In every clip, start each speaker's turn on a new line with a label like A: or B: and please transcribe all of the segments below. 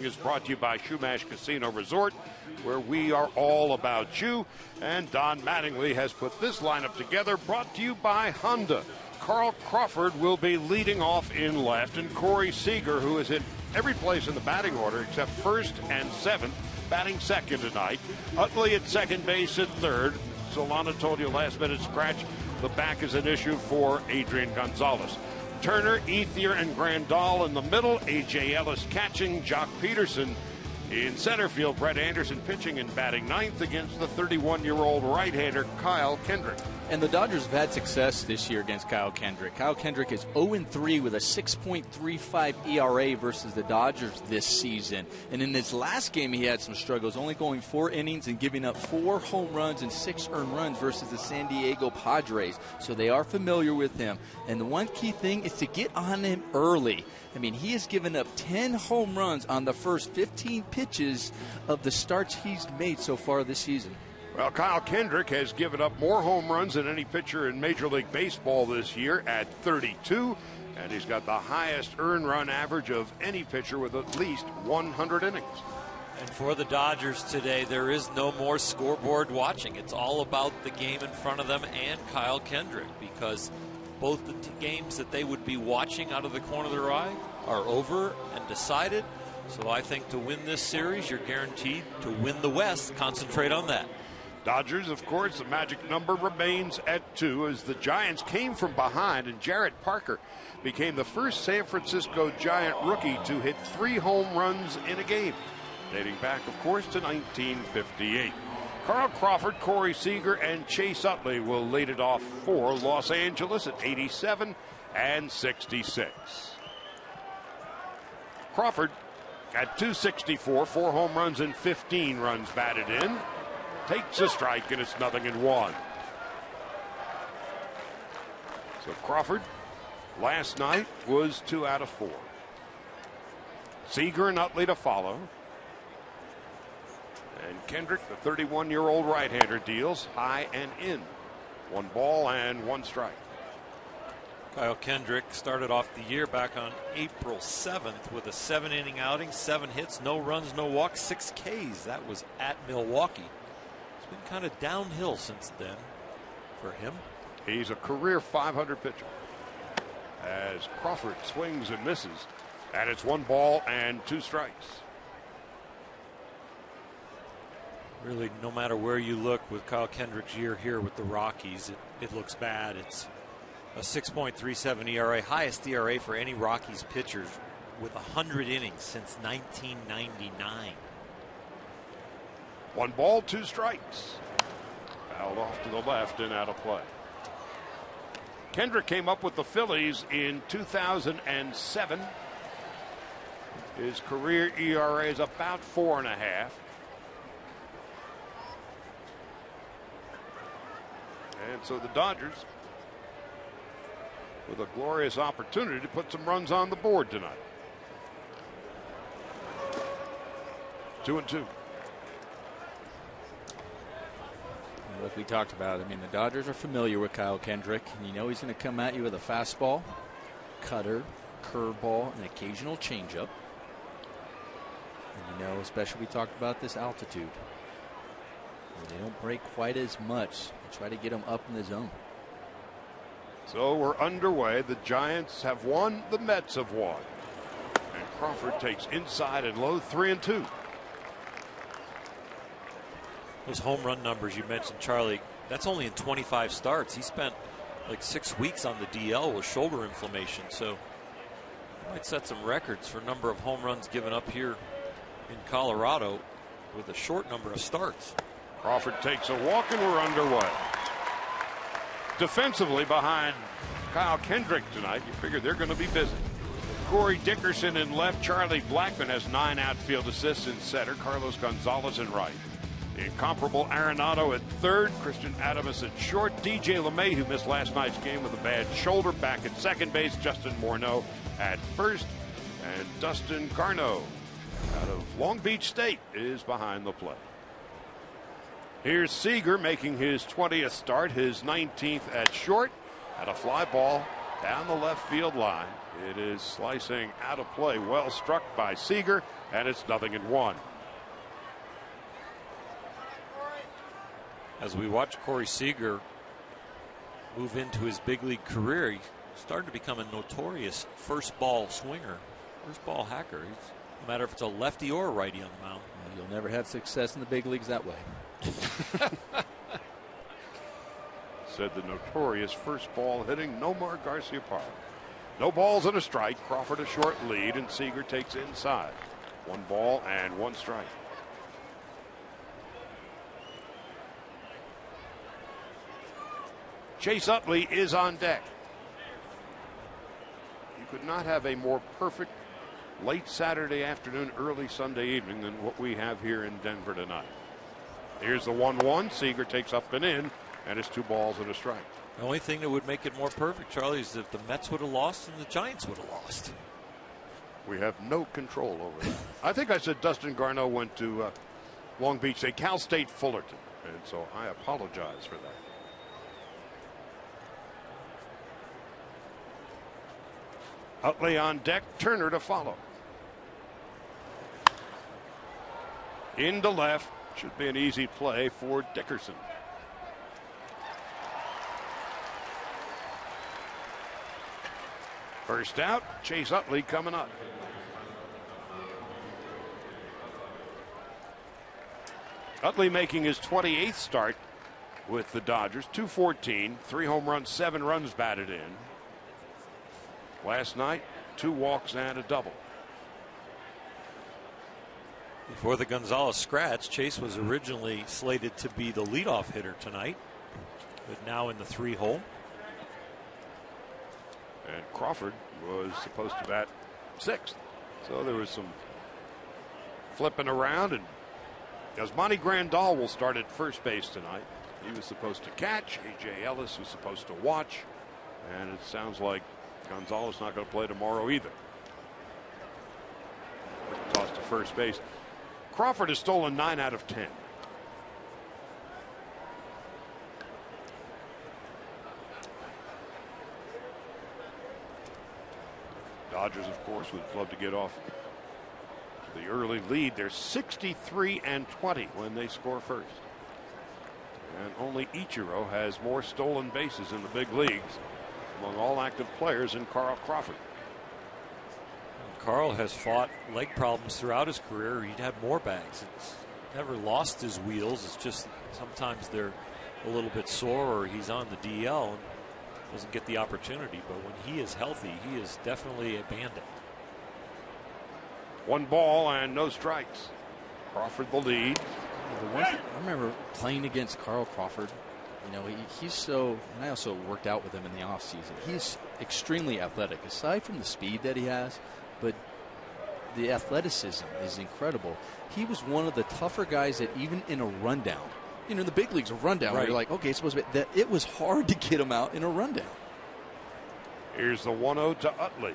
A: Is brought to you by Shumash Casino Resort, where we are all about you. And Don Mattingly has put this lineup together, brought to you by Honda. Carl Crawford will be leading off in left, and Corey Seager, who is in every place in the batting order except first and seventh, batting second tonight. Utley at second base at third. Solana told you last minute scratch. The back is an issue for Adrian Gonzalez. Turner, Ethier, and Grandal in the middle. A.J. Ellis catching. Jock Peterson in center field. Brett Anderson pitching and batting ninth against the 31-year-old right-hander Kyle Kendrick.
B: And the Dodgers have had success this year against Kyle Kendrick. Kyle Kendrick is 0-3 with a 6.35 ERA versus the Dodgers this season. And in his last game, he had some struggles, only going 4 innings and giving up 4 home runs and 6 earned runs versus the San Diego Padres. So they are familiar with him. And the one key thing is to get on him early. I mean, he has given up 10 home runs on the first 15 pitches of the starts he's made so far this season.
A: Well, Kyle Kendrick has given up more home runs than any pitcher in Major League Baseball this year at 32, and he's got the highest earned run average of any pitcher with at least 100 innings.
C: And for the Dodgers today, there is no more scoreboard watching. It's all about the game in front of them and Kyle Kendrick, because both the games that they would be watching out of the corner of their eye are over and decided. So I think to win this series, you're guaranteed to win the West. Concentrate on that.
A: Dodgers, of course, the magic number remains at 2 as the Giants came from behind, and Jarrett Parker became the first San Francisco Giant rookie to hit 3 home runs in a game, dating back, of course, to 1958. Carl Crawford, Corey Seager, and Chase Utley will lead it off for Los Angeles at 87 and 66. Crawford at 264, 4 home runs and 15 runs batted in. Takes a strike, and it's 0-1. So Crawford last night was 2 out of 4. Seager and Utley to follow. And Kendrick, the 31-year-old right-hander, deals high and in. 1 ball and 1 strike.
C: Kyle Kendrick started off the year back on April 7th with a 7-inning outing, 7 hits, no runs, no walks, 6 Ks. That was at Milwaukee. Been kind of downhill since then for him.
A: He's a career 500 pitcher as Crawford swings and misses, and it's 1 ball and 2 strikes.
C: Really, no matter where you look with Kyle Kendrick's year here with the Rockies, it looks bad. It's a 6.37 ERA, highest ERA for any Rockies pitchers with 100 innings since 1999.
A: 1 ball, 2 strikes. Fouled off to the left and out of play. Kendrick came up with the Phillies in 2007. His career ERA is about 4.5. And so the Dodgers with a glorious opportunity to put some runs on the board tonight. 2-2.
B: Like we talked about, I mean, the Dodgers are familiar with Kyle Kendrick, and you know he's going to come at you with a fastball, cutter, curveball, and occasional changeup. And you know, especially we talked about this altitude. They don't break quite as much. They try to get them up in the zone.
A: So we're underway. The Giants have won. The Mets have won. And Crawford takes inside and low, 3-2.
C: Those home run numbers you mentioned, Charlie, that's only in 25 starts. He spent like 6 weeks on the DL with shoulder inflammation. So he might set some records for number of home runs given up here in Colorado with a short number of starts.
A: Crawford takes a walk, and we're underway. Defensively behind Kyle Kendrick tonight, you figure they're going to be busy. Corey Dickerson in left. Charlie Blackmon has 9 outfield assists in center. Carlos Gonzalez in right. The incomparable Arenado at third. Christian Adames at short. DJ LeMay, who missed last night's game with a bad shoulder, back at second base. Justin Morneau at first. And Dustin Garneau out of Long Beach State is behind the plate. Here's Seager making his 20th start, his 19th at short, at a fly ball down the left field line. It is slicing out of play. Well struck by Seager. and it's 0-1.
C: As we watch Corey Seager move into his big league career, he's starting to become a notorious first ball swinger, first ball hacker. No matter if it's a lefty or a righty on the mound.
B: You'll never have success in the big leagues that way.
A: Said the notorious first ball hitting Nomar Garciaparra. No balls and a strike. Crawford a short lead, and Seager takes inside. 1 ball and 1 strike. Chase Utley is on deck. You could not have a more perfect late Saturday afternoon, early Sunday evening than what we have here in Denver tonight. Here's the 1-1. Seager takes up and in, and it's 2 balls and a strike.
C: The only thing that would make it more perfect, Charlie, is if the Mets would have lost and the Giants would have lost.
A: We have no control over that. I think I said Dustin Garneau went to Long Beach, say Cal State Fullerton, and so I apologize for that. Utley on deck, Turner to follow. Into left, should be an easy play for Dickerson. First out, Chase Utley coming up. Utley making his 28th start with the Dodgers. .214, 3 home runs, 7 runs batted in. Last night, 2 walks and a double.
C: Before the Gonzalez scratch, Chase was originally slated to be the leadoff hitter tonight, but now in the 3 hole.
A: And Crawford was supposed to bat 6th. So there was some flipping around, and Yasmani Grandal will start at first base tonight. He was supposed to catch. A.J. Ellis was supposed to watch. And it sounds like Gonzalez not going to play tomorrow either. Toss to first base. Crawford has stolen 9 out of 10. Dodgers, of course, would love to get off to the early lead. They're 63-20 when they score first. And only Ichiro has more stolen bases in the big leagues among all active players in Carl Crawford.
C: Carl has fought leg problems throughout his career. He'd had more bags. It's never lost his wheels. It's just sometimes they're a little bit sore, or he's on the DL and doesn't get the opportunity. But when he is healthy, he is definitely a bandit.
A: 1 ball and no strikes. Crawford the lead.
B: I remember playing against Carl Crawford. You know, he's so, and I also worked out with him in the offseason. He's extremely athletic, aside from the speed that he has, but the athleticism is incredible. He was one of the tougher guys that even in a rundown, you know, in the big leagues, a rundown, right, where you're like, okay, it's supposed to be, that it was hard to get him out in a rundown.
A: Here's the 1-0 to Utley.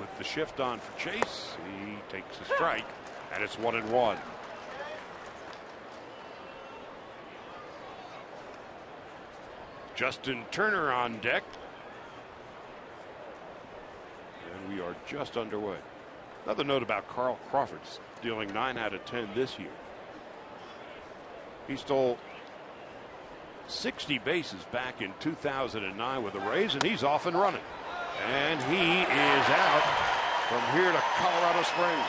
A: With the shift on for Chase, he takes a strike, and it's 1-1. Justin Turner on deck. And we are just underway. Another note about Carl Crawford, stealing 9 out of 10 this year. He stole 60 bases back in 2009 with the Rays, and he's off and running. And he is out from here to Colorado Springs.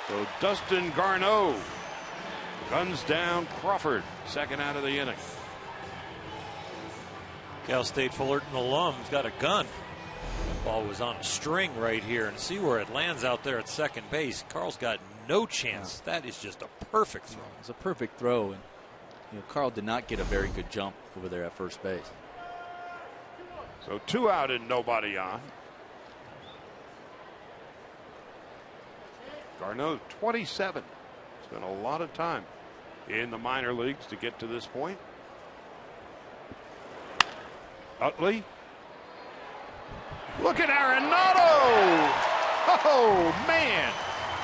A: So Dustin Garneau guns down Crawford, 2nd out of the inning.
C: Cal State Fullerton alum's got a gun. That ball was on a string right here, and see where it lands out there at second base. Carl's got no chance. That is just a perfect throw.
B: It's a perfect throw, and you know, Carl did not get a very good jump over there at first base.
A: So 2 out and nobody on. Garneau 27. Spent a lot of time in the minor leagues to get to this point. Utley. Look at Arenado. Oh, man.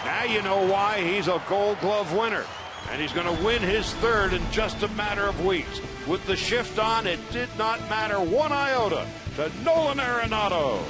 A: Now you know why he's a Gold Glove winner. And he's going to win his 3rd in just a matter of weeks. With the shift on, it did not matter 1 iota to Nolan Arenado.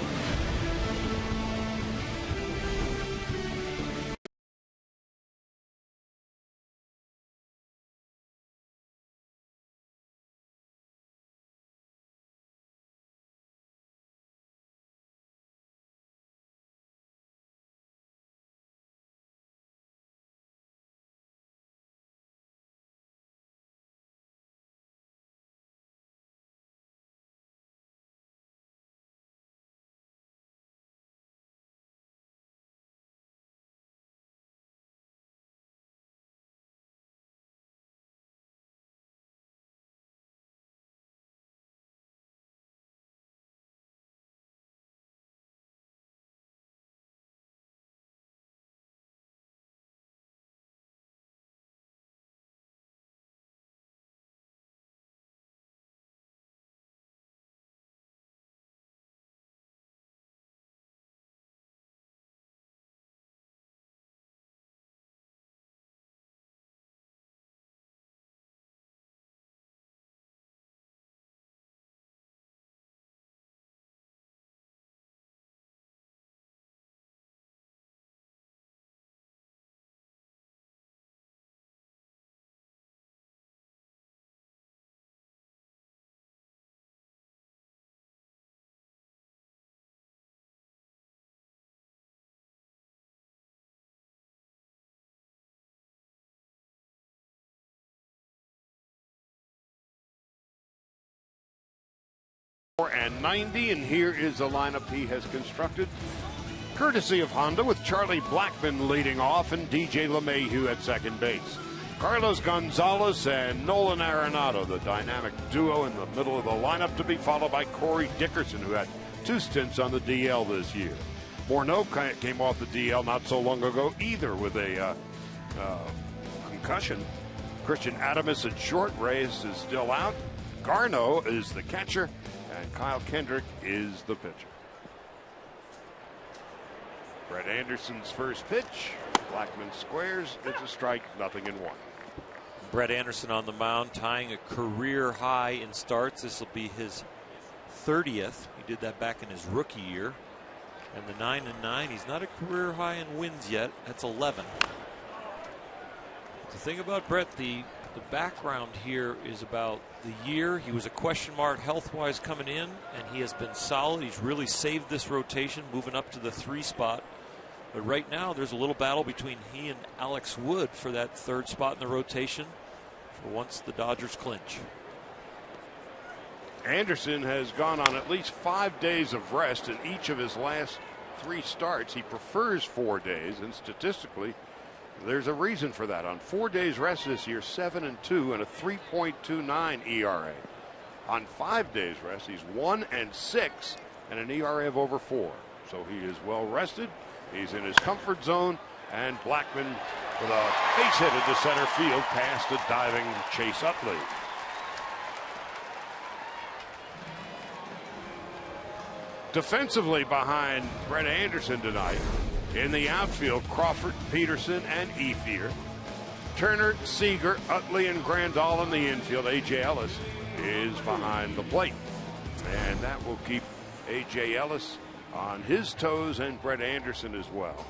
A: and 90, and here is the lineup he has constructed, courtesy of Honda, with Charlie Blackmon leading off and DJ LeMahieu at second base. Carlos Gonzalez and Nolan Arenado, the dynamic duo in the middle of the lineup, to be followed by Corey Dickerson, who had 2 stints on the DL this year. Morneau came off the DL not so long ago either with a concussion. Christian Adames at short. Reyes is still out. Garneau is the catcher, and Kyle Kendrick is the pitcher. Brett Anderson's first pitch. Blackmon squares. It's a strike, 0-1.
C: Brett Anderson on the mound, tying a career high in starts. This will be his 30th. He did that back in his rookie year. And the 9-9, he's not a career high in wins yet. That's 11. The thing about Brett, the background here is about the year. He was a question mark health-wise coming in, and he has been solid. He's really saved this rotation, moving up to the 3 spot. But right now, there's a little battle between he and Alex Wood for that 3rd spot in the rotation for once the Dodgers clinch.
A: Anderson has gone on at least 5 days of rest in each of his last 3 starts. He prefers 4 days, and statistically, there's a reason for that. On 4 days rest this year, 7-2 and a 3.29 ERA. On 5 days rest, he's 1-6 and an ERA of over 4. So he is well rested. He's in his comfort zone, and Blackmon with a base hit into center field past a diving Chase Utley. Defensively behind Brett Anderson tonight, in the outfield, Crawford, Peterson, and Ethier. Turner, Seager, Utley, and Grandal in the infield. A.J. Ellis is behind the plate. And that will keep A.J. Ellis on his toes, and Brett Anderson as well.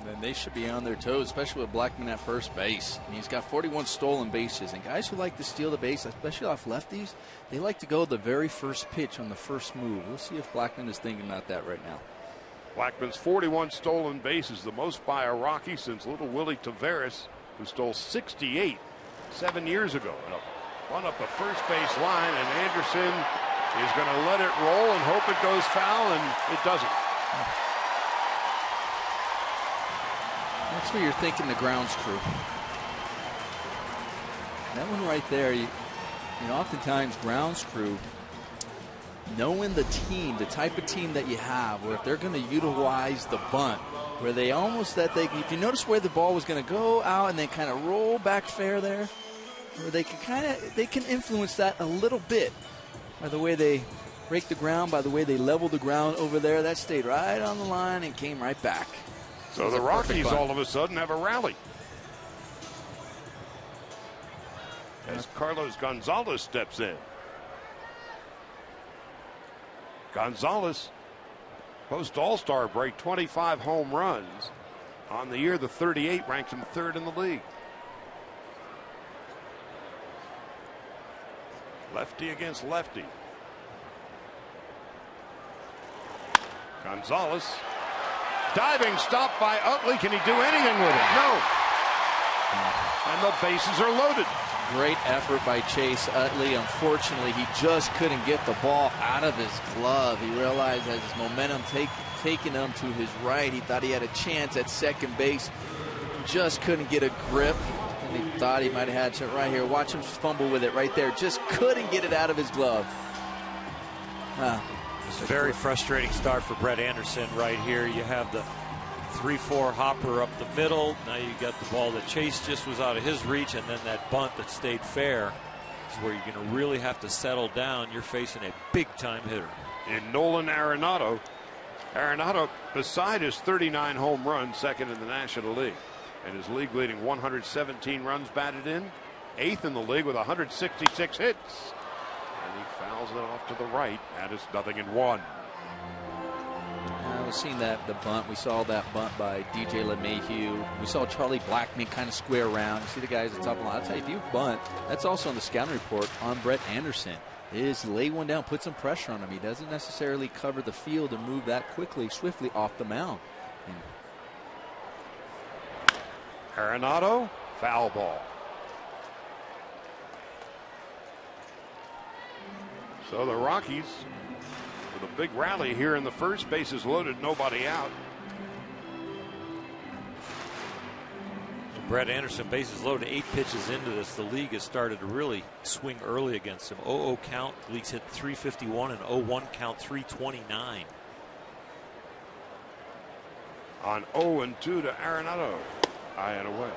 B: And they should be on their toes, especially with Blackmon at first base. And he's got 41 stolen bases. And guys who like to steal the base, especially off lefties, they like to go the very first pitch on the first move. We'll see if Blackmon is thinking about that right now.
A: Blackmon's 41 stolen bases, the most by a Rocky since Little Willie Taveras, who stole 68 7 years ago. One up the first base line, and Anderson is going to let it roll and hope it goes foul, and it doesn't.
B: That's where you're thinking the grounds crew. That one right there, you know, oftentimes grounds crew, knowing the team, the type of team that you have, where if they're going to utilize the bunt, where they almost if you notice where the ball was going to go out and then kind of roll back fair there, where they can influence that a little bit by the way they break the ground, by the way they level the ground over there. That stayed right on the line and came right back.
A: So the Rockies all of a sudden have a rally as Carlos Gonzalez steps in. Gonzalez, post All-Star break, 25 home runs. On the year, the 38 ranks him 3rd in the league. Lefty against lefty. Gonzalez, diving stop by Utley. Can he do anything with it? No. And the bases are loaded.
B: Great effort by Chase Utley. Unfortunately, he just couldn't get the ball out of his glove. He realized as his momentum taking him to his right, he thought he had a chance at second base. Just couldn't get a grip. And he thought he might have had it right here. Watch him fumble with it right there. Just couldn't get it out of his glove.
C: It's a very frustrating start for Brett Anderson right here. You have the 3-4 hopper up the middle. Now you got the ball that Chase just was out of his reach, and then that bunt that stayed fair is where you're going to really have to settle down. You're facing a big-time hitter.
A: In Nolan Arenado. Arenado, beside his 39 home runs, 2nd in the National League, and his league-leading 117 runs batted in, 8th in the league with 166 hits. And he fouls it off to the right, and it's 0-1.
B: We've seen the bunt. We saw that bunt by DJ LeMahieu. We saw Charlie Blackmon kind of square around. You see the guys at the top of the line. I'll tell you, if you bunt, that's also on the scouting report on Brett Anderson, is lay one down, put some pressure on him. He doesn't necessarily cover the field and move that swiftly off the mound.
A: Arenado, foul ball. So the Rockies with a big rally here in the first. Bases loaded, nobody out.
C: Brett Anderson, bases loaded, 8 pitches into this. The league has started to really swing early against him. 0-0 count. The league's hit 351 and 0-1 count 329.
A: On 0-2 to Arenado. High and away.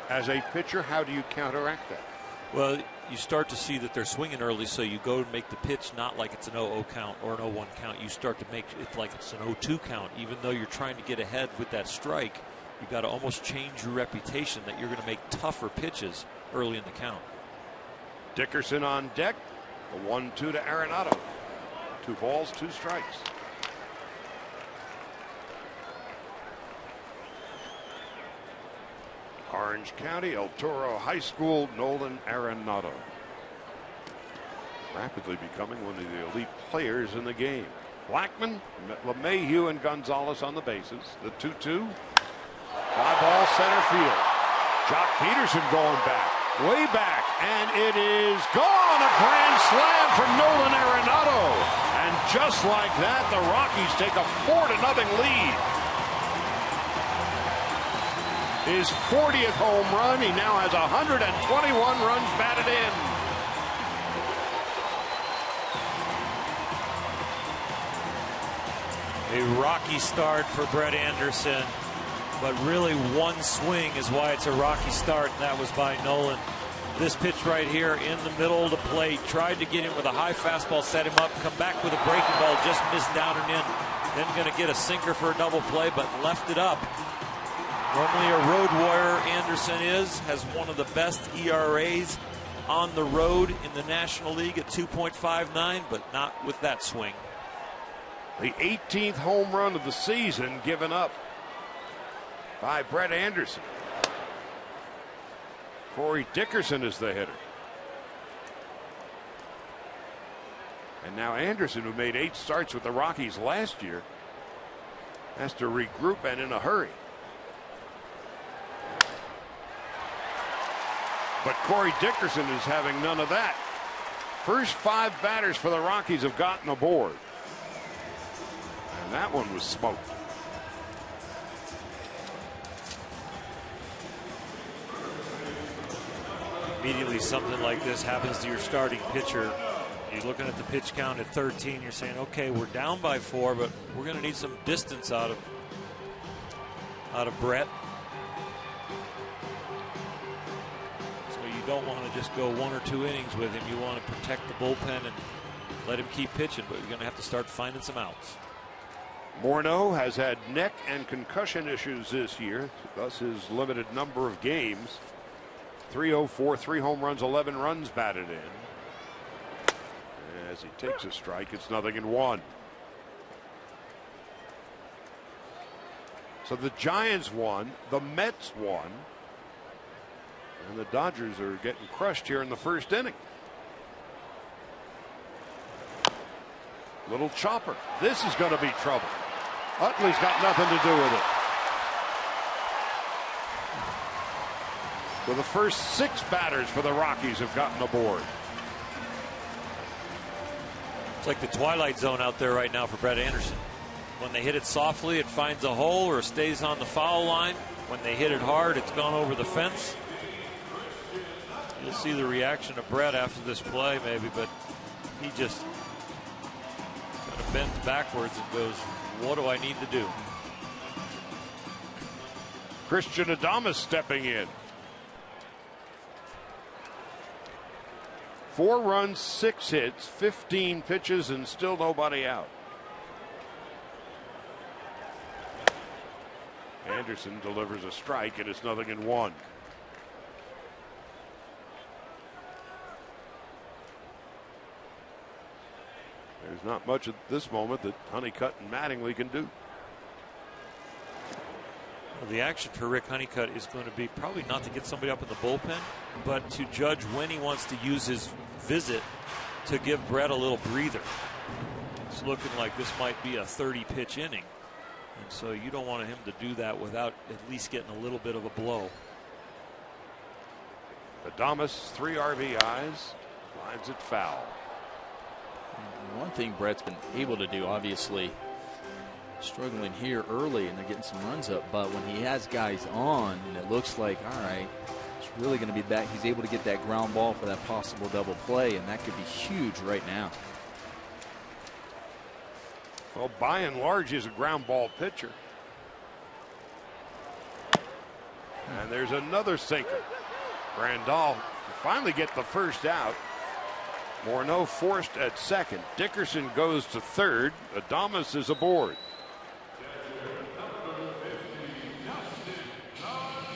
A: As a pitcher, how do you counteract that?
C: Well, you start to see that they're swinging early, so you go to make the pitch not like it's an 0-0 count or an 0-1 count. You start to make it like it's an 0-2 count, even though you're trying to get ahead with that strike. You've got to almost change your reputation that you're going to make tougher pitches early in the count.
A: Dickerson on deck. A 1-2 to Arenado. 2 balls, 2 strikes. Orange County, El Toro High School, Nolan Arenado. Rapidly becoming one of the elite players in the game. Blackman, LeMahieu, and Gonzalez on the bases. The 2-2. Fly ball center field. Jock Peterson going back. Way back. And it is gone. A grand slam for Nolan Arenado. And just like that, the Rockies take a 4-0 lead. His 40th home run. He now has 121 runs batted in.
C: A rocky start for Brett Anderson, but really one swing is why it's a rocky start, and that was by Nolan. This pitch right here in the middle of the plate, tried to get him with a high fastball, set him up, come back with a breaking ball, just missed down and in. Then going to get a sinker for a double play, but left it up. Normally a road warrior, Anderson has one of the best ERAs on the road in the National League at 2.59, but not with that swing.
A: The 18th home run of the season given up by Brett Anderson. Corey Dickerson is the hitter. And now Anderson, who made 8 starts with the Rockies last year, has to regroup and in a hurry. But Corey Dickerson is having none of that. First 5 batters for the Rockies have gotten aboard. And that one was smoked.
C: Immediately something like this happens to your starting pitcher. You're looking at the pitch count at 13. You're saying, okay, we're down by 4, but we're going to need some distance out of Brett. So you don't want to just go 1 or 2 innings with him. You want to protect the bullpen and let him keep pitching, but you're going to have to start finding some outs.
A: Morneau has had neck and concussion issues this year, thus his limited number of games. 304, 3 home runs, 11 runs batted in. As he takes a strike, it's 0-1. So the Giants won, the Mets won, and the Dodgers are getting crushed here in the first inning. Little chopper. This is going to be trouble. Utley's got nothing to do with it. So the first 6 batters for the Rockies have gotten aboard.
C: It's like the twilight zone out there right now for Brett Anderson. When they hit it softly, it finds a hole or stays on the foul line. When they hit it hard, it's gone over the fence. You'll see the reaction of Brett after this play maybe, but he just kind of bends backwards and goes, what do I need to do?
A: Christian Adames stepping in. 4 runs, 6 hits, 15 pitches, and still nobody out. Anderson delivers a strike, and it's 0-1. There's not much at this moment that Honeycutt and Mattingly can do.
C: Well, the action for Rick Honeycutt is going to be probably not to get somebody up in the bullpen, but to judge when he wants to use his visit to give Brett a little breather. It's looking like this might be a 30-pitch inning, and so you don't want him to do that without at least getting a little bit of a blow.
A: Adames, 3 RBIs, lines it foul.
B: One thing Brett's been able to do, obviously, struggling here early, and they're getting some runs up, but when he has guys on, and it looks like, all right, it's really going to be that, he's able to get that ground ball for that possible double play, and that could be huge right now.
A: Well, by and large, he's a ground ball pitcher. And there's another sinker. Grandal finally get the first out. Morneau forced at second. Dickerson goes to third. Adames is aboard.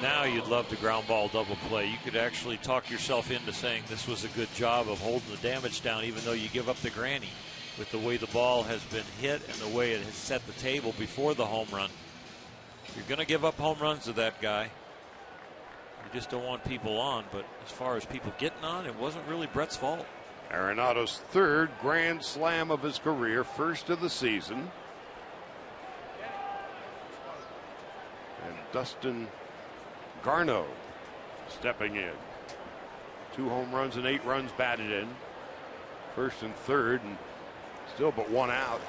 C: Now you'd love the ground ball double play. You could actually talk yourself into saying this was a good job of holding the damage down, even though you give up the granny. With the way the ball has been hit and the way it has set the table before the home run, you're going to give up home runs to that guy. You just don't want people on, but as far as people getting on, it wasn't really Brett's fault.
A: Arenado's third grand slam of his career, first of the season. And Dustin Garneau stepping in. 2 home runs and 8 runs batted in. First and third, and still but 1 out.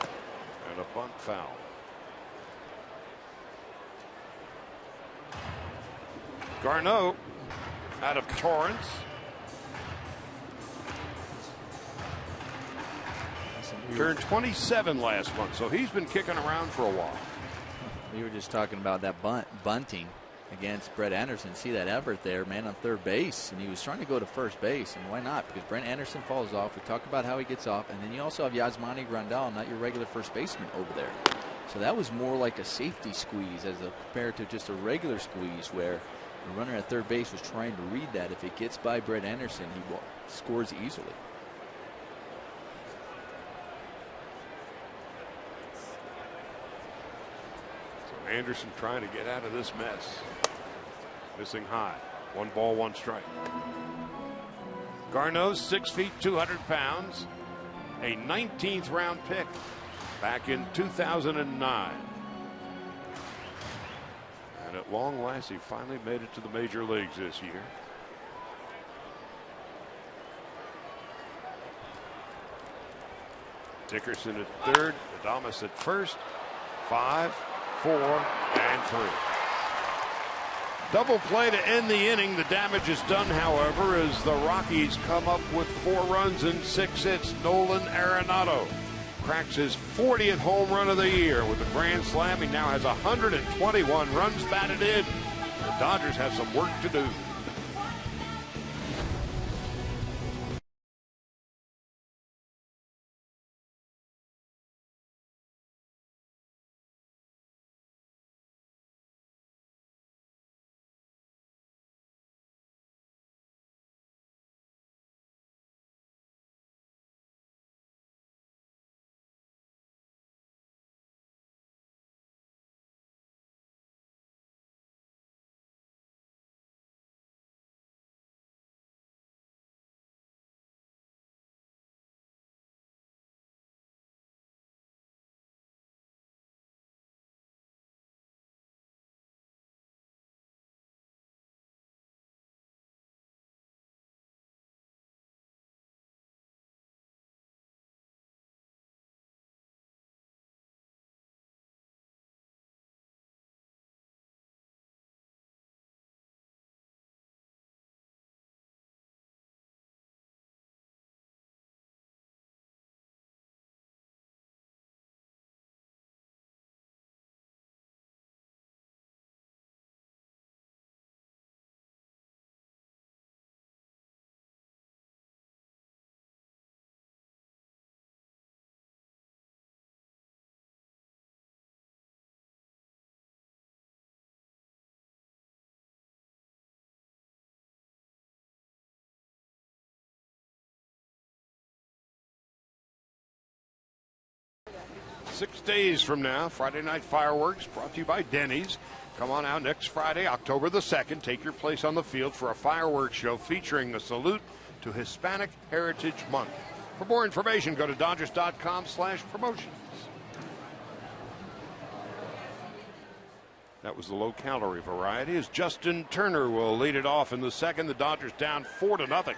A: And a bunt foul. Garneau out of Torrance. Turned 27 last month, so he's been kicking around for a while.
B: We were just talking about that bunting against Brett Anderson. See that effort there, man, on third base, and he was trying to go to first base, and why not? Because Brett Anderson falls off. We talk about how he gets off, and then you also have Yasmani Grandal, not your regular first baseman, over there. So that was more like a safety squeeze as compared to just a regular squeeze where the runner at third base was trying to read that. If it gets by Brett Anderson, he scores easily.
A: Anderson trying to get out of this mess. Missing high. 1 ball, 1 strike. Garneau's 6 feet, 200 pounds. A 19th round pick back in 2009. And at long last, he finally made it to the major leagues this year. Dickerson at third. Adames at first. 5, 4, and 3. Double play to end the inning. The damage is done, however, as the Rockies come up with 4 runs and 6 hits. Nolan Arenado cracks his 40th home run of the year with a grand slam. He now has 121 runs batted in. The Dodgers have some work to do. Six days from now, Friday night fireworks brought to you by Denny's. Come on out next Friday, October the 2nd. Take your place on the field for a fireworks show featuring a salute to Hispanic Heritage Month. For more information, go to Dodgers.com/promotions. That was the low-calorie variety, as Justin Turner will lead it off in the second. The Dodgers down 4-0.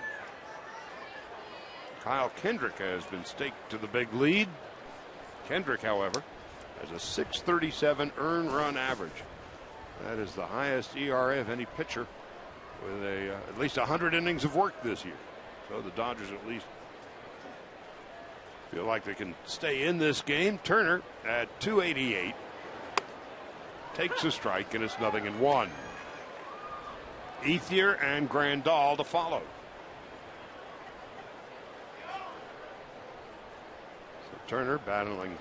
A: Kyle Kendrick has been staked to the big lead. Kendrick, however, has a .637 earned run average. That is the highest ERA of any pitcher with at least 100 innings of work this year. So the Dodgers at least feel like they can stay in this game. Turner at .288 takes a strike, and it's 0-1. Ethier and Grandal to follow. So Turner battling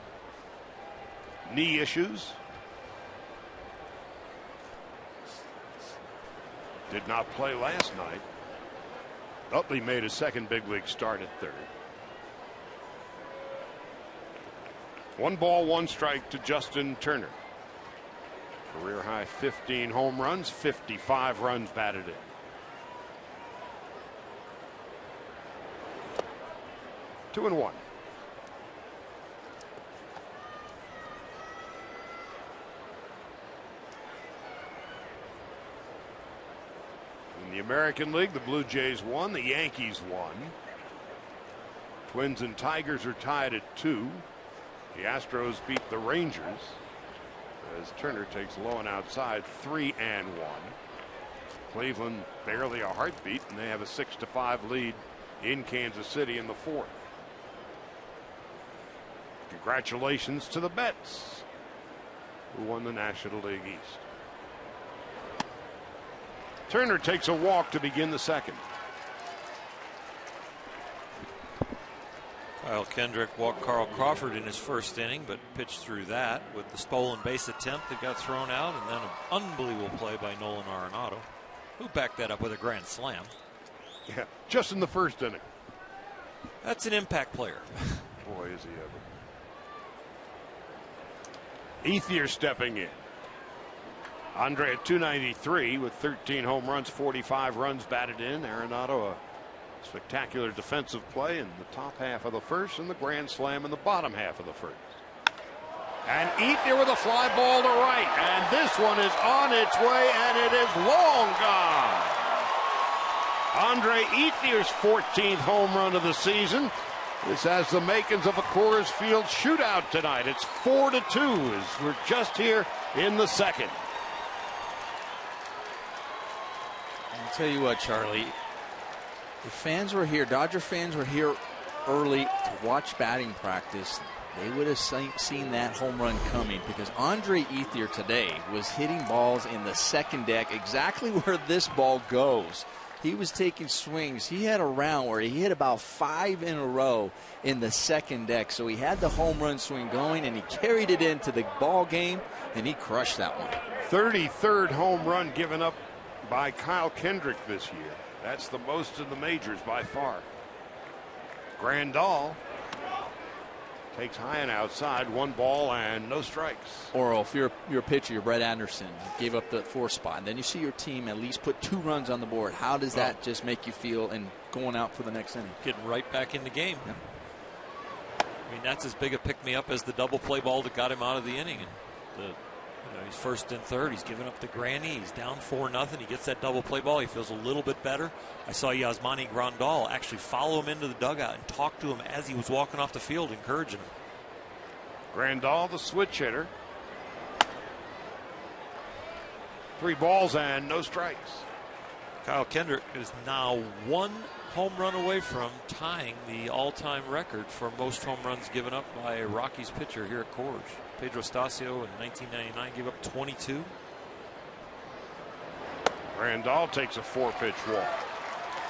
A: knee issues. Did not play last night. Utley made his second big league start at third. 1 ball, 1 strike to Justin Turner. Career high 15 home runs, 55 runs batted in. Two and 1. In the American League, the Blue Jays won, the Yankees won. Twins and Tigers are tied at 2. The Astros beat the Rangers as Turner takes low and outside 3-1. Cleveland barely a heartbeat, and they have a 6-5 lead in Kansas City in the 4th. Congratulations to the Mets, who won the National League East. Turner takes a walk to begin the 2nd.
C: Kyle Kendrick walked Carl Crawford in his first inning, but pitched through that with the stolen base attempt that got thrown out, and then an unbelievable play by Nolan Arenado, who backed that up with a grand slam.
A: Yeah, just in the first inning.
C: That's an impact player.
A: Boy, is he ever. Ethier stepping in. Andre at .293 with 13 home runs, 45 runs batted in. Arenado, a spectacular defensive play in the top half of the first and the grand slam in the bottom half of the first. And Ethier with a fly ball to right. And this one is on its way, and it is long gone. Andre Ethier's 14th home run of the season. This has the makings of a Coors Field shootout tonight. It's 4-2 as we're just here in the 2nd.
B: I'll tell you what, Charlie. The fans were here, Dodger fans were here early to watch batting practice. They would have seen that home run coming, because Andre Ethier today was hitting balls in the 2nd deck exactly where this ball goes. He was taking swings. He had a round where he hit about 5 in a row in the 2nd deck. So he had the home run swing going, and he carried it into the ball game, and he crushed that one.
A: 33rd home run given up by Kyle Kendrick this year. That's the most in the majors by far. Grandal takes high and outside, 1 ball and no strikes.
B: Or if you're a pitcher, you're Brett Anderson, gave up the 4th spot, and then you see your team at least put 2 runs on the board. How does that just make you feel in going out for the next inning?
C: Getting right back in the game.
B: Yeah.
C: I mean, that's as big a pick-me-up as the double play ball that got him out of the inning. And he's 1st and 3rd. He's given up the granny. He's down 4-0. He gets that double play ball. He feels a little bit better. I saw Yasmani Grandal actually follow him into the dugout and talk to him as he was walking off the field, encouraging him.
A: Grandal, the switch hitter. 3 balls and no strikes.
C: Kyle Kendrick is now 1 home run away from tying the all-time record for most home runs given up by a Rockies pitcher here at Coors. Pedro Stasio in 1999 gave up 22.
A: Grandal takes a 4-pitch walk.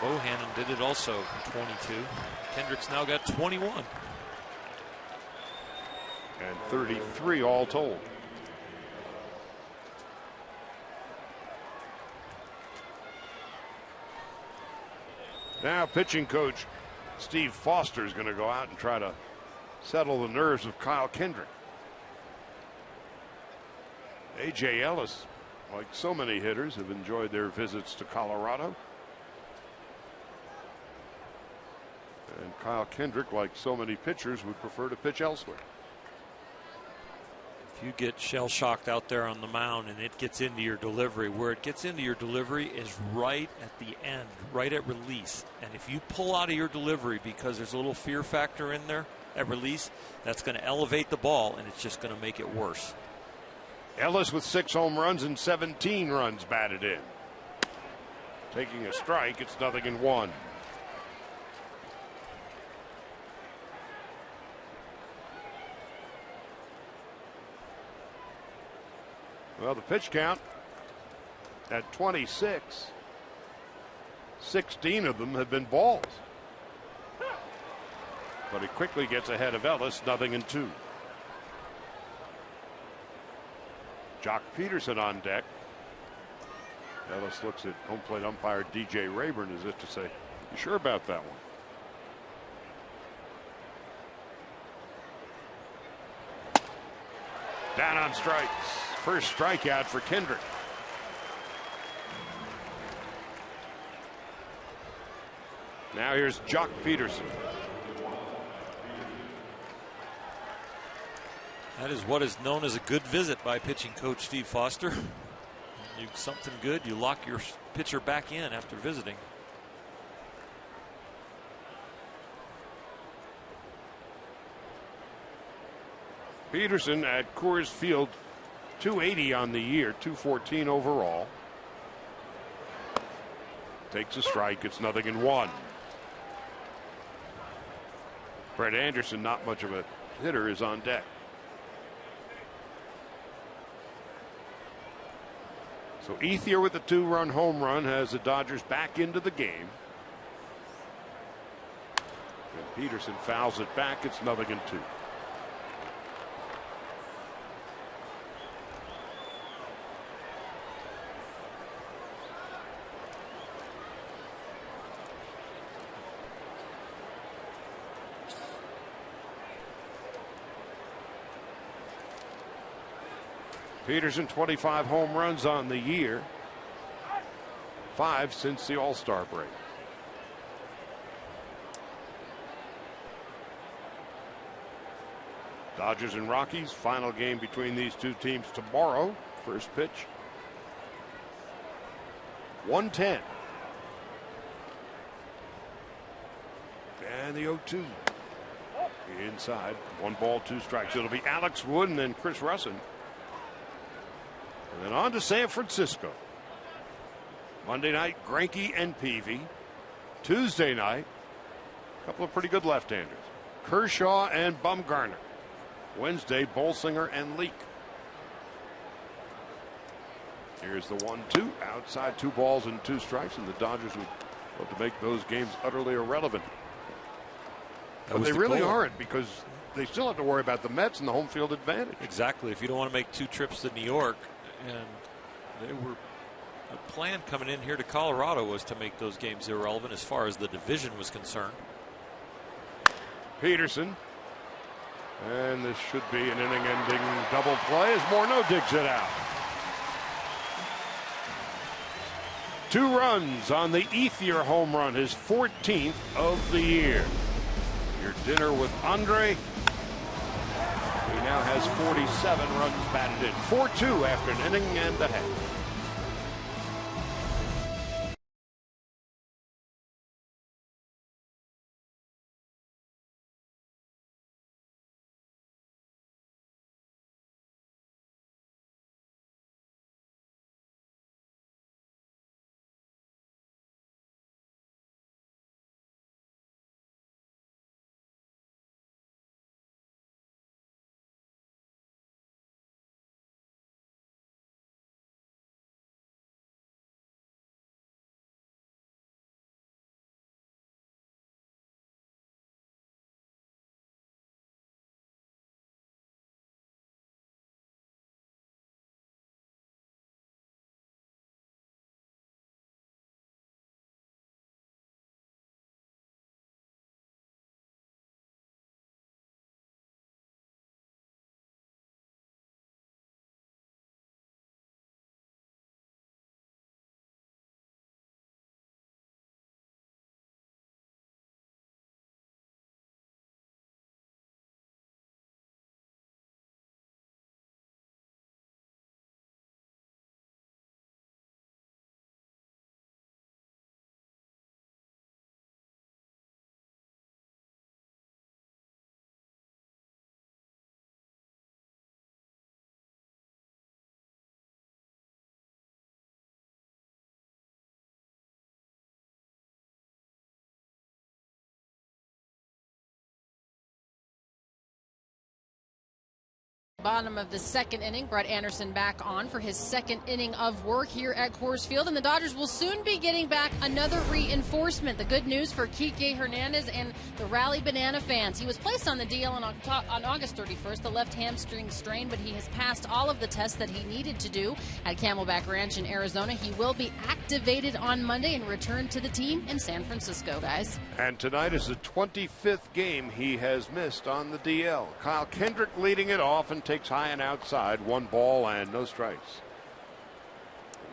C: Bohannon did it also, 22. Kendrick's now got 21.
A: And 33 all told. Now pitching coach Steve Foster is going to go out and try to settle the nerves of Kyle Kendrick. A.J. Ellis, like so many hitters, have enjoyed their visits to Colorado. And Kyle Kendrick, like so many pitchers, would prefer to pitch elsewhere.
C: If you get shell shocked out there on the mound and it gets into your delivery, where it gets into your delivery is right at the end, right at release. And if you pull out of your delivery because there's a little fear factor in there at release, that's going to elevate the ball and it's just going to make it worse.
A: Ellis with 6 home runs and 17 runs batted in. Taking a strike, it's 0-1. Well, the pitch count at 26. 16 of them have been balls. But he quickly gets ahead of Ellis, 0-2. Jock Peterson on deck. Ellis looks at home plate umpire DJ Rayburn as if to say, "You sure about that one?" Down on strikes. First strikeout for Kendrick. Now here's Jock Peterson.
C: That is what is known as a good visit by pitching coach Steve Foster. You something good, you lock your pitcher back in after visiting.
A: Peterson at Coors Field, 280 on the year, 214 overall. Takes a strike, it's 0-1. Brett Anderson, not much of a hitter, is on deck. So Ethier with a 2-run home run has the Dodgers back into the game. And Peterson fouls it back. It's 0-2. Peterson, 25 home runs on the year, 5 since the All-Star break. Dodgers and Rockies, final game between these two teams tomorrow. First pitch, 1:10. And the 0-2. Inside, 1 ball, 2 strikes. It'll be Alex Wood and then Chris Russin. And then on to San Francisco. Monday night, Greinke and Peavy. Tuesday night, a couple of pretty good left-handers. Kershaw and Bumgarner. Wednesday, Bolsinger and Leake. Here's the 1-2. Outside, 2 balls and 2 strikes, and the Dodgers would love to make those games utterly irrelevant. But they really aren't, because they still have to worry about the Mets and the home field advantage.
C: Exactly. If you don't want to make 2 trips to New York, and the plan coming in here to Colorado was to make those games irrelevant as far as the division was concerned.
A: Peterson, and this should be an inning-ending double play as Morneau digs it out. 2 runs on the Ethier home run, his 14th of the year. Your dinner with Andre. He now has 47 runs batted in. 4-2 after an inning and a half.
D: bottom of the second inning. Brett Anderson back on for his second inning of work here at Coors Field, and the Dodgers will soon be getting back another reinforcement. The good news for Kike Hernandez and the Rally Banana fans. He was placed on the DL on August 31st, the left hamstring strain, but he has passed all of the tests that he needed to do at Camelback Ranch in Arizona. He will be activated on Monday and return to the team in San Francisco, guys.
A: And tonight is the 25th game he has missed on the DL. Kyle Kendrick leading it off and takes high and outside, 1 ball and no strikes.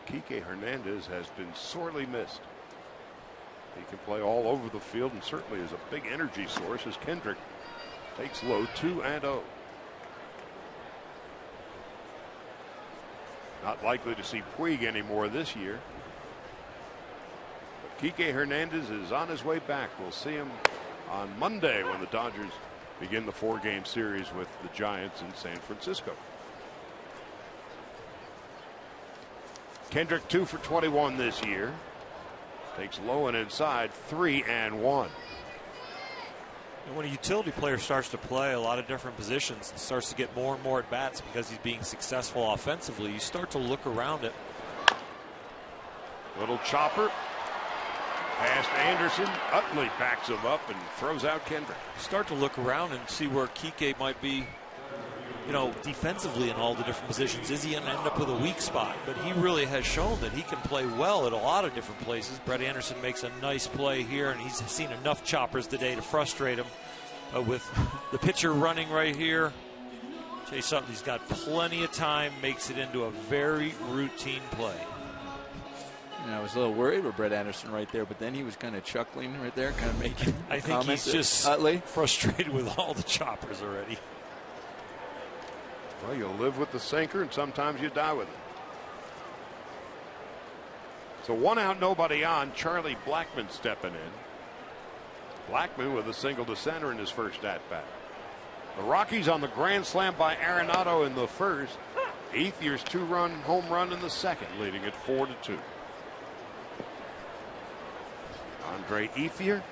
A: Kike Hernandez has been sorely missed. He can play all over the field and certainly is a big energy source as Kendrick takes low 2-0. Not likely to see Puig anymore this year. But Kike Hernandez is on his way back. We'll see him on Monday when the Dodgers begin the 4-game series with the Giants in San Francisco. Kendrick 2 for 21 this year. Takes low and inside, 3-1.
C: And when a utility player starts to play a lot of different positions and starts to get more and more at bats because he's being successful offensively, you start to look around it.
A: Little chopper past Anderson. Utley backs him up and throws out Kendrick.
C: Start to look around and see where Kike might be, you know, defensively in all the different positions. Is he going to end up with a weak spot? But he really has shown that he can play well at a lot of different places. Brett Anderson makes a nice play here, and he's seen enough choppers today to frustrate him. With the pitcher running right here, tell you something, he's got plenty of time, makes it into a very routine play.
B: I was a little worried with Brett Anderson right there, but then he was kind of chuckling right there, kind of making
C: I think he's just frustrated with all the choppers already.
A: Well, you'll live with the sinker, and sometimes you die with it. So 1 out, nobody on. Charlie Blackmon stepping in. Blackmon with a single to center in his first at-bat. The Rockies on the grand slam by Arenado in the first. Ethier's 2-run home run in the second, leading it 4-2. Andre Ethier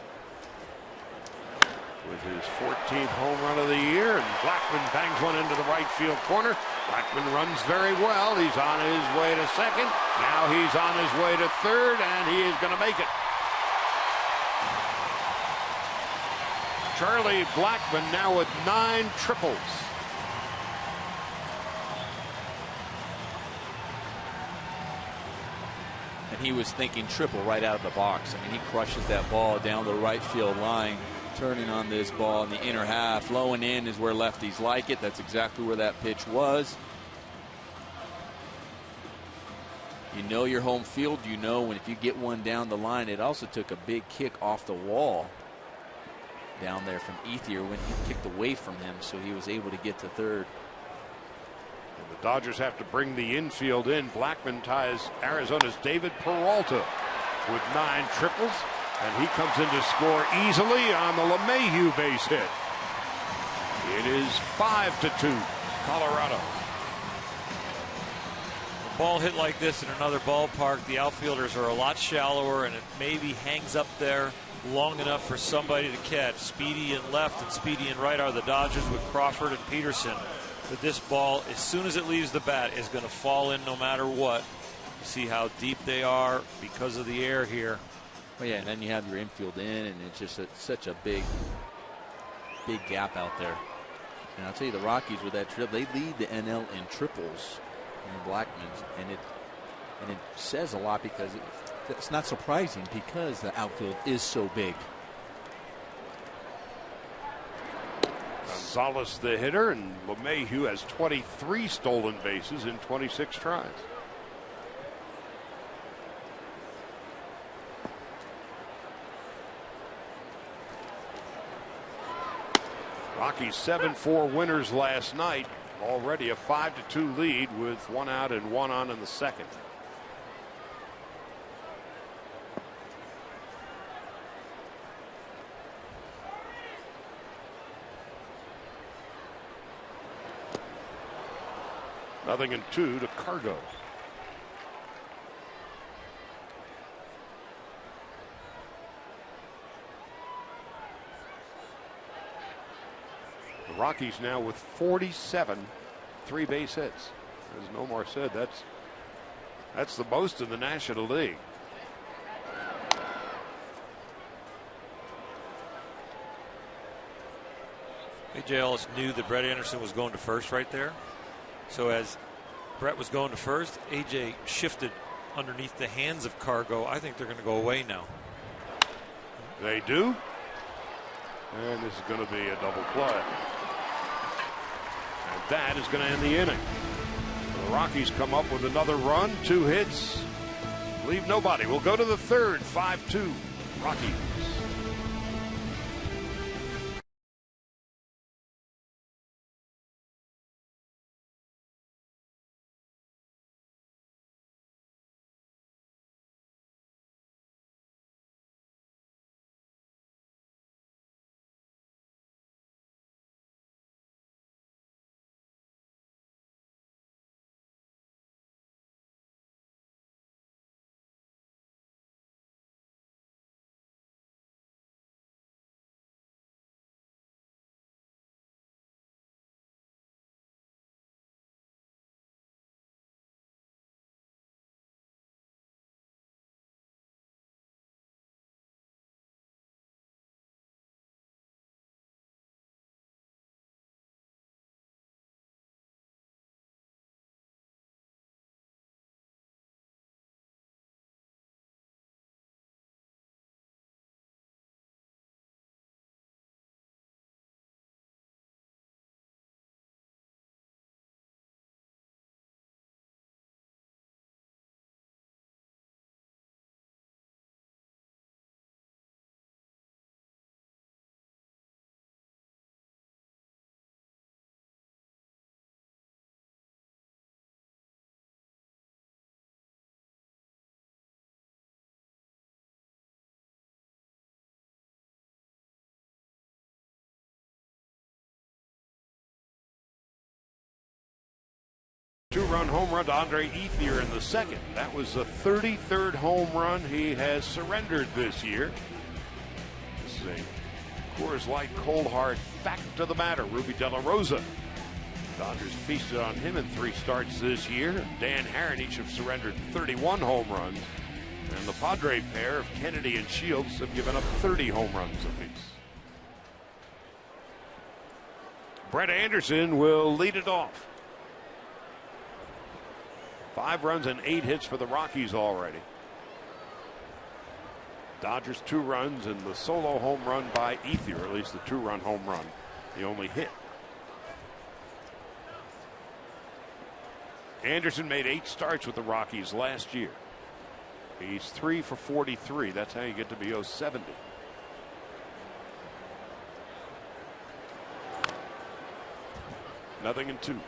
A: with his 14th home run of the year, and Blackmon bangs one into the right field corner. Blackmon runs very well. He's on his way to second. Now he's on his way to third, and he is going to make it. Charlie Blackmon now with 9 triples.
B: And he was thinking triple right out of the box. I mean, he crushes that ball down the right field line, turning on this ball in the inner half. Low and in is where lefties like it. That's exactly where that pitch was. You know your home field. You know when if you get one down the line. It also took a big kick off the wall down there from Ethier when he kicked away from him, so he was able to get to third.
A: The Dodgers have to bring the infield in. Blackmon ties Arizona's David Peralta with 9 triples, and he comes in to score easily on the LeMahieu base hit. It is 5-2 Colorado.
C: A ball hit like this in another ballpark, the outfielders are a lot shallower, and it maybe hangs up there long enough for somebody to catch. Speedy in left and Speedy in right are the Dodgers with Crawford and Peterson. But this ball, as soon as it leaves the bat, is going to fall in no matter what. You see how deep they are because of the air here.
B: Well, yeah, and then you have your infield in, and it's just such a big gap out there. And I'll tell you, the Rockies with that trip, they lead the NL in triples in Blackmon's, and it says a lot because it's not surprising because the outfield is so big.
A: Gonzalez the hitter, and LeMahieu has 23 stolen bases in 26 tries. Rockies 7-4 winners last night. Already a 5-2 lead with 1 out and 1 on in the second. Nothing in 2 to Cargo. The Rockies now with 47 3 base hits. As Nomar said, that's the most in the National League.
C: A.J. Ellis knew that Brett Anderson was going to first right there. So as Brett was going to first, A.J. shifted underneath the hands of Cargo. I think they're going to go away now.
A: They do. And this is going to be a double play. And that is going to end the inning. The Rockies come up with another run, 2 hits, leave nobody. We'll go to the third, 5-2 Rockies. Two-run home run to Andre Ethier in the second. That was the 33rd home run he has surrendered this year. This is a Coors Light cold hard fact of the matter. Ruby De La Rosa. Dodgers feasted on him in 3 starts this year. Dan Herron each have surrendered 31 home runs. And the Padre pair of Kennedy and Shields have given up 30 home runs apiece. Brett Anderson will lead it off. 5 runs and 8 hits for the Rockies already. Dodgers 2 runs and the solo home run by Ethier, at least the 2-run home run, the only hit. Anderson made 8 starts with the Rockies last year. He's 3 for 43. That's how you get to be 070. Nothing in 2.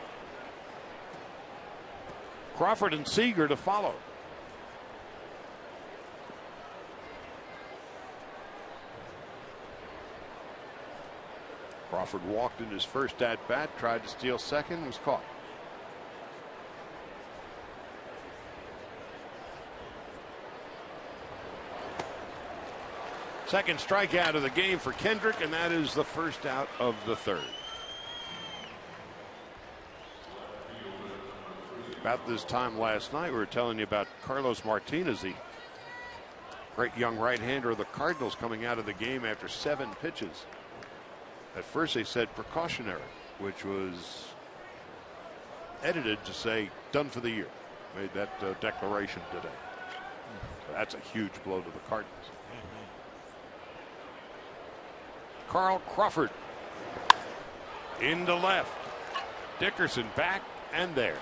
A: Crawford and Seager to follow. Crawford walked in his first at bat, tried to steal second, was caught. Second strikeout of the game for Kendrick, and that is the first out of the third. About this time last night, we were telling you about Carlos Martinez, the great young right-hander of the Cardinals, coming out of the game after 7 pitches. At first they said precautionary, which was edited to say done for the year. Made that declaration today. So that's a huge blow to the Cardinals. Carl Crawford into left. Dickerson back and there.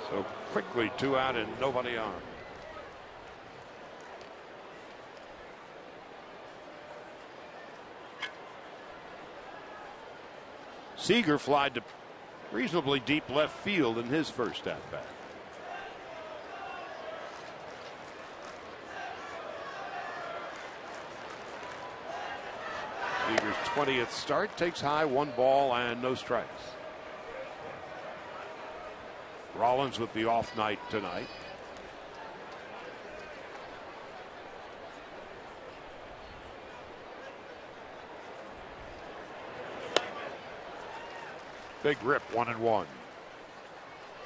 A: So quickly 2 out and nobody on. Seager flied to reasonably deep left field in his first at bat. Seager's 20th start, takes high, 1 ball and no strikes. Rollins with the off night tonight. Big rip, 1-1.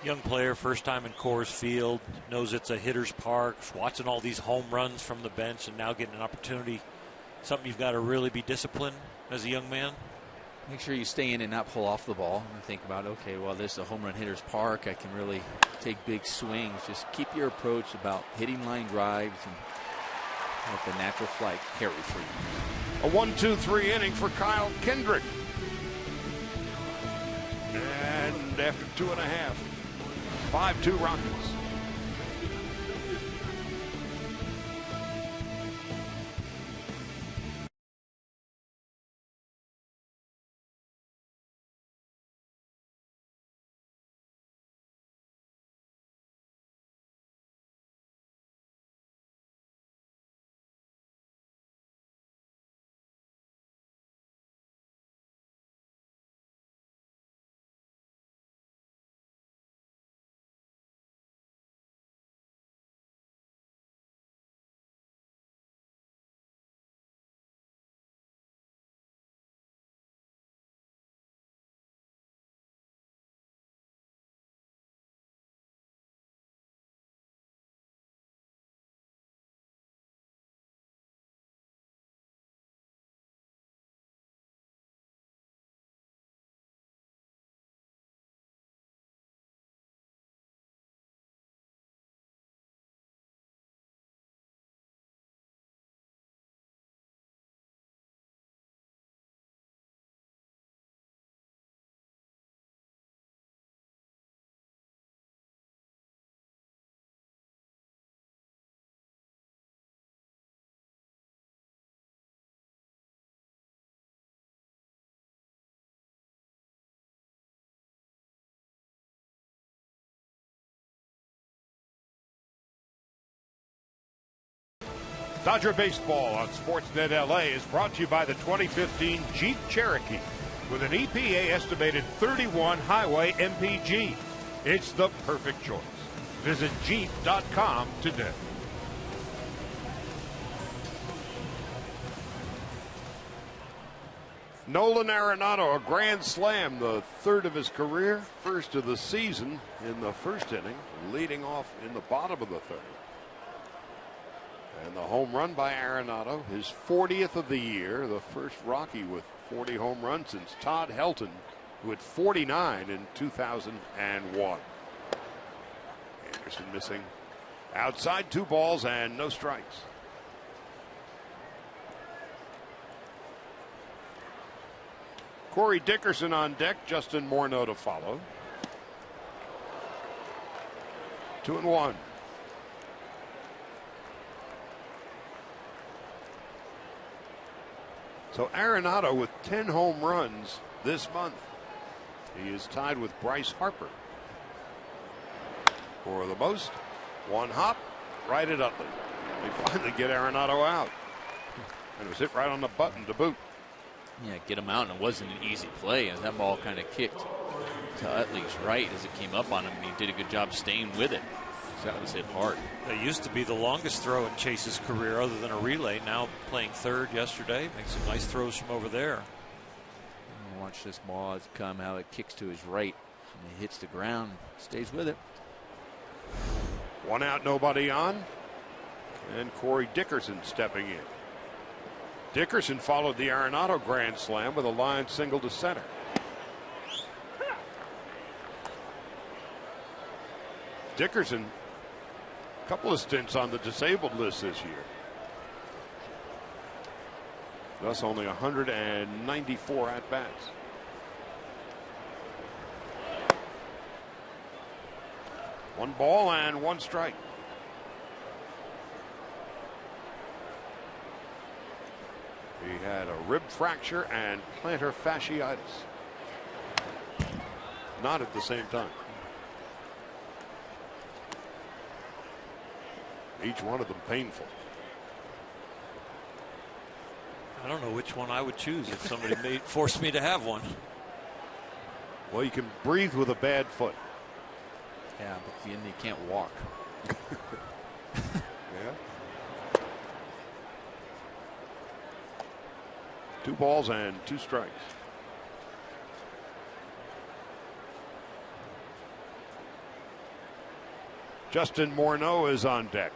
C: Young player, first time in Coors Field, knows it's a hitter's park, watching all these home runs from the bench and now getting an opportunity. Something you've got to really be disciplined as a young man.
B: Make sure you stay in and not pull off the ball and think about, okay, well, this is a home run hitter's park. I can really take big swings. Just keep your approach about hitting line drives and let the natural flight carry for you.
A: A 1-2-3 inning for Kyle Kendrick. And after 2.5, 5-2 Rockies. Dodger Baseball on Sportsnet LA is brought to you by the 2015 Jeep Cherokee with an EPA estimated 31 highway MPG. It's the perfect choice. Visit Jeep.com today. Nolan Arenado, a grand slam, the third of his career, first of the season in the first inning, leading off in the bottom of the third. And the home run by Arenado, his 40th of the year, the first Rocky with 40 home runs since Todd Helton, who had 49 in 2001. Anderson missing outside, 2 balls and no strikes. Corey Dickerson on deck, Justin Morneau to follow. 2-1. So Arenado with 10 home runs this month. He is tied with Bryce Harper for the most. One hop, right at Utley. They finally get Arenado out. And it was hit right on the button to boot.
B: Yeah, get him out, and it wasn't an easy play. And that ball kind of kicked to Utley's right as it came up on him, and he did a good job staying with it. So that was hit hard.
C: That used to be the longest throw in Chase's career other than a relay. Now playing third yesterday. Makes some nice throws from over there.
B: Watch this ball as it comes, how it kicks to his right. And it hits the ground, stays with it.
A: 1 out, nobody on. And Corey Dickerson stepping in. Dickerson followed the Arenado grand slam with a line single to center. Dickerson, a couple of stints on the disabled list this year. Thus only 194 at-bats. One ball and 1 strike. He had a rib fracture and plantar fasciitis. Not at the same time. Each one of them painful.
C: I don't know which one I would choose if somebody forced me to have one.
A: Well, you can breathe with a bad foot.
B: Yeah, but then you can't walk.
A: Yeah. 2 balls and 2 strikes. Justin Morneau is on deck.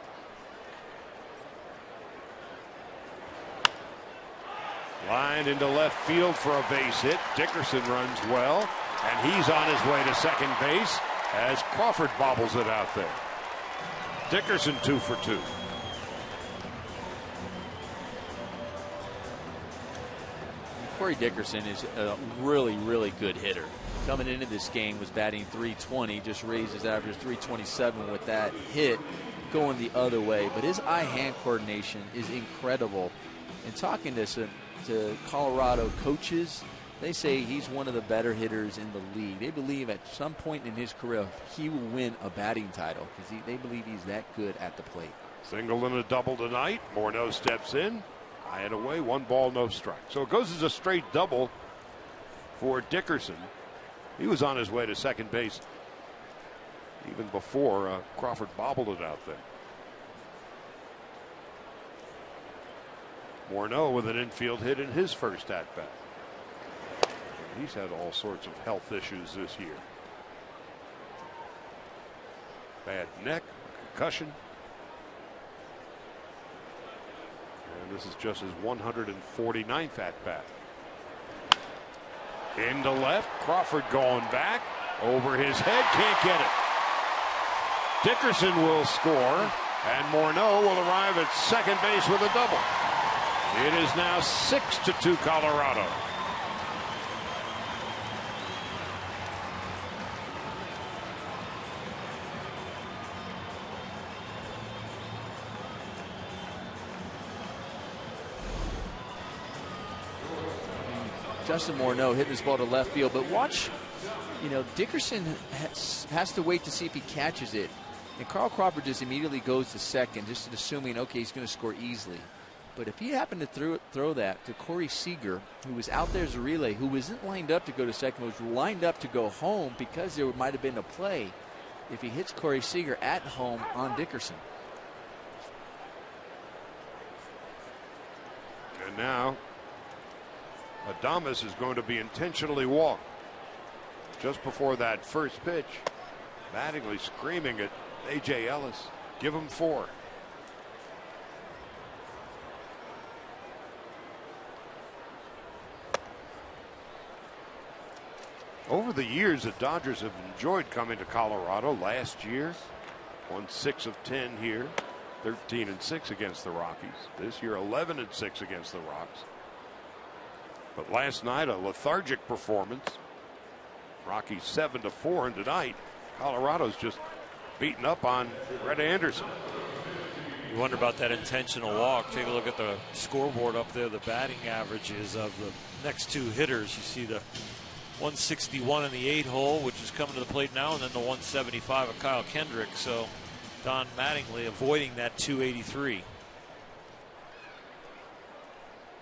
A: Line into left field for a base hit. Dickerson runs well, and he's on his way to second base as Crawford bobbles it out there. Dickerson 2 for 2.
B: Corey Dickerson is a really, really good hitter. Coming into this game was batting .320, just raised his average 327 with that hit going the other way. But his eye-hand coordination is incredible. And talking to Colorado coaches, they say he's one of the better hitters in the league. They believe at some point in his career he will win a batting title because they believe he's that good at the plate.
A: Single and a double tonight. Morneau steps in. High and away, 1 ball, no strike. So it goes as a straight double for Dickerson. He was on his way to second base even before Crawford bobbled it out there. Morneau with an infield hit in his first at-bat. He's had all sorts of health issues this year. Bad neck, concussion. And this is just his 149th at-bat. Into left, Crawford going back. Over his head, can't get it. Dickerson will score, and Morneau will arrive at second base with a double. It is now 6-2 Colorado.
B: Justin Morneau hitting this ball to left field, but watch, Dickerson has to wait to see if he catches it. And Carl Crawford just immediately goes to second, just assuming, okay, he's going to score easily. But if he happened to throw that to Corey Seager, who was out there as a relay, who wasn't lined up to go to second, was lined up to go home because there might have been a play, if he hits Corey Seager at home on Dickerson.
A: And now Adames is going to be intentionally walked. Just before that first pitch, Mattingly screaming at A.J. Ellis, give him 4. Over the years, the Dodgers have enjoyed coming to Colorado. Last year, won 6 of 10 here, 13-6 against the Rockies. This year, 11-6 against the Rocks. But last night, a lethargic performance. Rockies 7-4, and tonight, Colorado's just beating up on Brett Anderson.
C: You wonder about that intentional walk. Take a look at the scoreboard up there, the batting averages of the next 2 hitters. You see the 161 in the 8-hole, which is coming to the plate now, and then the 175 of Kyle Kendrick. So Don Mattingly avoiding that 283.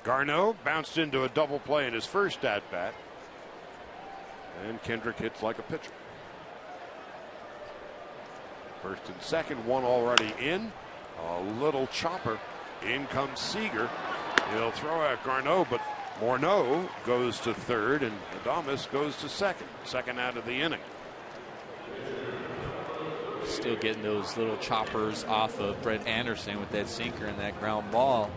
A: Garneau bounced into a double play in his first at-bat. And Kendrick hits like a pitcher. First and second, one already in. A little chopper. In comes Seager. He'll throw at Garneau, but Morneau goes to third, and Adames goes to second. Second out of the inning.
B: Still getting those little choppers off of Brett Anderson with that sinker and that ground ball.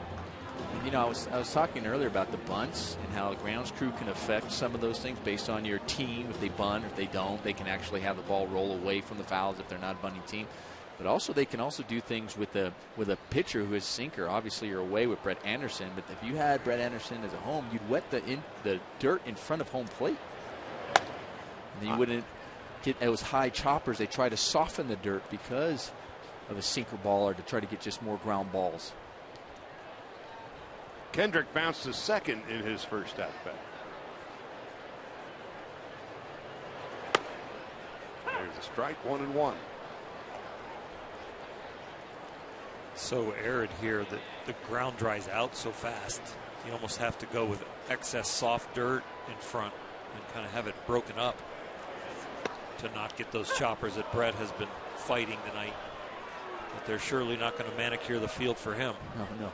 B: And, I was talking earlier about the bunts and how the grounds crew can affect some of those things based on your team. If they bunt, if they don't, they can actually have the ball roll away from the fouls if they're not a bunting team. But also they can also do things with a pitcher who is sinker. Obviously you're away with Brett Anderson, but if you had Brett Anderson as a home, you'd wet the dirt in front of home plate. And you wouldn't get those high choppers. They try to soften the dirt because of a sinker ball or to try to get just more ground balls.
A: Kendrick bounced to second in his first at-bat. There's a strike, 1-1.
C: So arid here that the ground dries out so fast. You almost have to go with excess soft dirt in front and kind of have it broken up to not get those choppers that Brett has been fighting tonight. But they're surely not going to manicure the field for him.
B: No.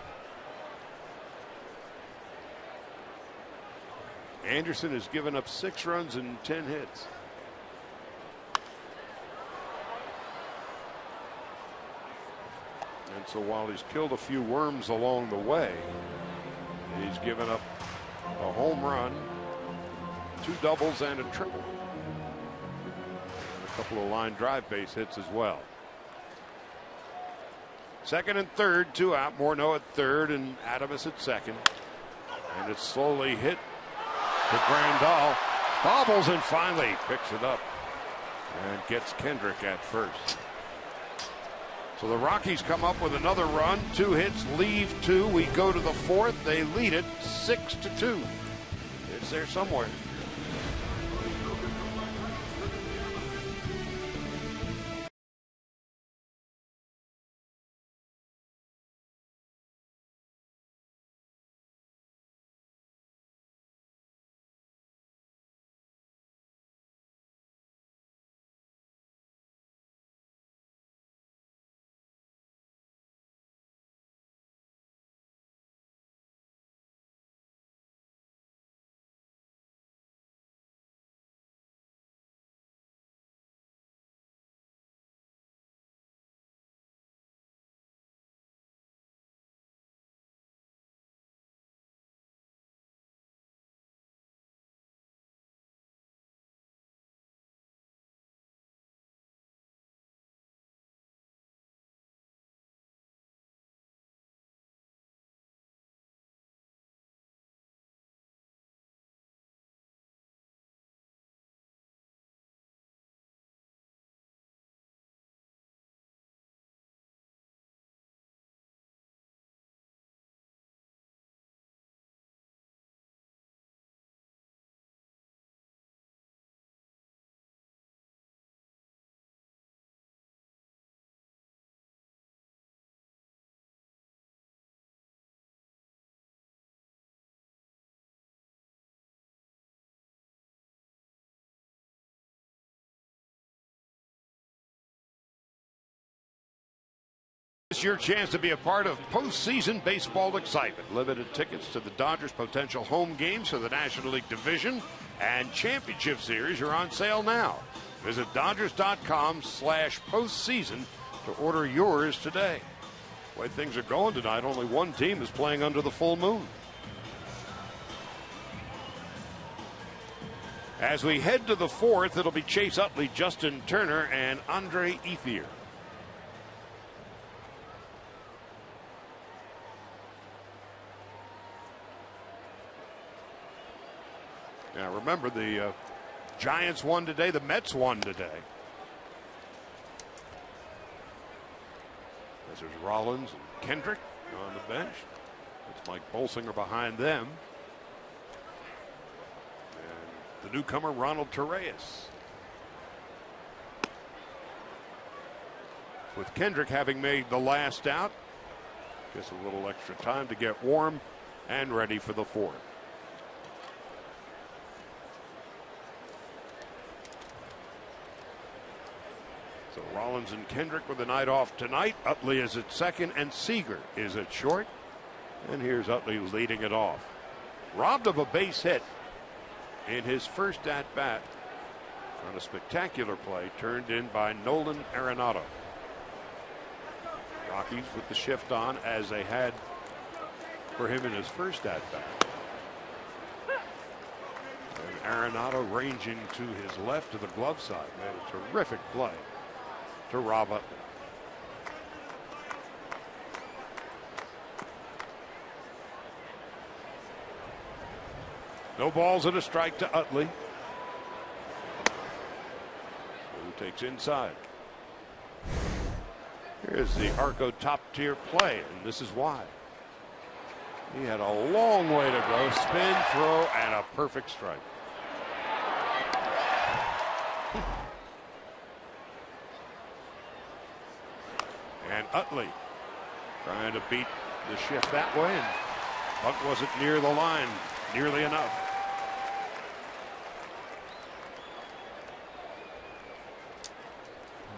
A: Anderson has given up 6 runs and 10 hits. And so while he's killed a few worms along the way, he's given up a home run, 2 doubles, and a triple. And a couple of line drive base hits as well. Second and third, 2 out. Morneau at third and Adames at second. And it's slowly hit to Grandal. Bobbles and finally picks it up and gets Kendrick at first. So the Rockies come up with another run. 2 hits, leave 2. We go to the fourth. They lead it 6-2. It's there somewhere. It's your chance to be a part of postseason baseball excitement. Limited tickets to the Dodgers' potential home games for the National League Division and Championship Series are on sale now. Visit Dodgers.com/postseason to order yours today. The way things are going tonight, only one team is playing under the full moon. As we head to the fourth, it'll be Chase Utley, Justin Turner, and Andre Ethier. Now remember, the Giants won today, the Mets won today. As there's Rollins and Kendrick on the bench. It's Mike Bolsinger behind them. And the newcomer, Ronald Torreyes. With Kendrick having made the last out, just a little extra time to get warm and ready for the fourth. So Rollins and Kendrick with the night off tonight. Utley is at second and Seager is at short. And here's Utley leading it off. Robbed of a base hit in his first at bat on a spectacular play turned in by Nolan Arenado. Rockies with the shift on as they had for him in his first at bat. And Arenado ranging to his left to the glove side. Made a terrific play to Rob Utley. No balls and a strike to Utley, who takes inside. Here's the Arco top tier play, and this is why. He had a long way to go. Spin, throw, and a perfect strike. And Utley trying to beat the shift that way, and Buck wasn't near the line nearly enough.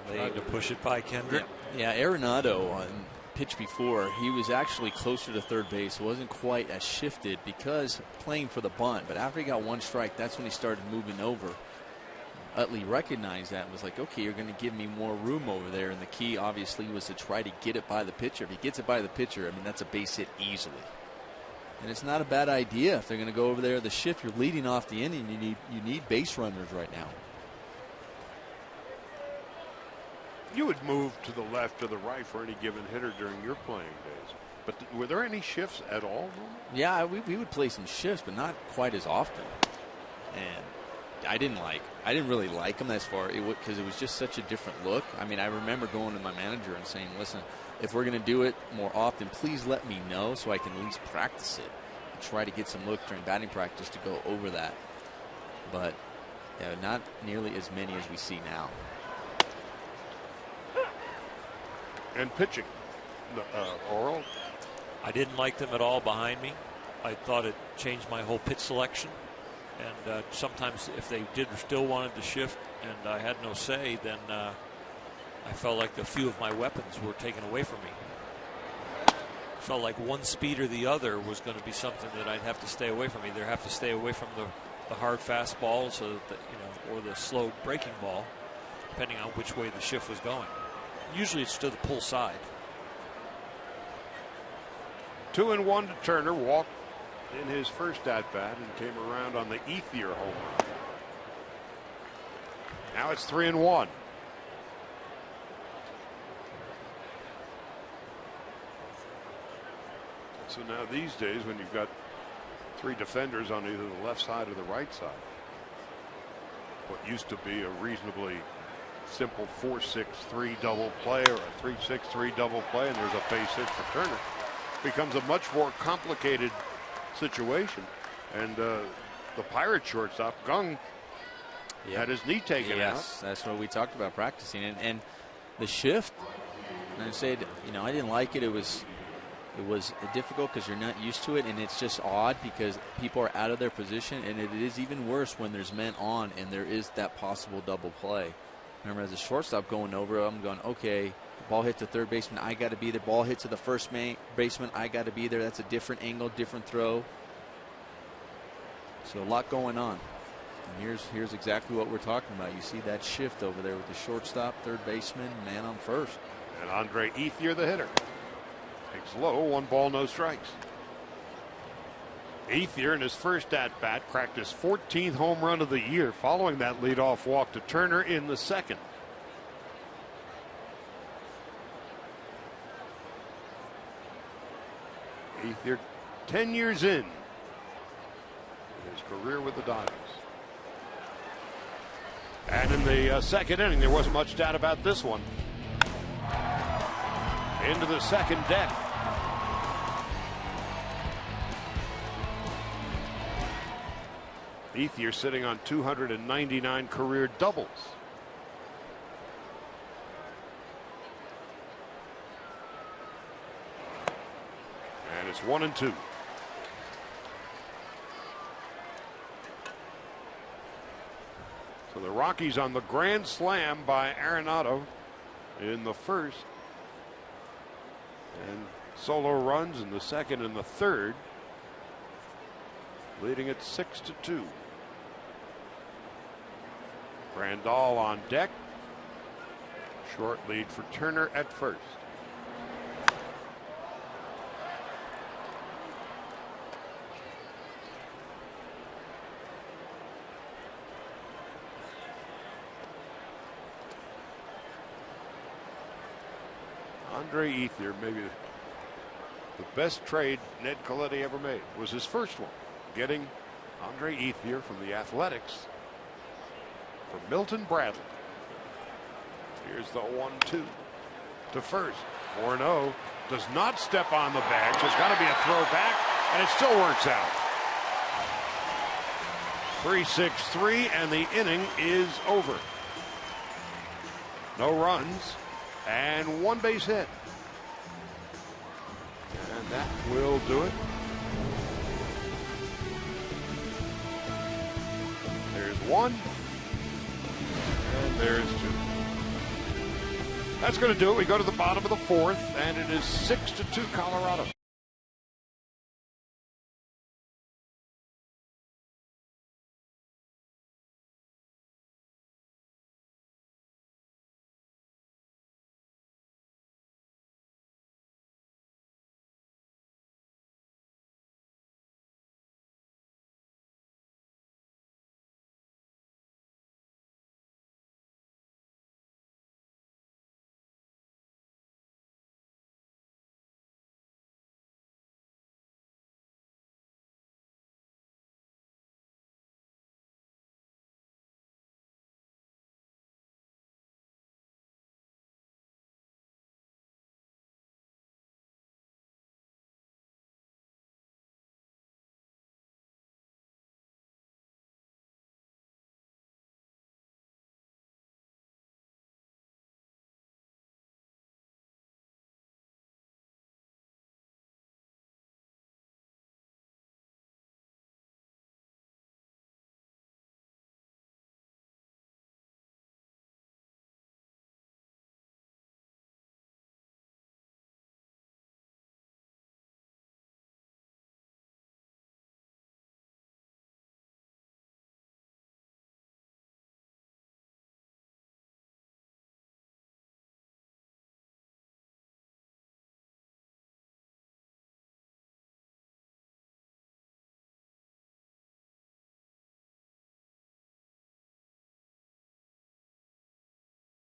C: Trying to push it by Kendrick.
B: Yeah, Arenado on pitch before, he was actually closer to third base. It wasn't quite as shifted because playing for the bunt. But after he got one strike, that's when he started moving over. Utley recognized that and was like, okay, you're going to give me more room over there. And the key, obviously, was to try to get it by the pitcher. If he gets it by the pitcher, I mean, that's a base hit easily. And it's not a bad idea if they're going to go over there the shift. You're leading off the inning. You need base runners right now.
A: You would move to the left or the right for any given hitter during your playing days. But were there any shifts at all?
B: Yeah, we would play some shifts, but not quite as often. And I didn't really like them as far because it was just such a different look. I mean, I remember going to my manager and saying, listen, if we're going to do it more often, please let me know so I can at least practice it and try to get some look during batting practice to go over that. But yeah, not nearly as many as we see now.
A: And pitching, Oral.
C: I didn't like them at all behind me. I thought it changed my whole pitch selection. And sometimes if they still wanted to shift and I had no say, then I felt like a few of my weapons were taken away from me. Felt like one speed or the other was going to be something that I'd have to stay away from. Either have to stay away from the hard fastball, so that, or the slow breaking ball, depending on which way the shift was going. Usually it's to the pull side.
A: 2-1 to Turner. Walked in his first at bat and came around on the Ethier home run. Now it's 3-1. So now these days, when you've got three defenders on either the left side or the right side, what used to be a reasonably simple 4-6-3 double play or a 3-6-3 double play, and there's a base hit for Turner, becomes a much more complicated situation. And the Pirate shortstop Gung had his knee taken out.
B: Yes, that's what we talked about practicing. And the shift, and I said, I didn't like it. It was difficult because you're not used to it, and it's just odd because people are out of their position, and it is even worse when there's men on and there is that possible double play. Remember, as a shortstop going over, I'm going, okay, ball hit to third baseman, I got to be there. Ball hit to the first baseman, I got to be there. That's a different angle, different throw. So a lot going on. And here's exactly what we're talking about. You see that shift over there with the shortstop, third baseman, man on first.
A: And Andre Ethier, the hitter, takes low, 1 ball, no strikes. Ethier in his first at bat cracked his 14th home run of the year following that leadoff walk to Turner in the second. Ethier 10 years in his career with the Dodgers. And in the second inning, there wasn't much doubt about this one. Into the second deck. Ethier sitting on 299 career doubles. And it's 1-2. So the Rockies on the grand slam by Arenado in the first, and solo runs in the second and the third, leading it 6-2. Grandal on deck. Short lead for Turner at first. Andre Ethier, maybe the best trade Ned Colletti ever made, was his first one, getting Andre Ethier from the Athletics for Milton Bradley. Here's the 1-2 to first. Morneau does not step on the bag, so it's got to be a throw back, and it still works out. 3-6-3, and the inning is over. No runs and 1 base hit. And that will do it. There's 1. And there's 2. That's going to do it. We go to the bottom of the 4th, and it is 6-2 Colorado.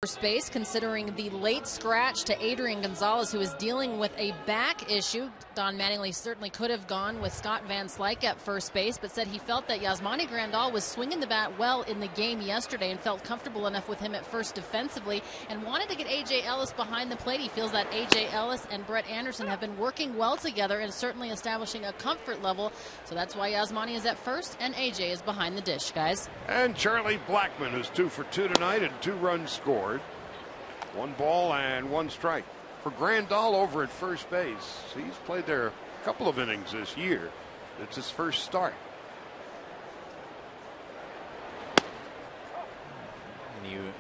D: First base, considering the late scratch to Adrian Gonzalez, who is dealing with a back issue. Don Mattingly certainly could have gone with Scott Van Slyke at first base, but said he felt that Yasmani Grandal was swinging the bat well in the game yesterday and felt comfortable enough with him at first defensively and wanted to get A.J. Ellis behind the plate. He feels that A.J. Ellis and Brett Anderson have been working well together and certainly establishing a comfort level. So that's why Yasmani is at first and A.J. is behind the dish, guys.
A: And Charlie Blackmon, who's 2 for 2 tonight and 2 runs scored. 1 ball and 1 strike. For Grandal over at first base, he's played there a couple of innings this year. It's his first start.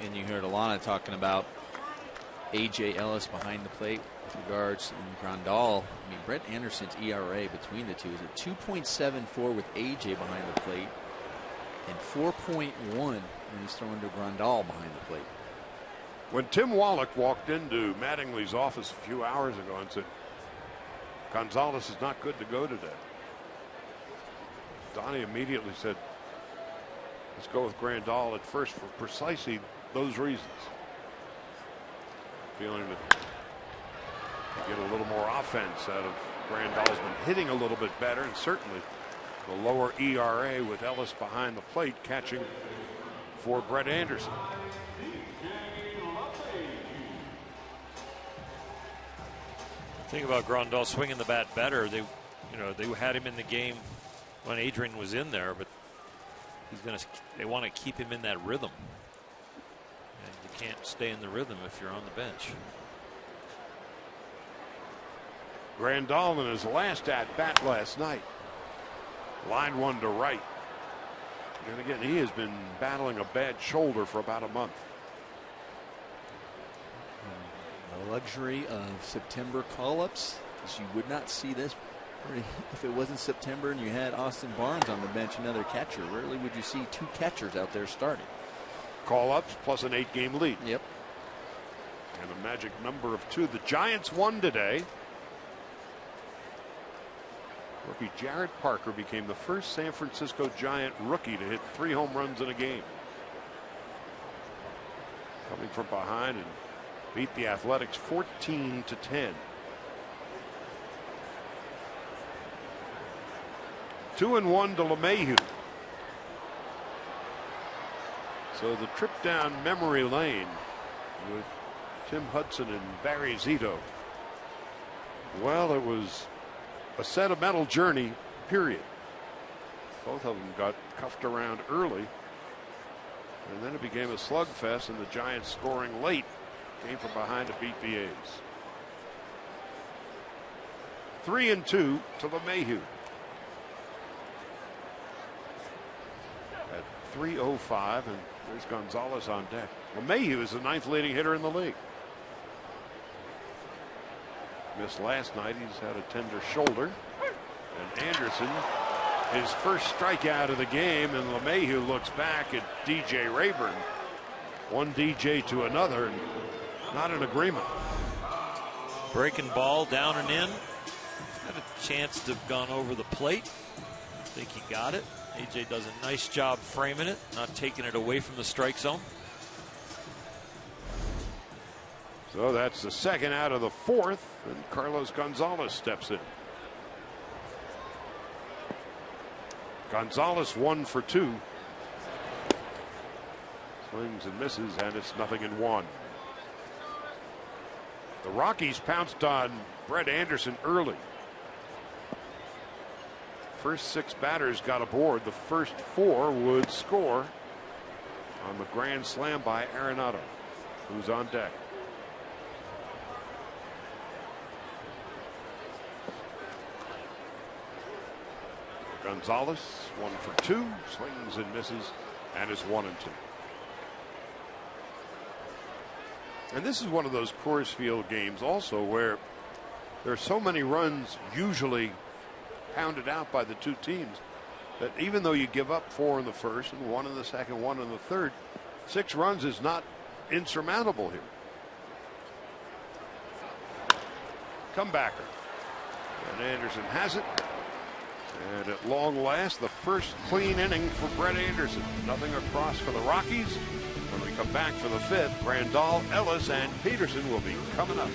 B: And you heard Alana talking about A.J. Ellis behind the plate with regards to Grandal. I mean, Brett Anderson's ERA between the two is at 2.74 with A.J. behind the plate and 4.1 when he's throwing to Grandal behind the plate.
A: When Tim Wallach walked into Mattingly's office a few hours ago and said, Gonzalez is not good to go today, Donnie immediately said, let's go with Grandal at first for precisely those reasons. Feeling that you get a little more offense out of Grandal's been hitting a little bit better, and certainly the lower ERA with Ellis behind the plate catching for Brett Anderson.
C: Think about Grandal swinging the bat better. They had him in the game when Adrian was in there, but they want to keep him in that rhythm. And you can't stay in the rhythm if you're on the bench.
A: Grandal in his last at bat last night. Line 1 to right. And again, he has been battling a bad shoulder for about a month.
B: The luxury of September call-ups, because you would not see this if it wasn't September and you had Austin Barnes on the bench, another catcher. Rarely would you see 2 catchers out there starting.
A: Call-ups plus an 8-game lead.
B: Yep.
A: And a magic number of 2. The Giants won today. Rookie Jared Parker became the first San Francisco Giant rookie to hit 3 home runs in a game. Coming from behind and beat the Athletics 14-10. 2-1 to LeMahieu. So the trip down memory lane with Tim Hudson and Barry Zito. Well, it was a sentimental journey, period. Both of them got cuffed around early, and then it became a slugfest, and the Giants scoring late came from behind to beat the A's. 3-2 to LeMahieu. At 3:05, and there's Gonzalez on deck. LeMahieu is the 9th leading hitter in the league. Missed last night. He's had a tender shoulder. And Anderson, his first strikeout of the game, and LeMahieu looks back at DJ Rayburn. One DJ to another, and not in agreement.
C: Breaking ball down and in. Had a chance to have gone over the plate. I think he got it. AJ does a nice job framing it, not taking it away from the strike zone.
A: So that's the second out of the 4th, and Carlos Gonzalez steps in. Gonzalez 1 for 2. Swings and misses, and it's 0-1. The Rockies pounced on Brett Anderson early. First 6 batters got aboard. The first 4 would score on the grand slam by Arenado, who's on deck. Gonzalez 1 for 2, swings and misses, and is 1-2. And this is one of those Coors Field games also where there are so many runs usually pounded out by the 2 teams that even though you give up 4 in the first and 1 in the second, 1 in the third, 6 runs is not insurmountable here. Comebacker. And Anderson has it. And at long last, the first clean inning for Brett Anderson. Nothing across for the Rockies. When we come back for the fifth, Grandal, Ellis, and Peterson will be coming up.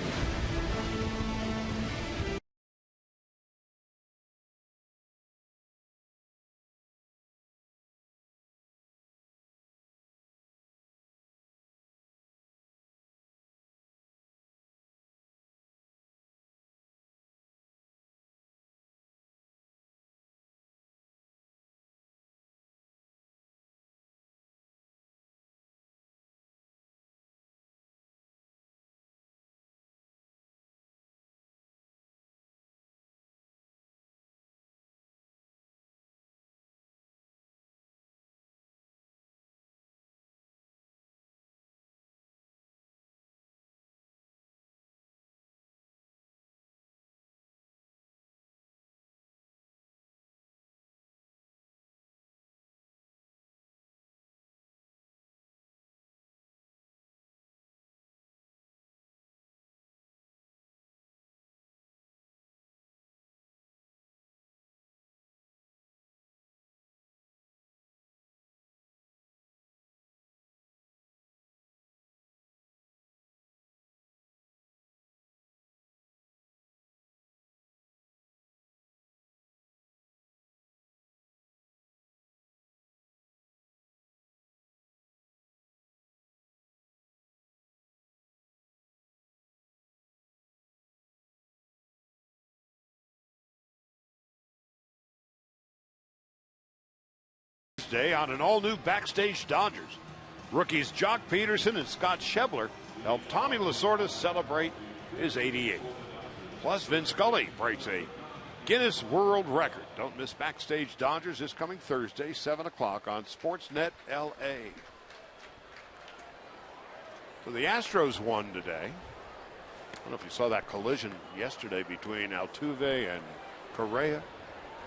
A: Day on an all-new Backstage Dodgers. Rookies Jock Peterson and Scott Schebler helped Tommy Lasorda celebrate his 88th. Plus, Vin Scully breaks a Guinness World Record. Don't miss Backstage Dodgers this coming Thursday, 7 o'clock on Sportsnet LA. So the Astros won today. I don't know if you saw that collision yesterday between Altuve and Correa.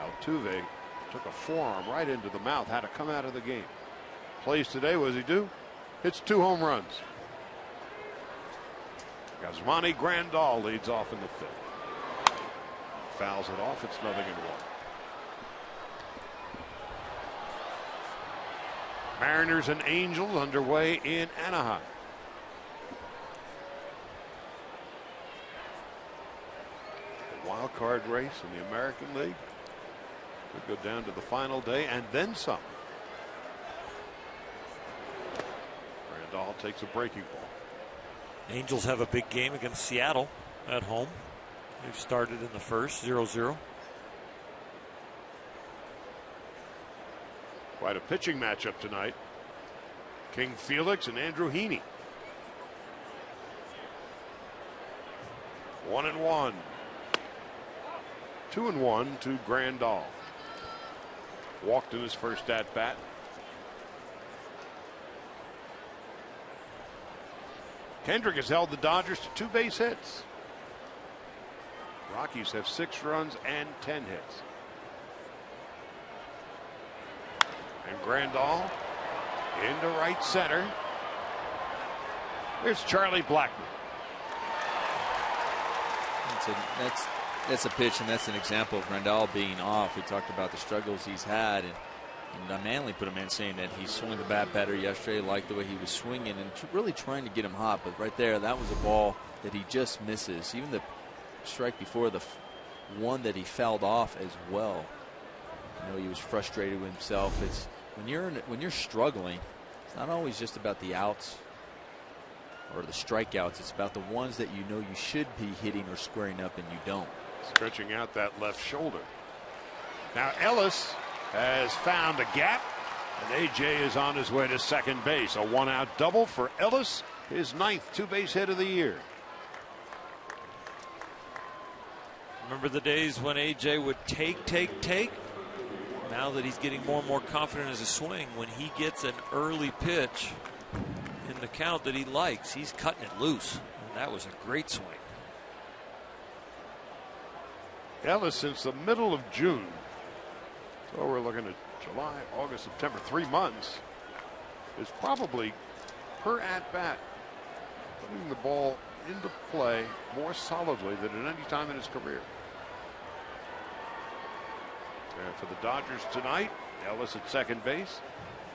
A: Altuve took a forearm right into the mouth, had to come out of the game. Plays today, what does he do? Hits 2 home runs. Yasmani Grandal leads off in the fifth. Fouls it off, it's 0-1. Mariners and Angels underway in Anaheim. The wild card race in the American League. We'll go down to the final day and then some. Grandal takes a breaking ball.
C: Angels have a big game against Seattle at home. They've started in the first, 0-0.
A: Quite a pitching matchup tonight. King Felix and Andrew Heaney. 1-1. 2-1 to Grandal. Walked in his first at bat. Kendrick has held the Dodgers to 2 base hits. Rockies have 6 runs and 10 hits. And Grandal into right center. Here's Charlie Blackmon.
B: That's a pitch, and that's an example of Grandal being off. We talked about the struggles he's had, and Manley put him in saying that he swung the bat better yesterday, liked the way he was swinging, and really trying to get him hot. But right there, that was a ball that he just misses. Even the strike before, the one that he fouled off as well. I know he was frustrated with himself. It's when you're struggling, it's not always just about the outs or the strikeouts. It's about the ones that you know you should be hitting or squaring up and you don't.
A: Stretching out that left shoulder. Now Ellis has found a gap, and AJ is on his way to second base. A 1-out double for Ellis, his 9th 2-base hit of the year.
C: Remember the days when AJ would take. Now that he's getting more and more confident as a swing, when he gets an early pitch in the count that he likes, he's cutting it loose. And that was a great swing.
A: Ellis, since the middle of June, so we're looking at July, August, September, 3 months, is probably per at bat putting the ball into play more solidly than at any time in his career. And for the Dodgers tonight, Ellis at second base,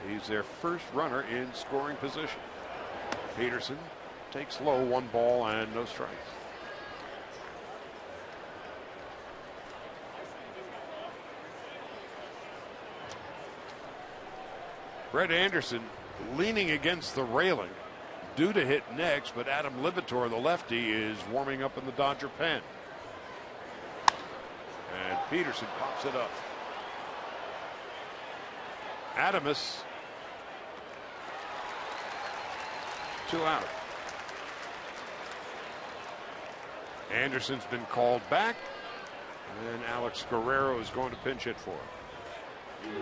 A: He's their first runner in scoring position. Peterson takes low, 1 ball and no strikes. Brett Anderson leaning against the railing, due to hit next, but Adam Libator, the lefty, is warming up in the Dodger pen. And Peterson pops it up. Adames, 2 out. Anderson's been called back, and Alex Guerrero is going to pinch hit for him.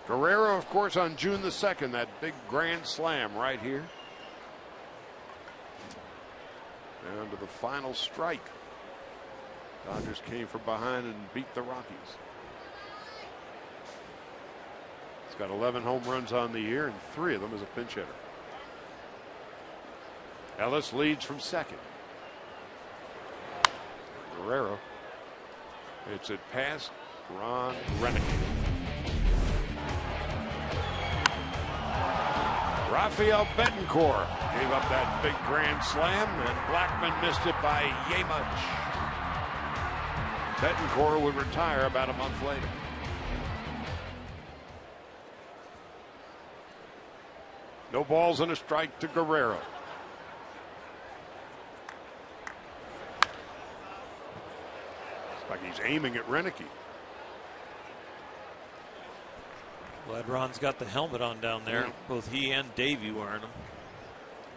A: Guerrero, of course, on June the 2nd, that big grand slam right here. Down to the final strike. Dodgers came from behind and beat the Rockies. He's got 11 home runs on the year, and 3 of them as a pinch hitter. Ellis leads from second. Guerrero. It's it past Ron Rennick. Rafael Betancourt gave up that big grand slam, and Blackman missed it by yay much. Betancourt would retire about a month later. No balls and a strike to Guerrero. It's like he's aiming at Rennicky.
C: Glad Ron's got the helmet on down there. Both he and Davey wearing them.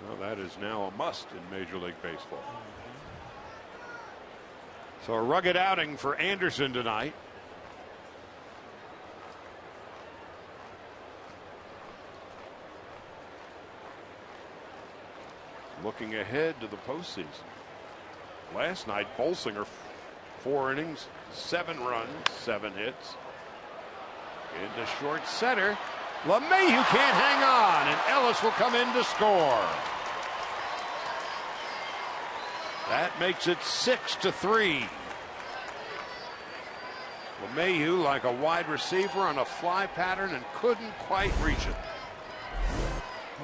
A: Well, that is now a must in Major League Baseball. So a rugged outing for Anderson tonight. Looking ahead to the postseason. Last night, Bolsinger, 4 innings, 7 runs, 7 hits. Into short center. LeMahieu can't hang on, and Ellis will come in to score. That makes it 6-3. LeMahieu like a wide receiver on a fly pattern and couldn't quite reach it.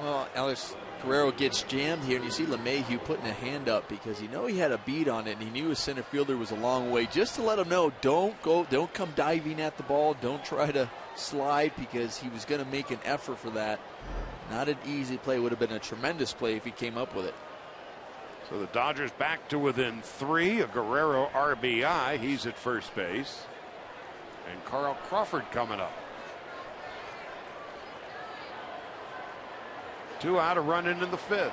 B: Well, Alex Guerrero gets jammed here, and you see LeMahieu putting a hand up because he had a beat on it, and he knew his center fielder was a long way, just to let him know, don't come diving at the ball, don't try to slide, because he was going to make an effort for that. Not an easy play. Would have been a tremendous play if he came up with it.
A: So the Dodgers back to within 3. A Guerrero RBI. He's at first base. And Carl Crawford coming up. 2 out, a run into the 5th.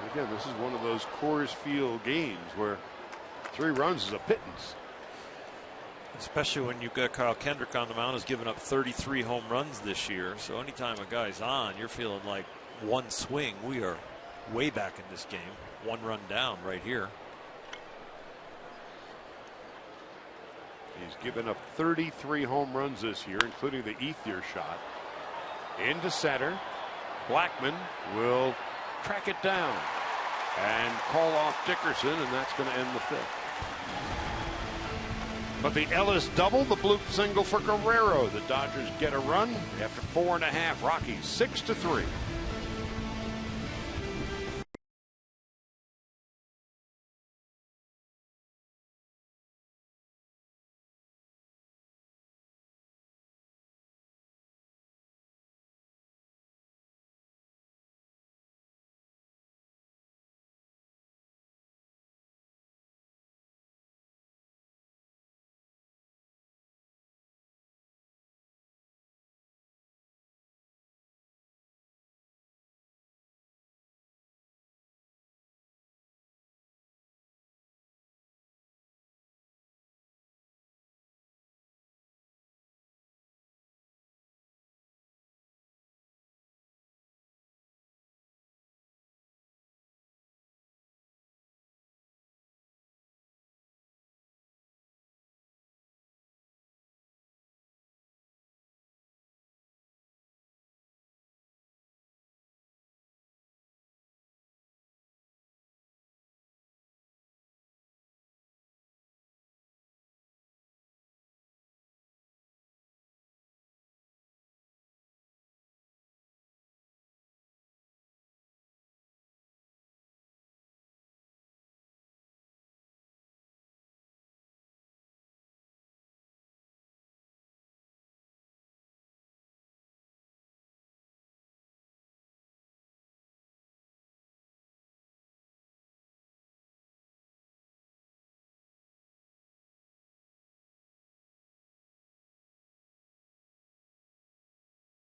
A: And again, this is one of those Coors Field games where 3 runs is a pittance.
C: Especially when you've got Kyle Kendrick on the mound, who's given up 33 home runs this year. So anytime a guy's on, you're feeling like one swing. We are way back in this game. 1 run down right here.
A: He's given up 33 home runs this year, including the Ethier shot. Into center. Blackman will track it down and call off Dickerson, and that's going to end the 5th. But the Ellis double, the bloop single for Guerrero. The Dodgers get a run after 4.5. Rockies 6-3.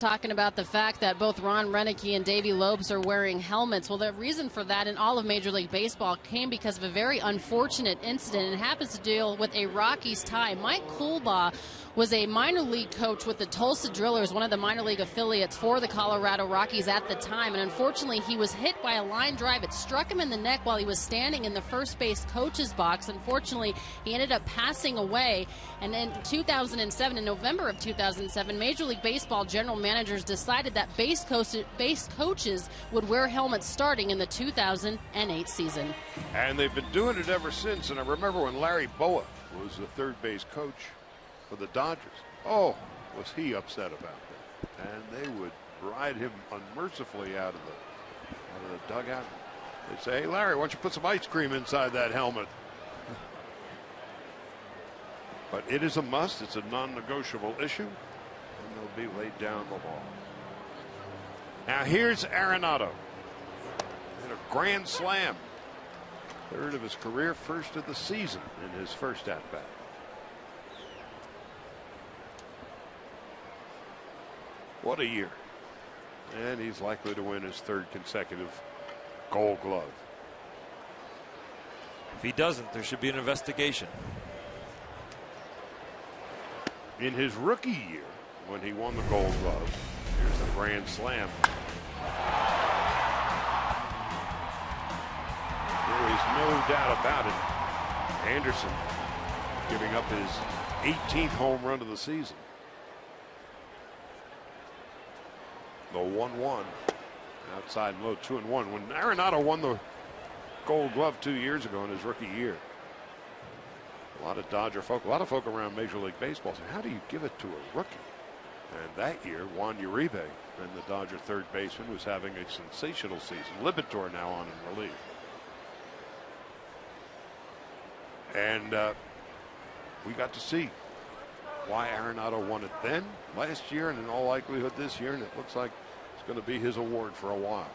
D: Talking about the fact that both Ron Renicky and Davey Lopes are wearing helmets. Well, the reason for that in all of Major League Baseball came because of a very unfortunate incident. It happens to deal with a Rockies tie. Mike Coolbaugh was a minor league coach with the Tulsa Drillers, one of the minor league affiliates for the Colorado Rockies at the time. And unfortunately, he was hit by a line drive. It struck him in the neck while he was standing in the first base coach's box. Unfortunately, he ended up passing away. And in 2007, in November of 2007, Major League Baseball general managers decided that base coaches would wear helmets starting in the 2008 season.
A: And they've been doing it ever since. And I remember when Larry Boa was the third base coach for the Dodgers. Oh, was he upset about that. And they would ride him unmercifully out of the dugout. They'd say, hey, Larry, why don't you put some ice cream inside that helmet? But it is a must. It's a non-negotiable issue. And they'll be laid down the law. Now here's Arenado. In a grand slam. Third of his career, first of the season in his first at-bat. What a year. And he's likely to win his third consecutive Gold Glove.
C: If he doesn't, there should be an investigation.
A: In his rookie year, when he won the Gold Glove, here's the grand slam. There is no doubt about it. Anderson giving up his 18th home run of the season. The 1-1 outside low, 2-1. When Arenado won the Gold Glove 2 years ago in his rookie year, a lot of Dodger folk, a lot of folk around Major League Baseball said, how do you give it to a rookie? And that year, Juan Uribe, and the Dodger third baseman, was having a sensational season. Lipitor now on in relief. And we got to see why Arenado won it then, last year, and in all likelihood this year, and it looks like it's going to be his award for a while.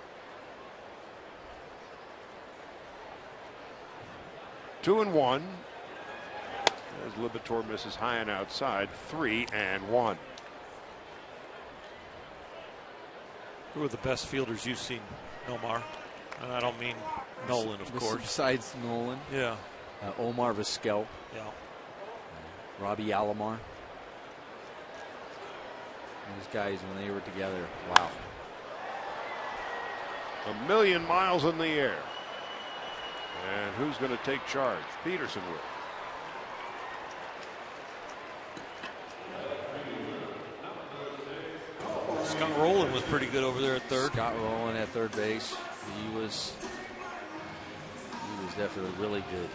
A: 2-1 as Lipitor misses high and outside. 3-1.
C: Who are the best fielders you've seen, Nomar? And I don't mean Nolan, of course.
B: Besides Nolan.
C: Yeah.
B: Omar Vizquel.
C: Yeah.
B: Robbie Alomar. Those guys, when they were together, wow.
A: 1,000,000 miles in the air. And who's going to take charge? Peterson will.
C: Scott Rowland was pretty good over there at third.
B: Scott Rowland at third base. He was definitely really good.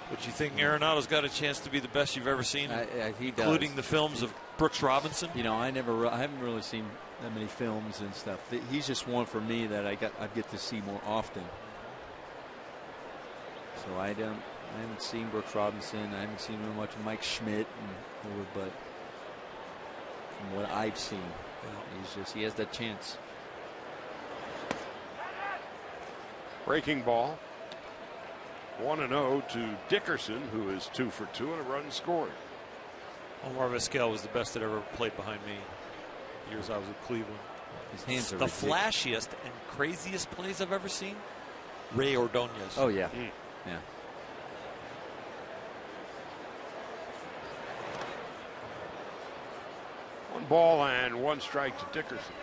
C: But you think Arenado's got a chance to be the best you've ever seen,
B: he does.
C: including the films of Brooks Robinson?
B: You know, I haven't really seen that many films and stuff. He's just one for me that I get to see more often. So I haven't seen Brooks Robinson. I haven't seen much of Mike Schmidt, but from what I've seen, he has that chance.
A: Breaking ball. 1-0 to Dickerson, who is 2 for 2 and a run scored.
C: Omar Vizquel was the best that ever played behind me years I was with Cleveland.
B: His hands are
C: the
B: ridiculous.
C: flashiest and craziest plays I've ever seen. Ray Ordonez.
B: Oh yeah, yeah.
A: One ball and one strike to Dickerson.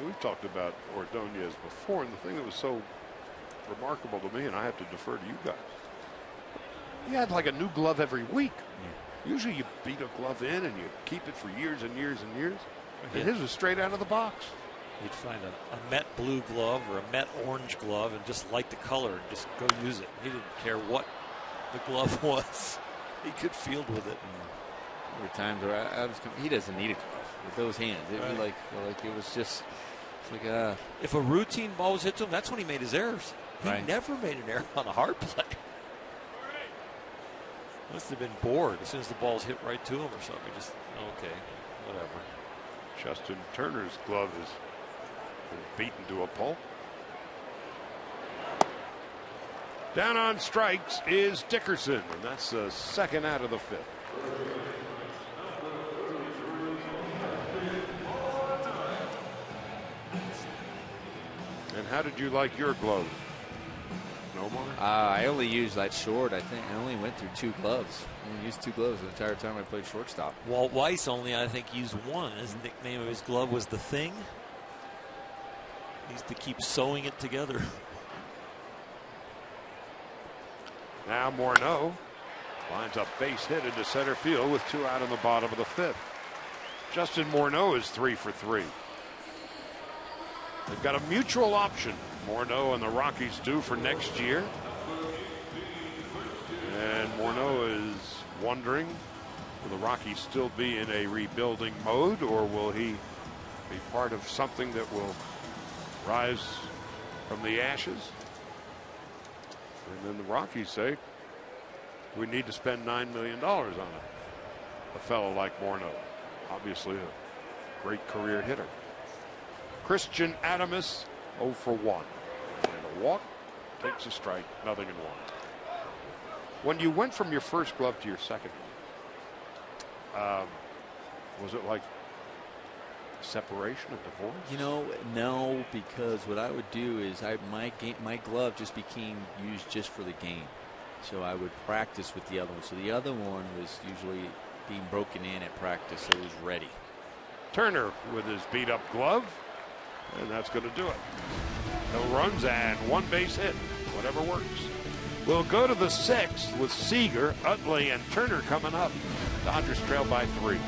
A: We've talked about Ordonez before, and the thing that was so remarkable to me, and I have to defer to you guys, he had like a new glove every week. Yeah. Usually you beat a glove in and you keep it for years and years and years. And his was straight out of the box.
C: You'd find a Met blue glove or a Met orange glove and just like the color and just go use it. He didn't care what the glove was. He could field with it.
B: There were times where he doesn't need a glove with those hands. It was like it was just.
C: If a routine ball was hit to him, that's when he made his errors. He never made an error on a hard play. Must have been bored as soon as the ball's hit right to him or something. Just okay, whatever.
A: Justin Turner's glove is beaten to a pulp. Down on strikes is Dickerson, and that's the second out of the fifth. And how did you like your glove? No more?
B: I only used that short. I think I only went through 2 gloves. I only used 2 gloves the entire time I played shortstop.
C: Walt Weiss only, I think, used 1. His nickname of his glove was The Thing. He used to keep sewing it together.
A: Now Morneau lines up base hit into center field with 2 out in the bottom of the fifth. Justin Morneau is 3 for 3. They've got a mutual option, Morneau and the Rockies do, for next year. And Morneau is wondering, will the Rockies still be in a rebuilding mode, or will he be part of something that will rise from the ashes? And then the Rockies say, we need to spend $9 million on a fellow like Morneau. Obviously a great career hitter. Christian Adames, 0 for 1. And a walk, takes a strike, nothing in 1. When you went from your first glove to your second one, was it like separation, a divorce?
B: You know, no, because what I would do is my glove just became used just for the game. So I would practice with the other one. So the other one was usually being broken in at practice, so it was ready.
A: Turner with his beat up glove, and that's going to do it. No runs and 1 base hit, whatever works. We'll go to the 6th with Seager, Utley, and Turner coming up. Dodgers trail by 3.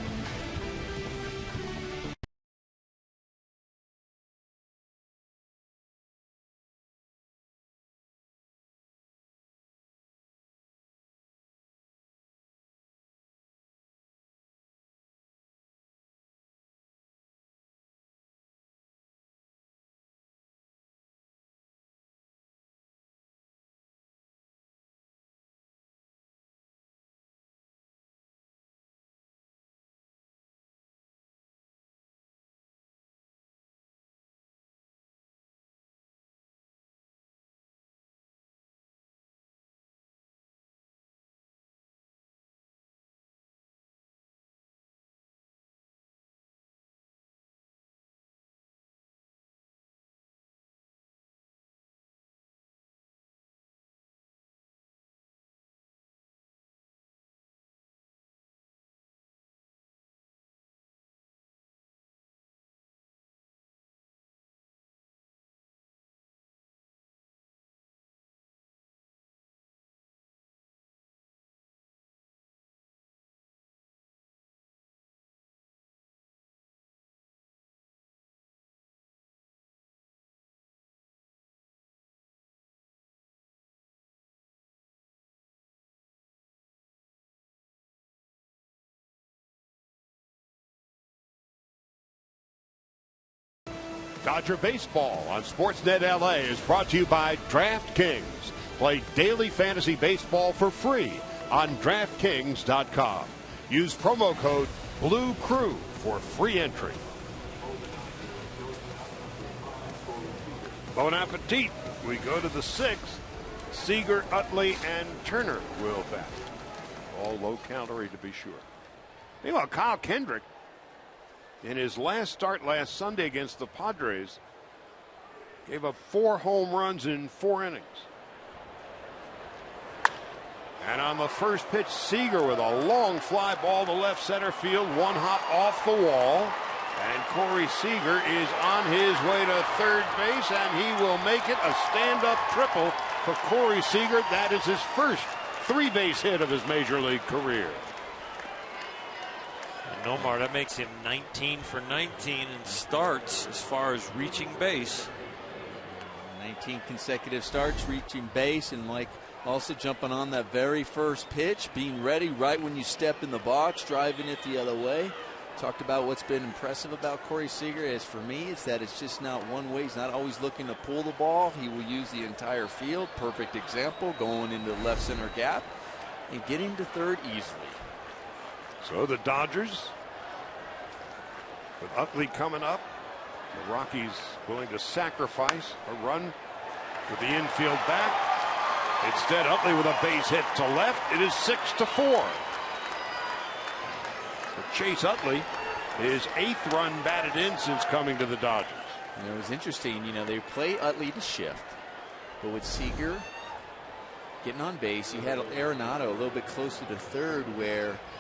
A: Dodger Baseball on Sportsnet LA is brought to you by DraftKings. Play daily fantasy baseball for free on DraftKings.com. Use promo code BLUECREW for free entry. Bon appetit. We go to the 6th. Seager, Utley, and Turner will bat. All low calorie to be sure. Meanwhile, Kyle Kendrick, in his last start last Sunday against the Padres, gave up 4 home runs in 4 innings. And on the first pitch, Seager with a long fly ball to left center field, 1 hop off the wall. And Corey Seager is on his way to third base, and he will make it a stand-up triple for Corey Seager. That is his first 3-base hit of his major league career.
C: Nomar, that makes him 19 for 19 in starts as far as reaching base.
B: 19 consecutive starts reaching base, and like also jumping on that very first pitch, being ready right when you step in the box, driving it the other way. Talked about what's been impressive about Corey Seager. As for me, it's that it's just not one way. He's not always looking to pull the ball. He will use the entire field. Perfect example, going into the left center gap and getting to third easily.
A: So the Dodgers, with Utley coming up, the Rockies willing to sacrifice a run with the infield back. Instead, Utley with a base hit to left. It is 6-4. For Chase Utley, his 8th run batted in since coming to the Dodgers.
B: And it was interesting, they play Utley to shift, but with Seager getting on base, you had Arenado a little bit closer to third,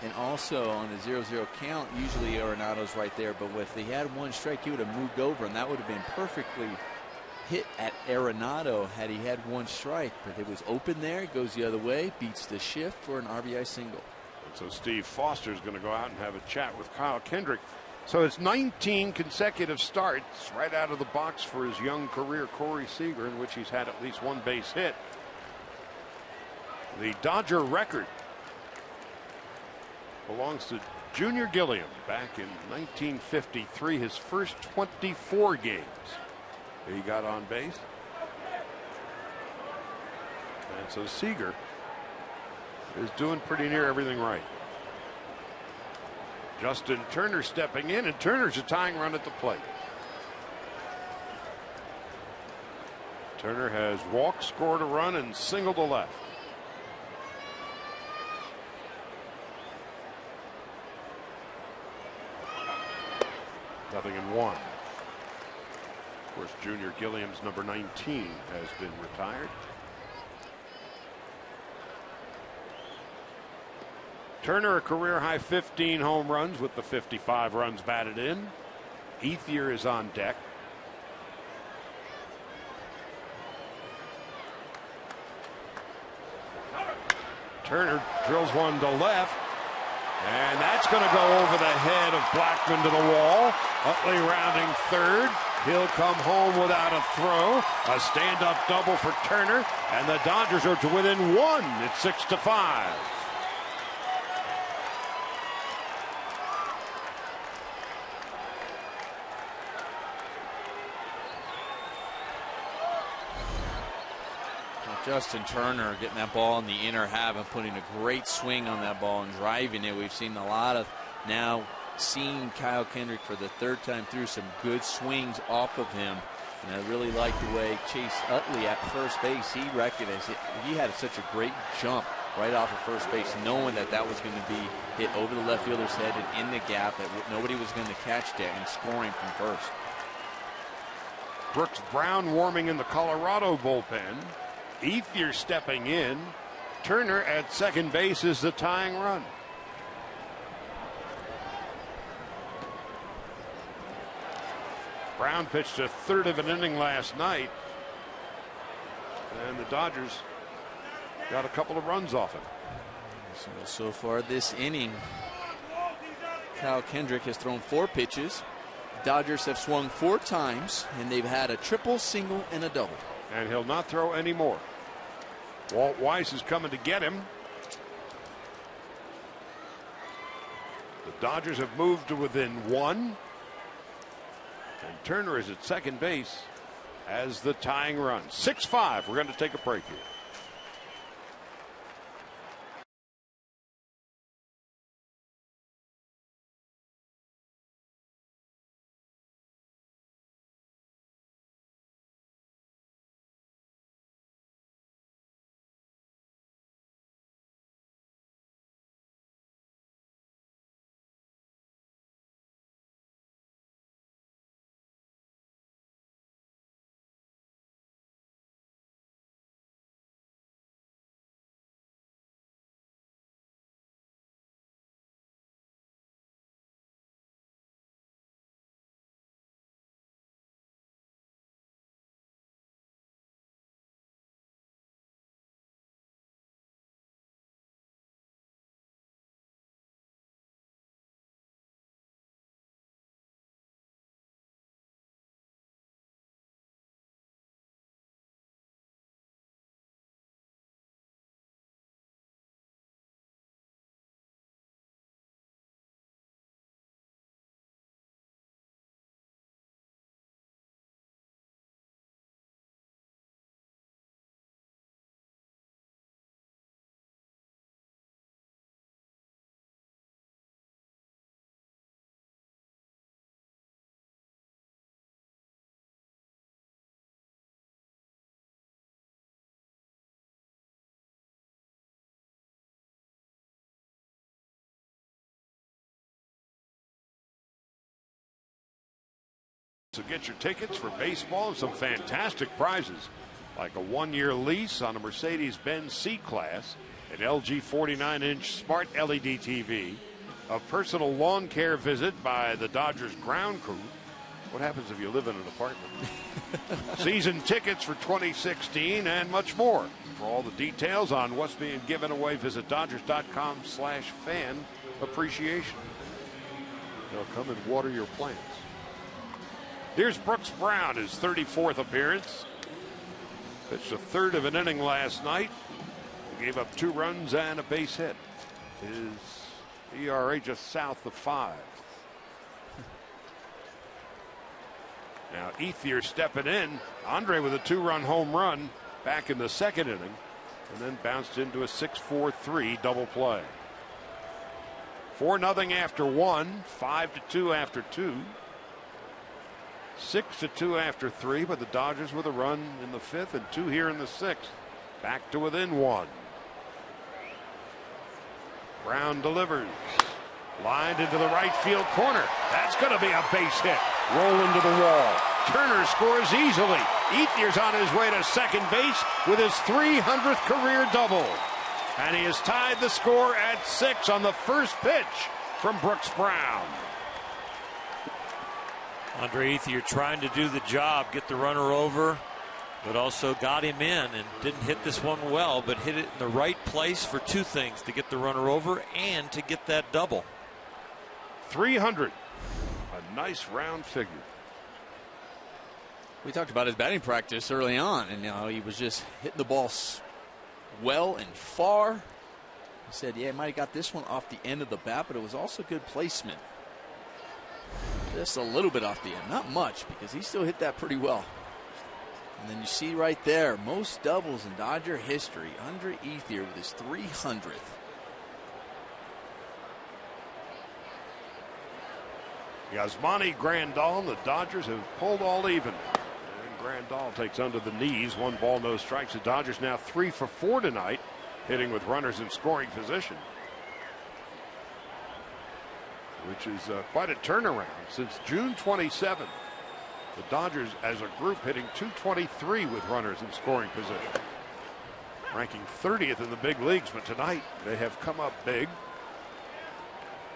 B: and also on the 0-0 count, usually Arenado's right there, but if they had one strike, he would have moved over, and that would have been perfectly hit at Arenado had he had one strike, but it was open there. It goes the other way, beats the shift for an RBI single.
A: And so Steve Foster's going to go out and have a chat with Kyle Kendrick. So it's 19 consecutive starts right out of the box for his young career, Corey Seager, in which he's had at least one base hit. The Dodger record belongs to Junior Gilliam back in 1953, his first 24 games. He got on base. And so Seager is doing pretty near everything right. Justin Turner stepping in, and Turner's a tying run at the plate. Turner has walked, scored a run, and singled to left. Nothing in one. Of course, Junior Gilliam's number 19 has been retired. Turner a career high 15 home runs with the 55 runs batted in. Ethier is on deck. Turner drills one to left. And that's going to go over the head of Blackman to the wall. Utley rounding third. He'll come home without a throw. A stand-up double for Turner. And the Dodgers are to within one. It's 6-5.
B: Justin Turner getting that ball in the inner half and putting a great swing on that ball and driving it. We've seen a lot of now seeing Kyle Kendrick for the 3rd time through some good swings off of him. And I really like the way Chase Utley at first base, he recognized it. He had such a great jump right off of first base, knowing that that was going to be hit over the left fielder's head and in the gap, that nobody was going to catch that, and scoring from first.
A: Brooks Brown warming in the Colorado bullpen. Ethier stepping in. Turner at second base is the tying run. Brown pitched a 1/3 of an inning last night, and the Dodgers got a couple of runs off him.
B: So far this inning, Kyle Kendrick has thrown 4 pitches. Dodgers have swung 4 times, and they've had a triple, single, and a double.
A: And he'll not throw any more. Walt Weiss is coming to get him. The Dodgers have moved to within 1. And Turner is at second base as the tying run. 6-5. We're going to take a break here. So get your tickets for baseball and some fantastic prizes, like a 1-year lease on a Mercedes-Benz C-Class, an LG 49-inch smart LED TV, a personal lawn care visit by the Dodgers ground crew. What happens if you live in an apartment? Season tickets for 2016 and much more. For all the details on what's being given away, visit Dodgers.com/fan appreciation. They'll come and water your plants. Here's Brooks Brown, his 34th appearance. Pitched a third of an inning last night. Gave up 2 runs and a base hit. His ERA just south of 5. Now Ethier stepping in. Andre with a 2-run home run back in the second inning, and then bounced into a 6-4-3 double play. 4-0 after 1, 5-2 after 2, 6-2 after 3, but the Dodgers with a run in the 5th and 2 here in the 6th. Back to within 1. Brown delivers. Lined into the right field corner. That's going to be a base hit. Roll into the wall. Turner scores easily. Ethier's on his way to second base with his 300th career double. And he has tied the score at 6 on the first pitch from Brooks Brown.
C: Andre Ethier trying to do the job, get the runner over, but also got him in and didn't hit this one well, but hit it in the right place for 2 things: to get the runner over and to get that double.
A: 300. A nice round figure.
B: We talked about his batting practice early on, and he was just hitting the ball well and far. He said, yeah, he might have got this one off the end of the bat, but it was also good placement. Just a little bit off the end, not much, because he still hit that pretty well. And then you see right there, most doubles in Dodger history. Andre Ethier with his 300th.
A: Yasmani Grandal and the Dodgers have pulled all even. And Grandal takes under the knees. 1 ball, no strikes. The Dodgers now 3 for 4 tonight, hitting with runners in scoring position, which is quite a turnaround since June 27th. The Dodgers as a group hitting .223 with runners in scoring position, ranking 30th in the big leagues, but tonight they have come up big.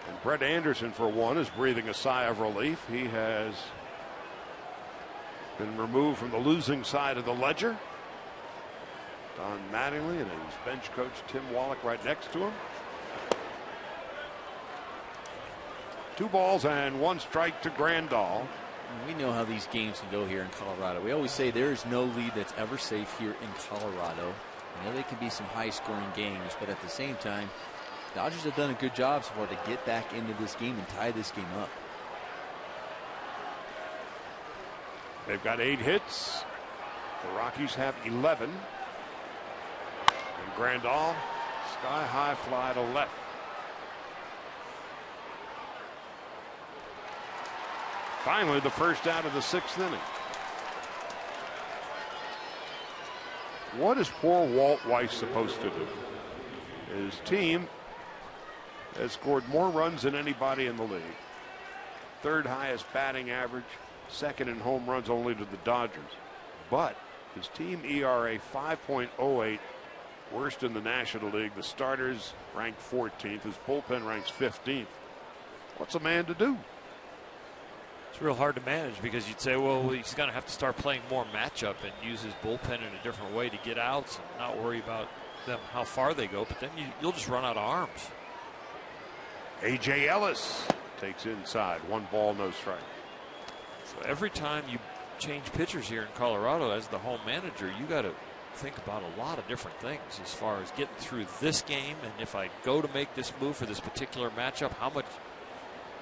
A: And Brett Anderson, for one, is breathing a sigh of relief. He has been removed from the losing side of the ledger. Don Mattingly and his bench coach Tim Wallach right next to him. 2 balls and 1 strike to Grandal.
B: We know how these games can go here in Colorado. We always say there is no lead that's ever safe here in Colorado. I know they can be some high-scoring games, but at the same time, Dodgers have done a good job so far to get back into this game and tie this game up.
A: They've got 8 hits. The Rockies have 11. And Grandal, sky-high fly to left. Finally, the first out of the 6th inning. What is poor Walt Weiss supposed to do? His team has scored more runs than anybody in the league. 3rd highest batting average, 2nd in home runs only to the Dodgers. But his team ERA 5.08, worst in the National League. The starters ranked 14th. His bullpen ranks 15th. What's a man to do?
C: It's real hard to manage, because you'd say, well, he's going to have to start playing more matchup and use his bullpen in a different way to get outs and not worry about them, how far they go. But then you'll just run out of arms.
A: A.J. Ellis takes inside. 1 ball, no strike.
C: So every time you change pitchers here in Colorado as the home manager, you got to think about a lot of different things as far as getting through this game. And if I go to make this move for this particular matchup, how much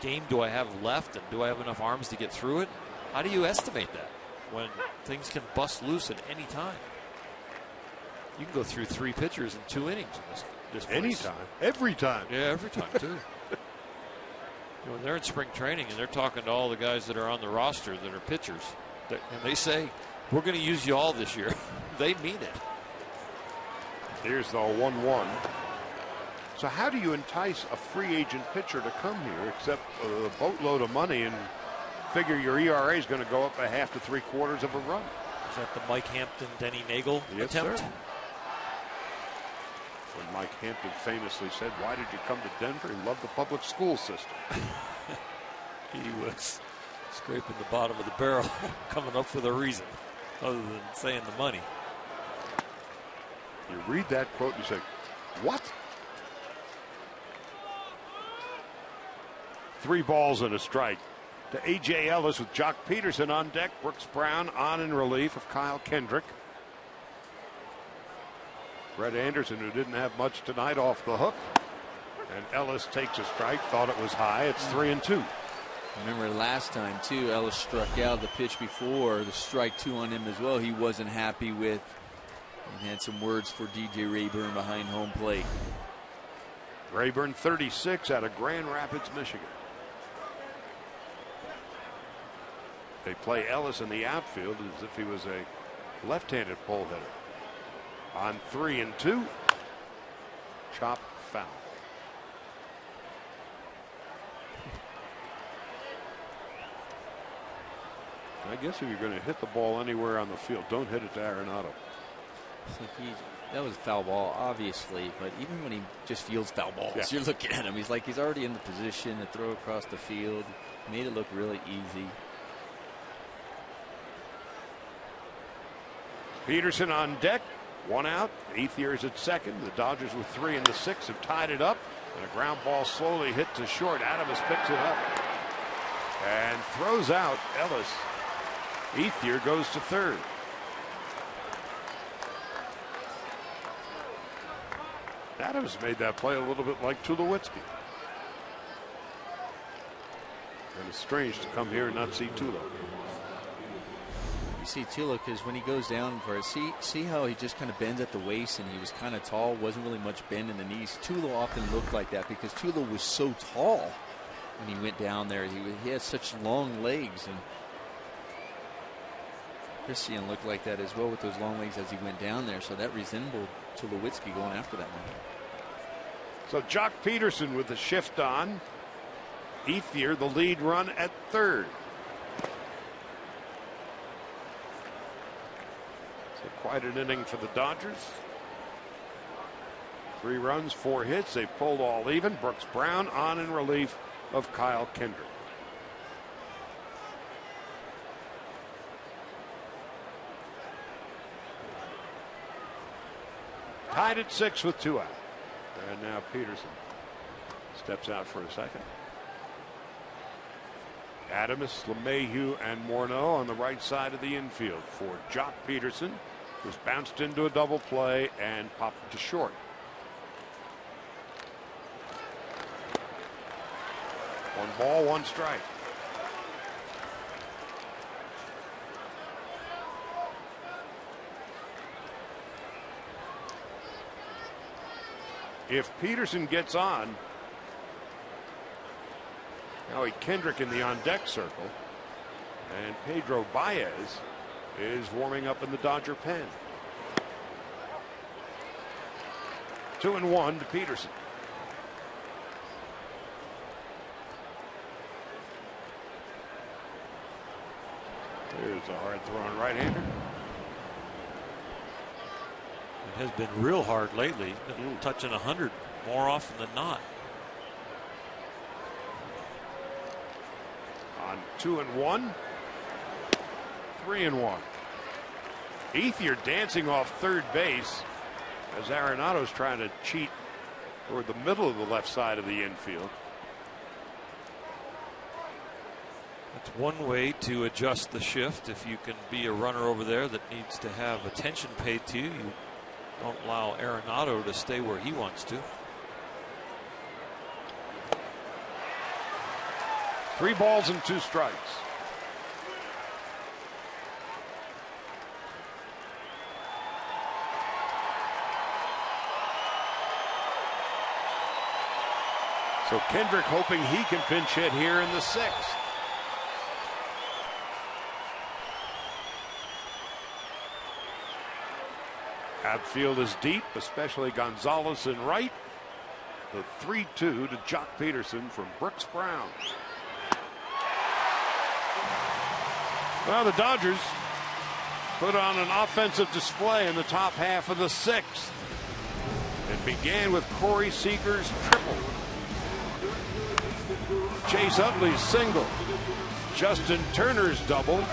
C: game do I have left, and do I have enough arms to get through it? How do you estimate that when things can bust loose at any time? You can go through 3 pitchers in 2 innings in this place.
A: Anytime. Every time.
C: Yeah, every time, too. When they're in spring training and they're talking to all the guys that are on the roster that are pitchers, and they say, we're going to use you all this year. They mean it.
A: Here's the 1-1. So how do you entice a free agent pitcher to come here except a boatload of money and figure your ERA is going to go up a half to 3/4 of a run.
C: Is that the Mike Hampton, Denny Nagel attempt?
A: Sir. When Mike Hampton famously said, "Why did you come to Denver?" He loved the public school system.
C: He was scraping the bottom of the barrel, coming up with a reason other than saying the money.
A: You read that quote and you say, "What?" 3 balls and a strike to A.J. Ellis with Jock Peterson on deck. Brooks Brown on in relief of Kyle Kendrick. Brett Anderson, who didn't have much tonight, off the hook. And Ellis takes a strike. Thought it was high. It's 3-2.
B: Remember last time, too, Ellis struck out the pitch before, the strike 2 on him as well. He wasn't happy with, and had some words for DJ Rayburn behind home plate.
A: Rayburn, 36, out of Grand Rapids, Michigan. They play Ellis in the outfield as if he was a left-handed pull hitter. On 3-2, chop foul. I guess if you're going to hit the ball anywhere on the field, don't hit it to Arenado.
B: That was a foul ball, obviously, but even when he just fields foul balls, you're looking at him. He's already in the position to throw across the field. Made it look really easy.
A: Peterson on deck, 1 out. Ethiers at second. The Dodgers with 3 in the 6th have tied it up. And a ground ball slowly hit to short. Adams picks it up and throws out Ellis. Ethier goes to third. Adams made that play a little bit like Tulowitzki. And it's strange to come here and not see Tulo.
B: You see Tulo because when he goes down for it, see how he just kind of bends at the waist, and he was kind of tall, wasn't really much bend in the knees. Tulo often looked like that because Tulo was so tall when he went down there. He had such long legs, and Christian looked like that as well with those long legs as he went down there. So that resembled Tulowitzki going after that one.
A: So Jock Peterson with the shift on. Ethier the lead run at third. So quite an inning for the Dodgers. 3 runs, 4 hits. They pulled all even. Brooks Brown on in relief of Kyle Kendrick. Tied at 6 with 2 out. And now Peterson steps out for a second. Adams, LeMahieu, and Morneau on the right side of the infield for Jock Peterson, who's bounced into a double play and popped to short. One ball, 1 strike. If Peterson gets on, now Kendrick in the on-deck circle, and Pedro Baez is warming up in the Dodger pen. 2-1 to Peterson. There's a hard throwing right-hander.
C: It has been real hard lately. Been touching 100 more often than not.
A: On 2-1, 3-1. Ethier dancing off third base as Arenado's trying to cheat toward the middle of the left side of the infield.
C: That's one way to adjust the shift. If you can be a runner over there that needs to have attention paid to you, you don't allow Arenado to stay where he wants to.
A: 3 balls and 2 strikes. So Kendrick hoping he can pinch hit here in the 6th. Outfield is deep, especially Gonzalez in right. The 3-2 to Jock Peterson from Brooks Brown. Well, the Dodgers put on an offensive display in the top half of the 6th. It began with Corey Seager's triple, Chase Utley's single, Justin Turner's double,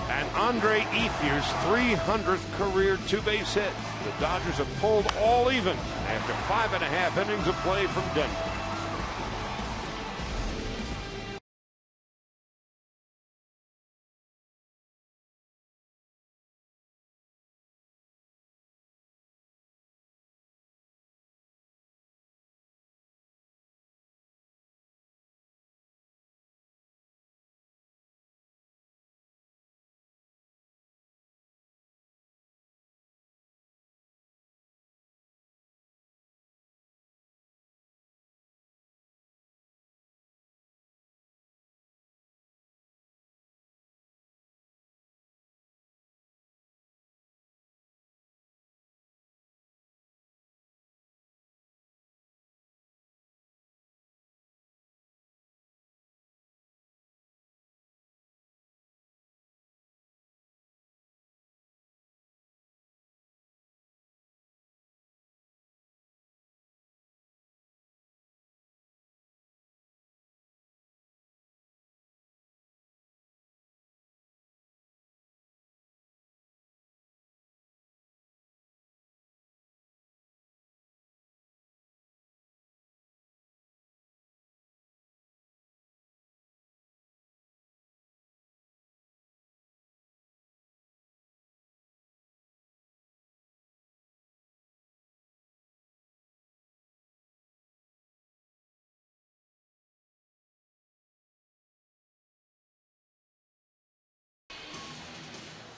A: and Andre Ethier's 300th career two-base hit. The Dodgers have pulled all even after 5.5 innings of play from Denver.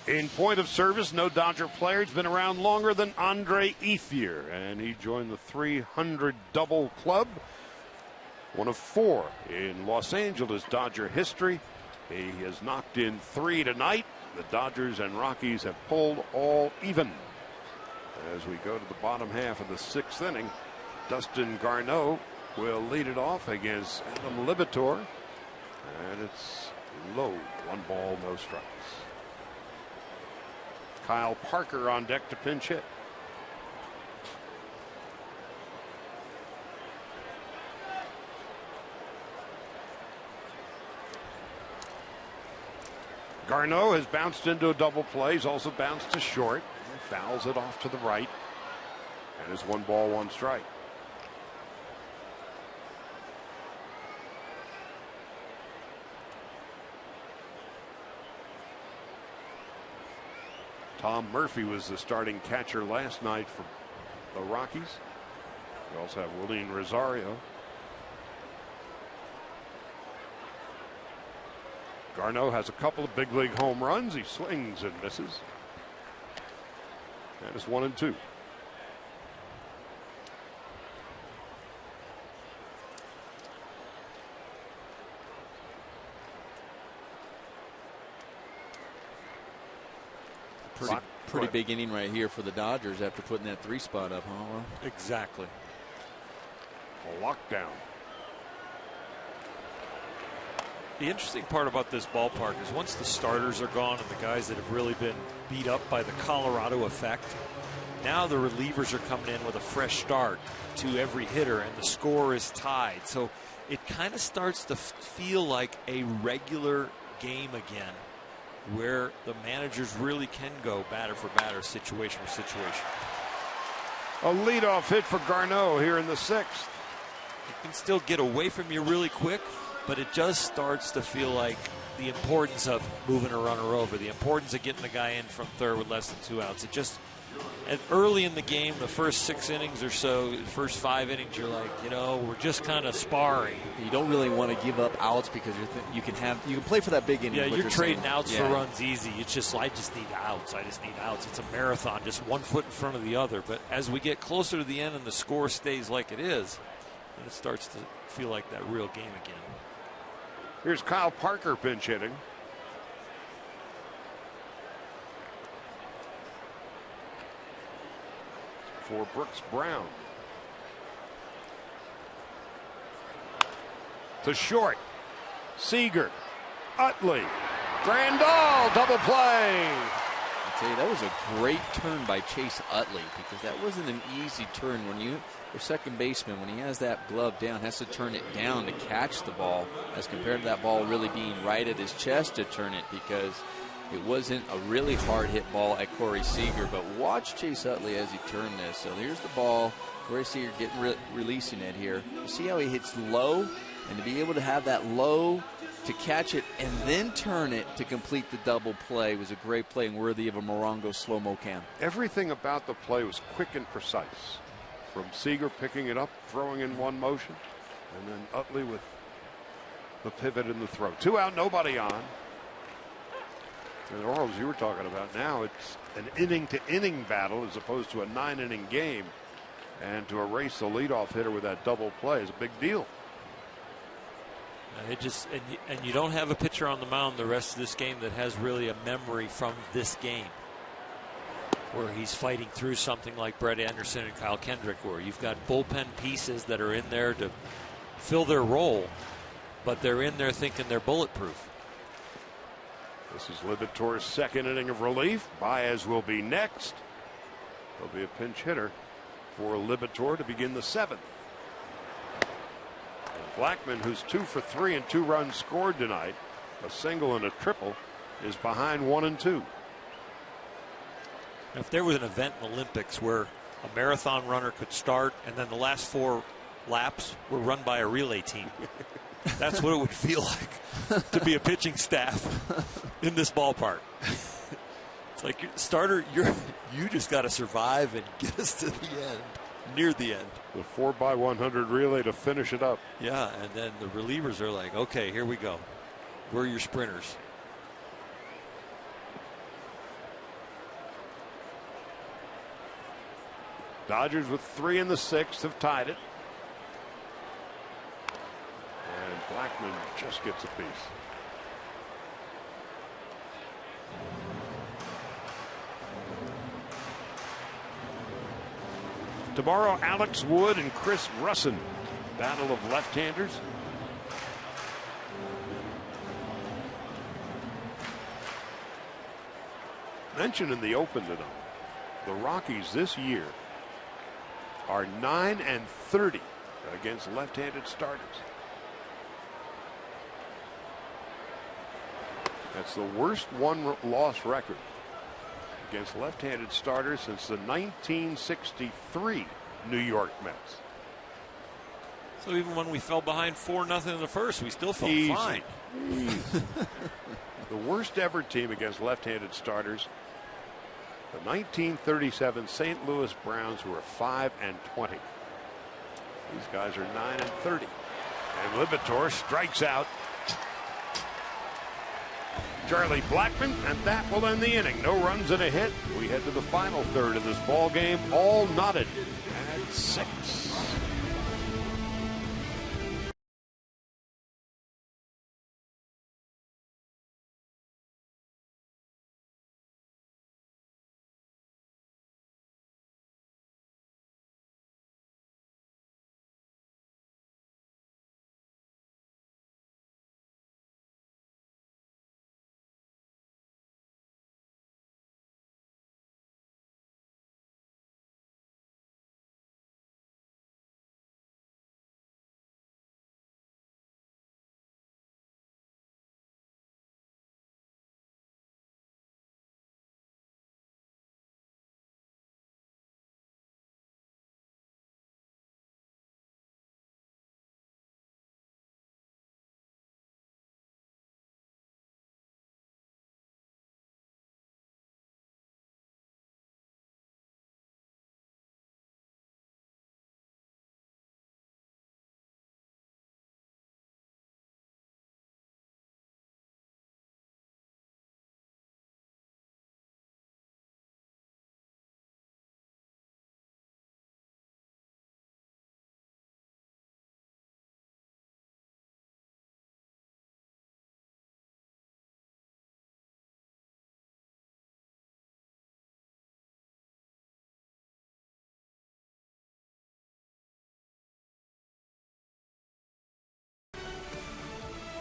A: In point of service, no Dodger player has been around longer than Andre Ethier, and he joined the 300 double club, one of 4 in Los Angeles Dodger history. He has knocked in 3 tonight. The Dodgers and Rockies have pulled all even. As we go to the bottom half of the 6th inning, Dustin Garneau will lead it off against Adam Libator, and it's low, 1 ball, no strikes. Kyle Parker on deck to pinch hit. Garneau has bounced into a double play. He's also bounced to short. He fouls it off to the right. And it's 1 ball, 1 strike. Tom Murphy was the starting catcher last night for the Rockies. We also have Willian Rosario. Garneau has a couple of big league home runs. He swings and misses. And it's 1-2.
B: Pretty big inning right here for the Dodgers after putting that 3 spot up, huh? Well,
C: exactly.
A: A lockdown.
C: The interesting part about this ballpark is once the starters are gone and the guys that have really been beat up by the Colorado effect, now the relievers are coming in with a fresh start to every hitter, and the score is tied. So it kind of starts to feel like a regular game again, where the managers really can go batter for batter, situation for situation.
A: A leadoff hit for Garneau here in the 6th.
C: It can still get away from you really quick, but it just starts to feel like the importance of moving a runner over, the importance of getting the guy in from third with less than 2 outs. It just, and early in the game, the first 6 innings or so, the first 5 innings, you're like, you know, we're just kind of sparring.
B: You don't really want to give up outs because you can play for that big inning.
C: Yeah, you're trading outs for runs easy. It's just, I just need outs. I just need outs. It's a marathon, just 1 foot in front of the other. But as we get closer to the end and the score stays like it is, then it starts to feel like that real game again.
A: Here's Kyle Parker pinch hitting. For Brooks Brown. To short. Seager. Utley. Grandal, double play.
B: I tell you, that was a great turn by Chase Utley, because that wasn't an easy turn. When your second baseman, when he has that glove down, has to turn it down to catch the ball, as compared to that ball really being right at his chest to turn it, because it wasn't a really hard hit ball at Corey Seager. But watch Chase Utley as he turned this. So here's the ball. Corey Seager releasing it here. You see how he hits low, and to be able to have that low to catch it and then turn it to complete the double play was a great play and worthy of a Morongo slow-mo cam.
A: Everything about the play was quick and precise. From Seager picking it up, throwing in one motion, and then Utley with the pivot and the throw. 2 out, nobody on. And the Orioles you were talking about, now it's an inning-to-inning battle as opposed to a 9-inning game. And to erase the leadoff hitter with that double play is a big deal.
C: And you don't have a pitcher on the mound the rest of this game that has really a memory from this game, where he's fighting through something like Brett Anderson and Kyle Kendrick, where you've got bullpen pieces that are in there to fill their role, but they're in there thinking they're bulletproof.
A: This is Liberatore's second inning of relief. Baez will be next. There'll be a pinch hitter for Liberatore to begin the 7th. Blackman, who's 2 for 3 and 2 runs scored tonight, a single and a triple, is behind 1 and 2.
C: If there was an event in the Olympics where a marathon runner could start and then the last 4 laps were run by a relay team, that's what it would feel like to be a pitching staff in this ballpark. It's like, starter, you just got to survive and get us to the end, near the end.
A: The 4x100 relay to finish it up.
C: Yeah, and then the relievers are like, okay, here we go. We're your sprinters.
A: Dodgers with 3 in the 6th have tied it. And Blackman just gets a piece. Tomorrow, Alex Wood and Chris Russin. Battle of left-handers. Mentioned in the open tonight, the Rockies this year are 9-30 against left-handed starters. That's the worst one-loss record against left-handed starters since the 1963 New York Mets.
C: So even when we fell behind 4-0 in the first, we still felt fine.
A: The worst ever team against left-handed starters, the 1937 St. Louis Browns, who are 5-20. These guys are 9-30. And Liberatore strikes out Charlie Blackman, and that will end the inning. No runs and a hit. We head to the final third of this ball game, all knotted at 6.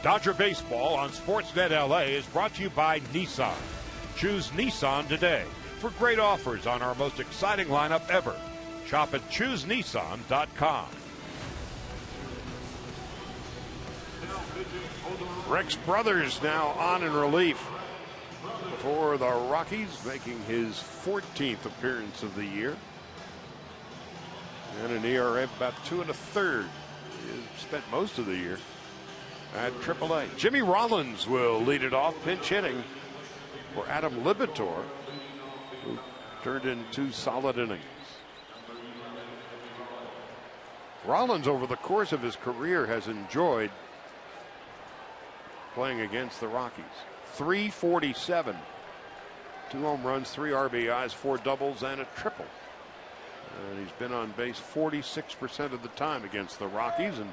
A: Dodger Baseball on Sportsnet LA is brought to you by Nissan. Choose Nissan today for great offers on our most exciting lineup ever. Shop at ChooseNissan.com. Rex Brothers now on in relief for the Rockies, making his 14th appearance of the year. And an ERA of about 2 1/3. He spent most of the year at AAA. Jimmy Rollins will lead it off, pinch hitting for Adam Libator, who turned in 2 solid innings. Rollins, over the course of his career, has enjoyed playing against the Rockies. .347, 2 home runs, 3 RBIs, 4 doubles, and a triple. And he's been on base 46% of the time against the Rockies, and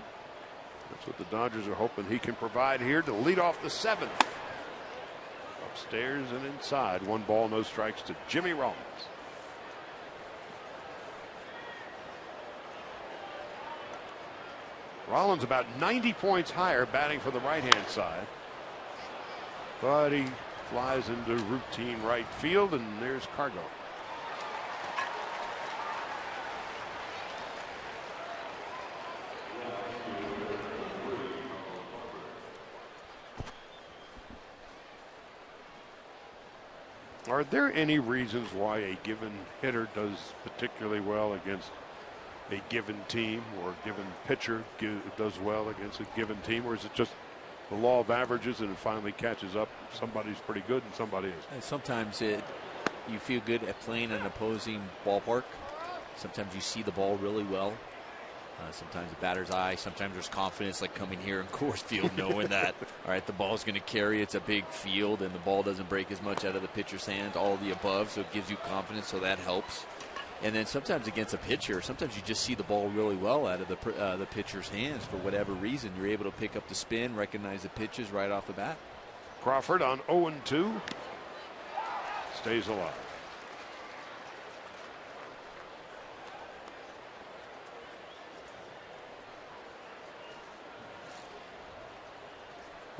A: that's what the Dodgers are hoping he can provide here to lead off the 7th. Upstairs and inside, 1 ball, no strikes to Jimmy Rollins. Rollins about 90 points higher, batting for the right-hand side. But he flies into routine right field, and there's Cargo. Are there any reasons why a given hitter does particularly well against a given team, or a given pitcher does well against a given team, or is it just the law of averages and it finally catches up? Somebody's pretty good and somebody is.
B: And sometimes you feel good at playing an opposing ballpark. Sometimes you see the ball really well. Sometimes the batter's eye. Sometimes there's confidence, like coming here in Coors Field, knowing that all right, the ball's going to carry. It's a big field, and the ball doesn't break as much out of the pitcher's hands. All of the above, so it gives you confidence. So that helps. And then sometimes against a pitcher, sometimes you just see the ball really well out of the pitcher's hands for whatever reason. You're able to pick up the spin, recognize the pitches right off the bat.
A: Crawford on 0-2 stays alive.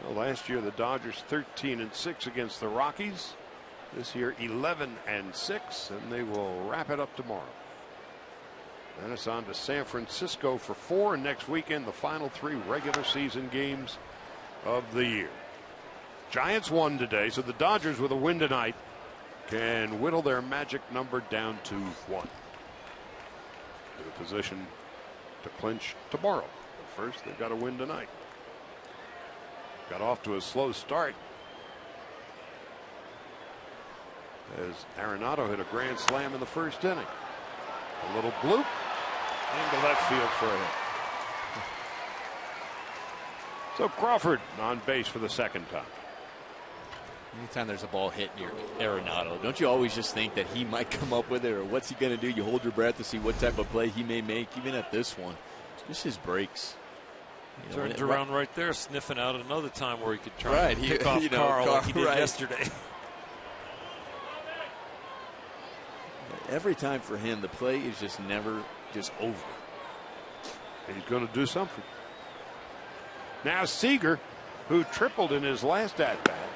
A: Well, last year the Dodgers 13-6 against the Rockies. This year 11-6, and they will wrap it up tomorrow. Then it's on to San Francisco for 4, and next weekend the final 3 regular season games of the year. Giants won today, so the Dodgers with a win tonight can whittle their magic number down to 1. In a position to clinch tomorrow. But first, they've got to win tonight. Got off to a slow start as Arenado hit a grand slam in the first inning. A little bloop into left field for a hit. So Crawford on base for the second time.
B: Anytime there's a ball hit near Arenado, don't you always just think that he might come up with it, or what's he going to do? You hold your breath to see what type of play he may make, even at this one. Just his breaks.
C: Turns around right there, sniffing out another time where he could try to pick off Carl like he did yesterday.
B: Every time for him, the play is just never just over.
A: He's going to do something. Now Seager, who tripled in his last at-bat,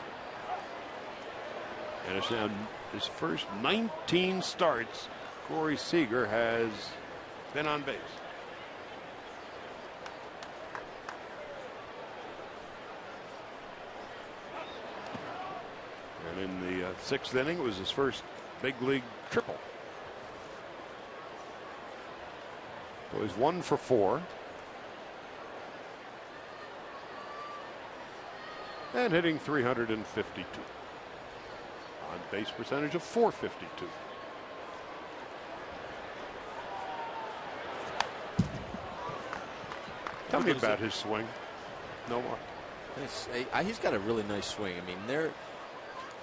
A: and it's now his first 19 starts, Corey Seager has been on base. And in the 6th inning, it was his first big league triple. So he's 1 for 4. And hitting 352. On base percentage of 452. Tell me about his swing. No more.
B: He's got a really nice swing. I mean,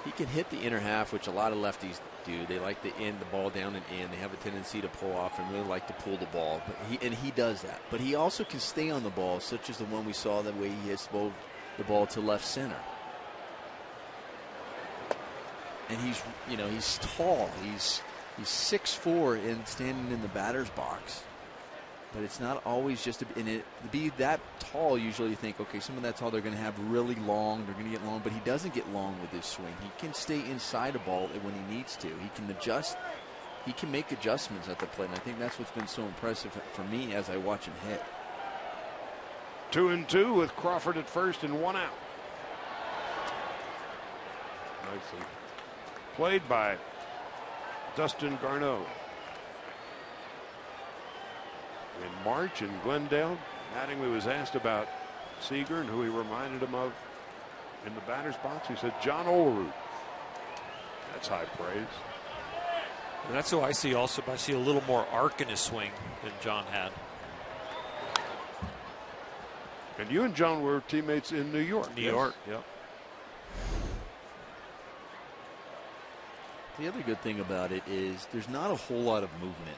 B: he can hit the inner half, which a lot of lefties do. They like to end the ball down and in. They have a tendency to pull off and really like to pull the ball. But he does that. But he also can stay on the ball, such as the one we saw, the way he hits the ball to left center. And he's tall. He's 6'4" and standing in the batter's box. but it's not always just to be that tall. Usually you think, okay, someone that tall, they're going to have really long, they're going to get long, but he doesn't get long with his swing. He can stay inside a ball when he needs to. He can adjust. He can make adjustments at the plate, and I think that's what's been so impressive for me as I watch him hit.
A: 2-2 with Crawford at first and 1 out. Nicely played by Dustin Garneau. In March in Glendale, Mattingly was asked about Seager and who he reminded him of in the batter's box. He said John Olerud. That's high praise.
C: And that's who I see also. I see a little more arc in his swing than John had.
A: And you and John were teammates in New York.
C: New York, yep.
B: The other good thing about it is there's not a whole lot of movement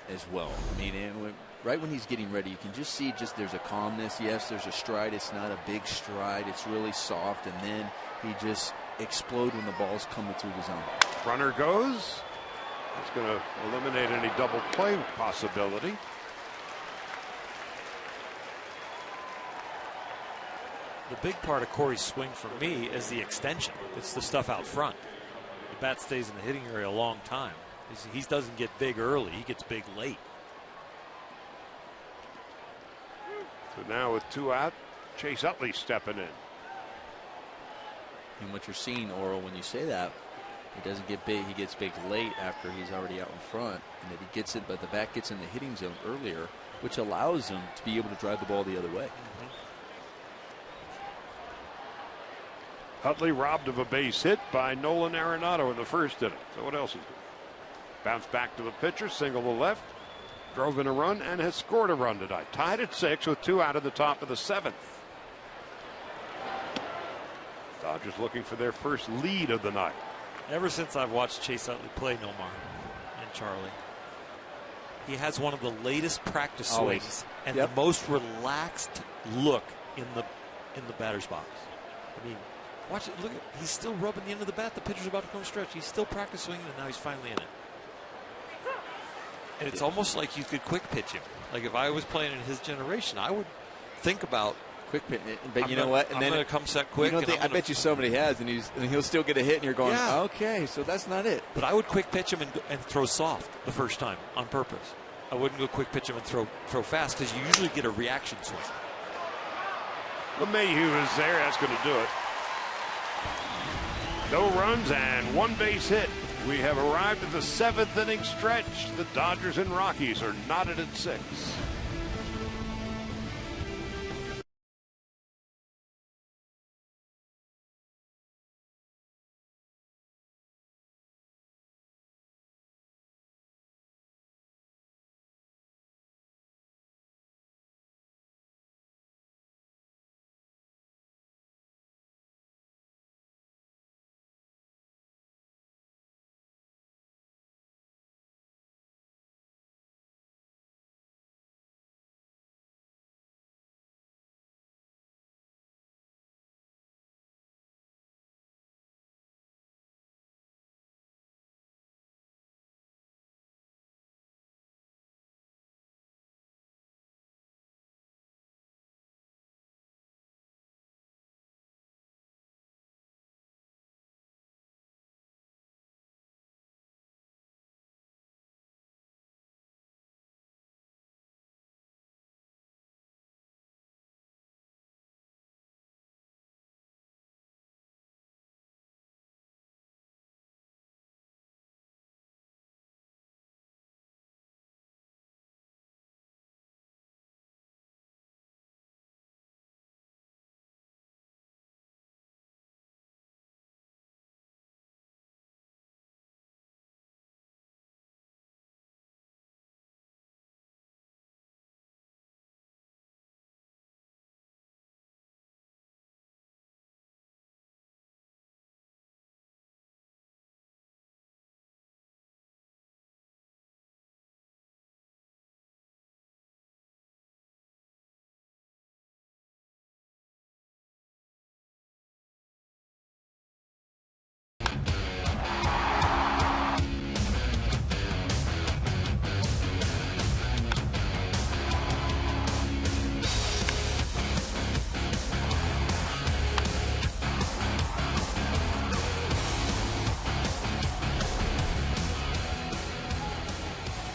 B: as well. I mean, right when he's getting ready, you can just see there's a calmness. Yes, there's a stride. It's not a big stride. It's really soft, and then he just explodes when the ball's coming through the zone.
A: Runner goes. That's going to eliminate any double play possibility.
C: The big part of Corey's swing for me is the extension. It's the stuff out front. The bat stays in the hitting area a long time. He doesn't get big early. He gets big late.
A: So now with 2 out, Chase Utley stepping in.
B: And what you're seeing, Oral, when you say that, he doesn't get big. He gets big late after he's already out in front, and that he gets it, but the bat gets in the hitting zone earlier, which allows him to be able to drive the ball the other way.
A: Utley robbed of a base hit by Nolan Arenado in the first inning. So what else is good? Bounce back to the pitcher, single to left, drove in a run, and has scored a run tonight. Tied at 6 with 2 out of the top of the 7th. Dodgers looking for their first lead of the night.
C: Ever since I've watched Chase Utley play, Nomar and Charlie, he has one of the latest practice swings and the most relaxed look in the batter's box. I mean, watch it. Look at, he's still rubbing the end of the bat. The pitcher's about to come stretch. He's still practice swinging, and now he's finally in it. And it's almost like you could quick pitch him. Like if I was playing in his generation, I would think about
B: quick pitch. But you know what? And
C: I'm going to come set quick.
B: I bet you somebody has, and he'll still get a hit, and you're going, okay, so that's not it.
C: But I would quick pitch him and throw soft the first time on purpose. I wouldn't go quick pitch him and throw fast because you usually get a reaction swing.
A: LeMahieu is there. That's going to do it. No runs and 1 base hit. We have arrived at the 7th inning stretch. The Dodgers and Rockies are knotted at 6.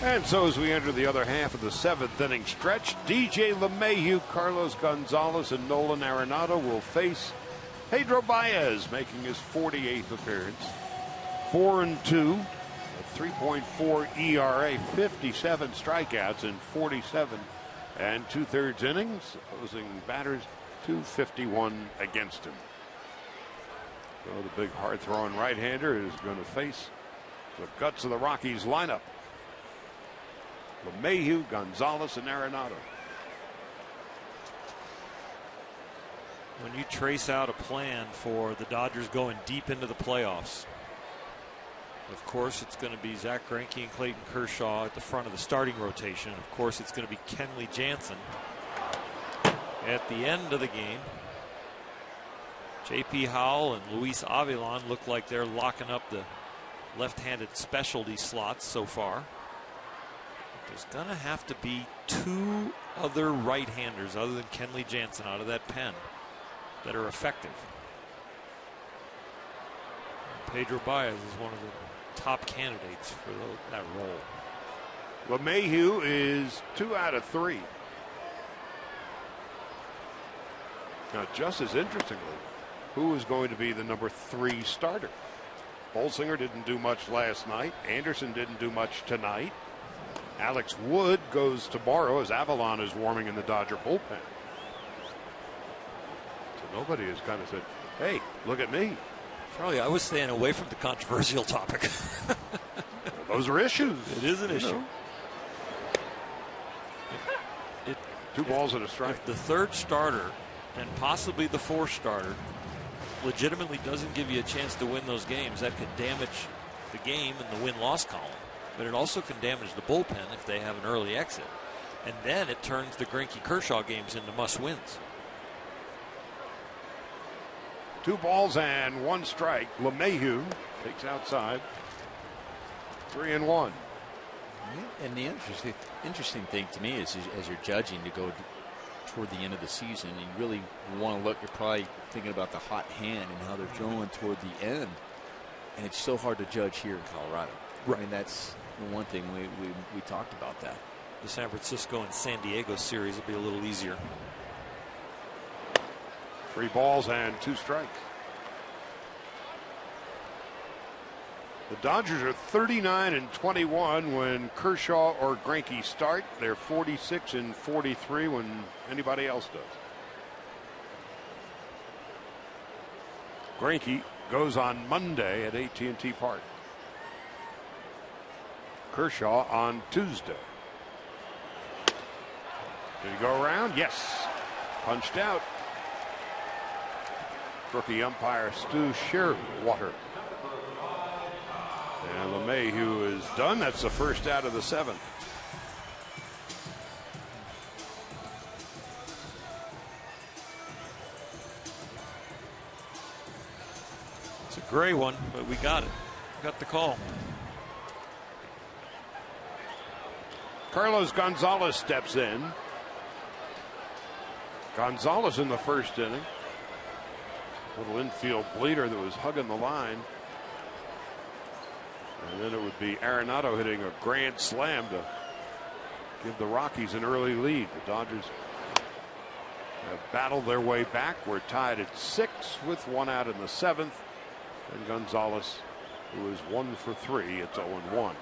A: And so as we enter the other half of the 7th inning stretch, DJ LeMahieu, Carlos Gonzalez, and Nolan Arenado will face Pedro Baez, making his 48th appearance. 4-2, a 3.4 ERA, 57 strikeouts in 47 and 2/3 innings, opposing batters 251 against him. So the big hard-throwing right-hander is going to face the guts of the Rockies lineup. LeMahieu, Gonzalez, and Arenado.
C: When you trace out a plan for the Dodgers going deep into the playoffs, of course it's going to be Zach Greinke and Clayton Kershaw at the front of the starting rotation. Of course it's going to be Kenley Jansen at the end of the game. J.P. Howell and Luis Avilan look like they're locking up the left-handed specialty slots so far. There's going to have to be 2 other right-handers other than Kenley Jansen out of that pen that are effective. And Pedro Baez is one of the top candidates for that role.
A: LeMahieu is 2 out of 3. Now, just as interestingly, who is going to be the number 3 starter? Bolsinger didn't do much last night. Anderson didn't do much tonight. Alex Wood goes tomorrow as Avalon is warming in the Dodger bullpen. So nobody has kind of said, hey, look at me.
C: Charlie, I was staying away from the controversial topic.
A: Well, those are issues.
C: It is an issue.
A: 2 balls and a strike.
C: If the 3rd starter and possibly the 4th starter legitimately doesn't give you a chance to win those games, that could damage the game in the win-loss column. But it also can damage the bullpen if they have an early exit. And then it turns the Greinke-Kershaw games into must-wins.
A: 2 balls and 1 strike. LeMahieu takes outside. 3-1.
B: And the interesting thing to me is, as you're judging to go toward the end of the season, you really want to look, you're probably thinking about the hot hand and how they're throwing toward the end. And it's so hard to judge here in Colorado. Right. I mean, that's one thing we talked about that.
C: The San Francisco and San Diego series will be a little easier.
A: 3 balls and 2 strikes. The Dodgers are 39-21 when Kershaw or Greinke start. They're 46-43 when anybody else does. Greinke goes on Monday at AT&T Park. Kershaw on Tuesday. Did he go around? Yes. Punched out. Rookie umpire Stu Shearwater. And LeMahieu is done. That's the 1st out of the 7th.
C: It's a gray one, but we got it. We got the call.
A: Carlos Gonzalez steps in. Gonzalez in the 1st inning. Little infield bleeder that was hugging the line. And then it would be Arenado hitting a grand slam to give the Rockies an early lead. The Dodgers have battled their way back. We're tied at 6 with 1 out in the 7th. And Gonzalez, who is 1 for 3, it's 0-1.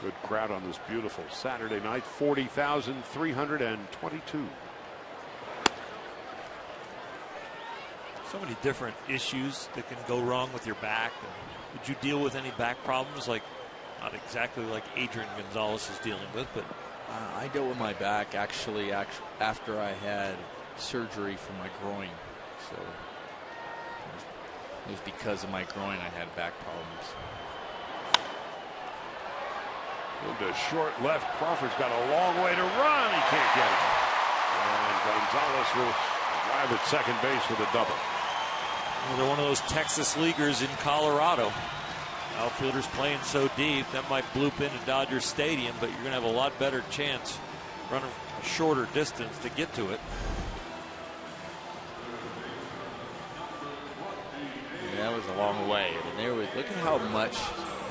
A: Good crowd on this beautiful Saturday night. 40,322.
C: So many different issues that can go wrong with your back. Did you deal with any back problems, like not exactly like Adrian Gonzalez is dealing with, but
B: I dealt with my back actually after I had surgery for my groin. So it was because of my groin I had back problems.
A: Into short left. Crawford's got a long way to run. He can't get it. And Gonzalez will drive at second base with a double.
C: Well, they're one of those Texas leaguers in Colorado. Outfielders playing so deep that might bloop into Dodger Stadium, but you're going to have a lot better chance running a shorter distance to get to it.
B: Yeah, that was along the way. And there was, look at how much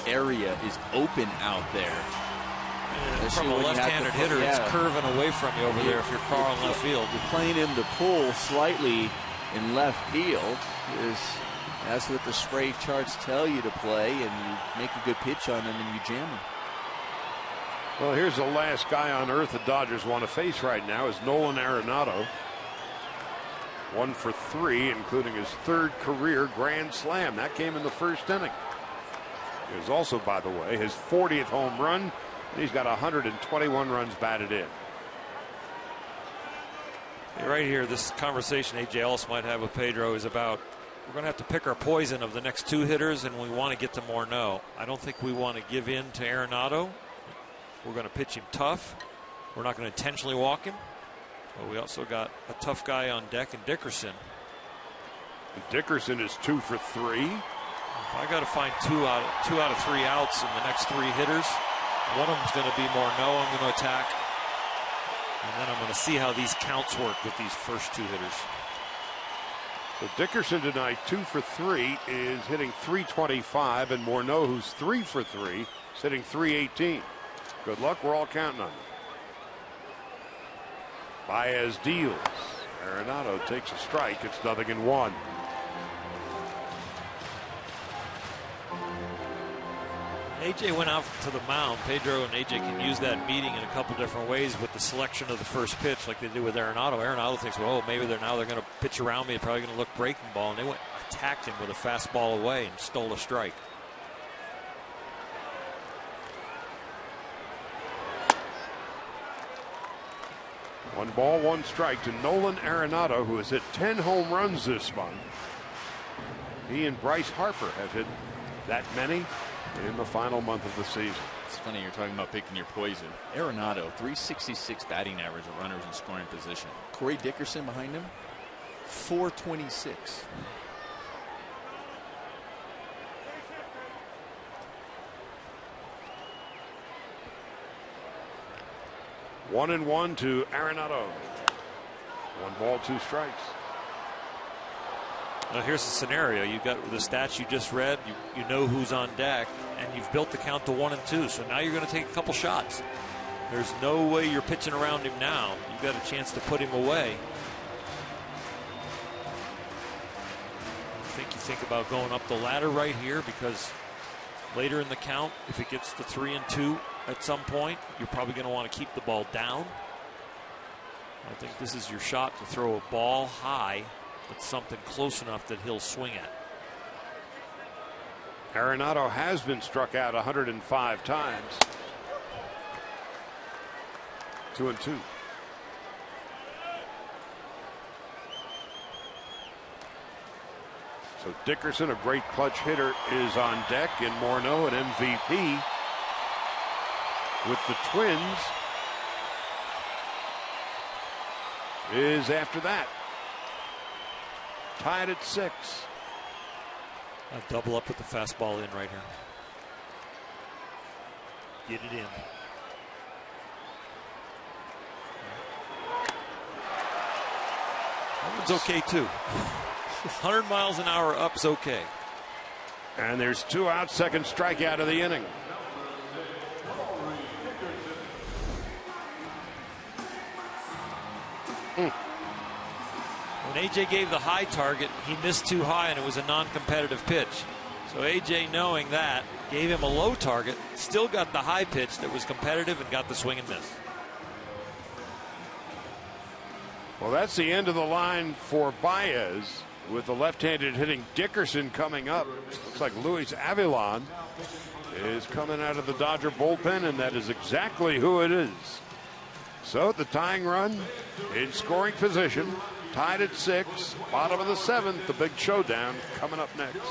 B: area is open out there.
C: From a left-handed hitter, it's curving away from you over there if you're Carl in left field.
B: You're playing him to pull slightly in left field. That's what the spray charts tell you to play, and you make a good pitch on him and you jam him.
A: Well, here's the last guy on earth the Dodgers want to face right now is Nolan Arenado. 1 for 3, including his 3rd career grand slam. That came in the first inning. It was also, by the way, his 40th home run. And he's got 121 runs batted in.
C: Right here, this conversation A.J. Ellis might have with Pedro is about we're going to have to pick our poison of the next 2 hitters, and we want to get to Morneau. I don't think we want to give in to Arenado. We're going to pitch him tough. We're not going to intentionally walk him. But we also got a tough guy on deck in Dickerson.
A: Dickerson is 2 for 3.
C: If I got to find 2 out of 3 outs in the next 3 hitters, one of them's going to be Morneau I'm going to attack. And then I'm going to see how these counts work with these first 2 hitters.
A: So Dickerson tonight, 2 for 3, is hitting .325, and Morneau, who's 3 for 3, is hitting .318. Good luck. We're all counting on you. Baez deals. Arenado takes a strike. It's 0-1.
C: AJ went out to the mound. Pedro and AJ can use that meeting in a couple different ways with the selection of the first pitch, like they did with Arenado. Arenado thinks, well, maybe they're going to pitch around me. They're probably going to look breaking ball, and they attacked him with a fastball away and stole a strike.
A: One ball, 1 strike to Nolan Arenado, who has hit 10 home runs this month. He and Bryce Harper have hit that many in the final month of the season.
B: It's funny you're talking about picking your poison. Arenado, .366 batting average of runners in scoring position. Corey Dickerson behind him, .426.
A: One and 1 to Arenado. 1 ball, 2 strikes.
C: Now here's the scenario. You've got the stats you just read. You know who's on deck, and you've built the count to 1 and 2. So now you're going to take a couple shots. There's no way you're pitching around him now. You've got a chance to put him away. I think you think about going up the ladder right here, because later in the count, if it gets to 3 and 2 at some point, you're probably going to want to keep the ball down. I think this is your shot to throw a ball high. It's something close enough that he'll swing at.
A: Arenado has been struck out 105 times. 2 and 2. So Dickerson, a great clutch hitter, is on deck, and Morneau, an MVP with the Twins, is after that. Tied at 6.
C: I'll double up with the fastball in right here. Get it in. That one's okay too. 100 miles an hour up's okay.
A: And there's 2 outs, second strikeout of the inning.
C: When AJ gave the high target, he missed too high, and it was a non-competitive pitch. So AJ, knowing that, gave him a low target, still got the high pitch that was competitive and got the swing and miss.
A: Well, that's the end of the line for Baez, with the left-handed hitting Dickerson coming up. Looks like Luis Avilan is coming out of the Dodger bullpen, and that is exactly who it is. So the tying run in scoring position, tied at 6, bottom of the 7th, the big showdown coming up next.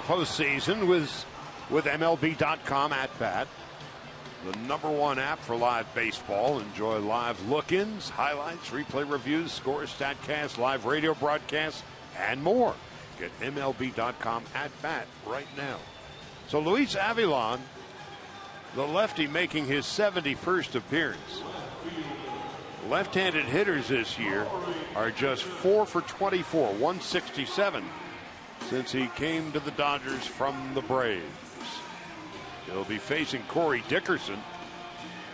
A: postseason with MLB.com at bat, the #1 app for live baseball. Enjoy live look-ins, highlights, replay reviews, scores, statcasts, live radio broadcasts, and more. Get MLB.com at bat right now. So Luis Avilan, the lefty, making his 71st appearance. Left-handed hitters this year are just 4 for 24, 167, since he came to the Dodgers from the Braves. He'll be facing Corey Dickerson,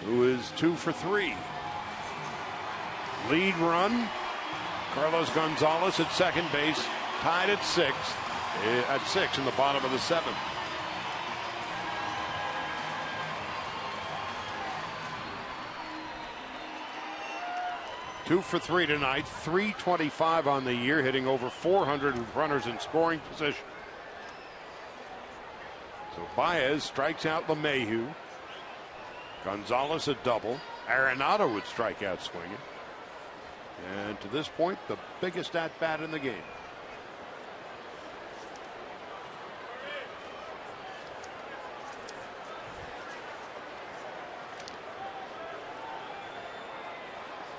A: who is 2 for 3. Lead run, Carlos Gonzalez at second base, tied at 6 in the bottom of the 7th. Two for 3 tonight, 325 on the year, hitting over 400 with runners in scoring position. So Baez strikes out LeMahieu. Gonzalez a double. Arenado would strike out swinging. And to this point, the biggest at bat in the game.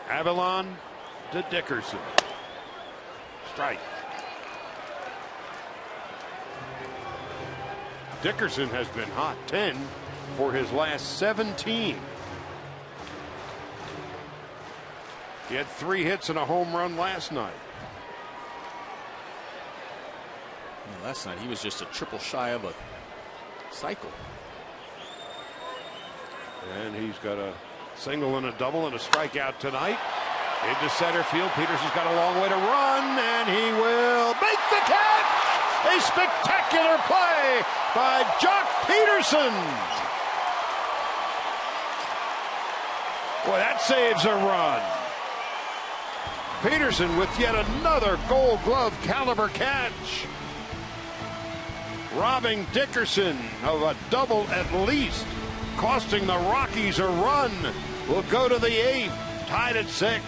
A: Avilan to Dickerson. Strike. Dickerson has been hot, 10 for his last 17. He had 3 hits and a home run last night.
B: Yeah, last night he was just a triple shy of a cycle.
A: And he's got a single and a double and a strikeout tonight. Into center field. Peterson's got a long way to run, and he will make the catch. A spectacular play by Jock Peterson. Boy, that saves a run. Peterson with yet another Gold Glove caliber catch, robbing Dickerson of a double at least, costing the Rockies a run. Will go to the 8th, tied at 6.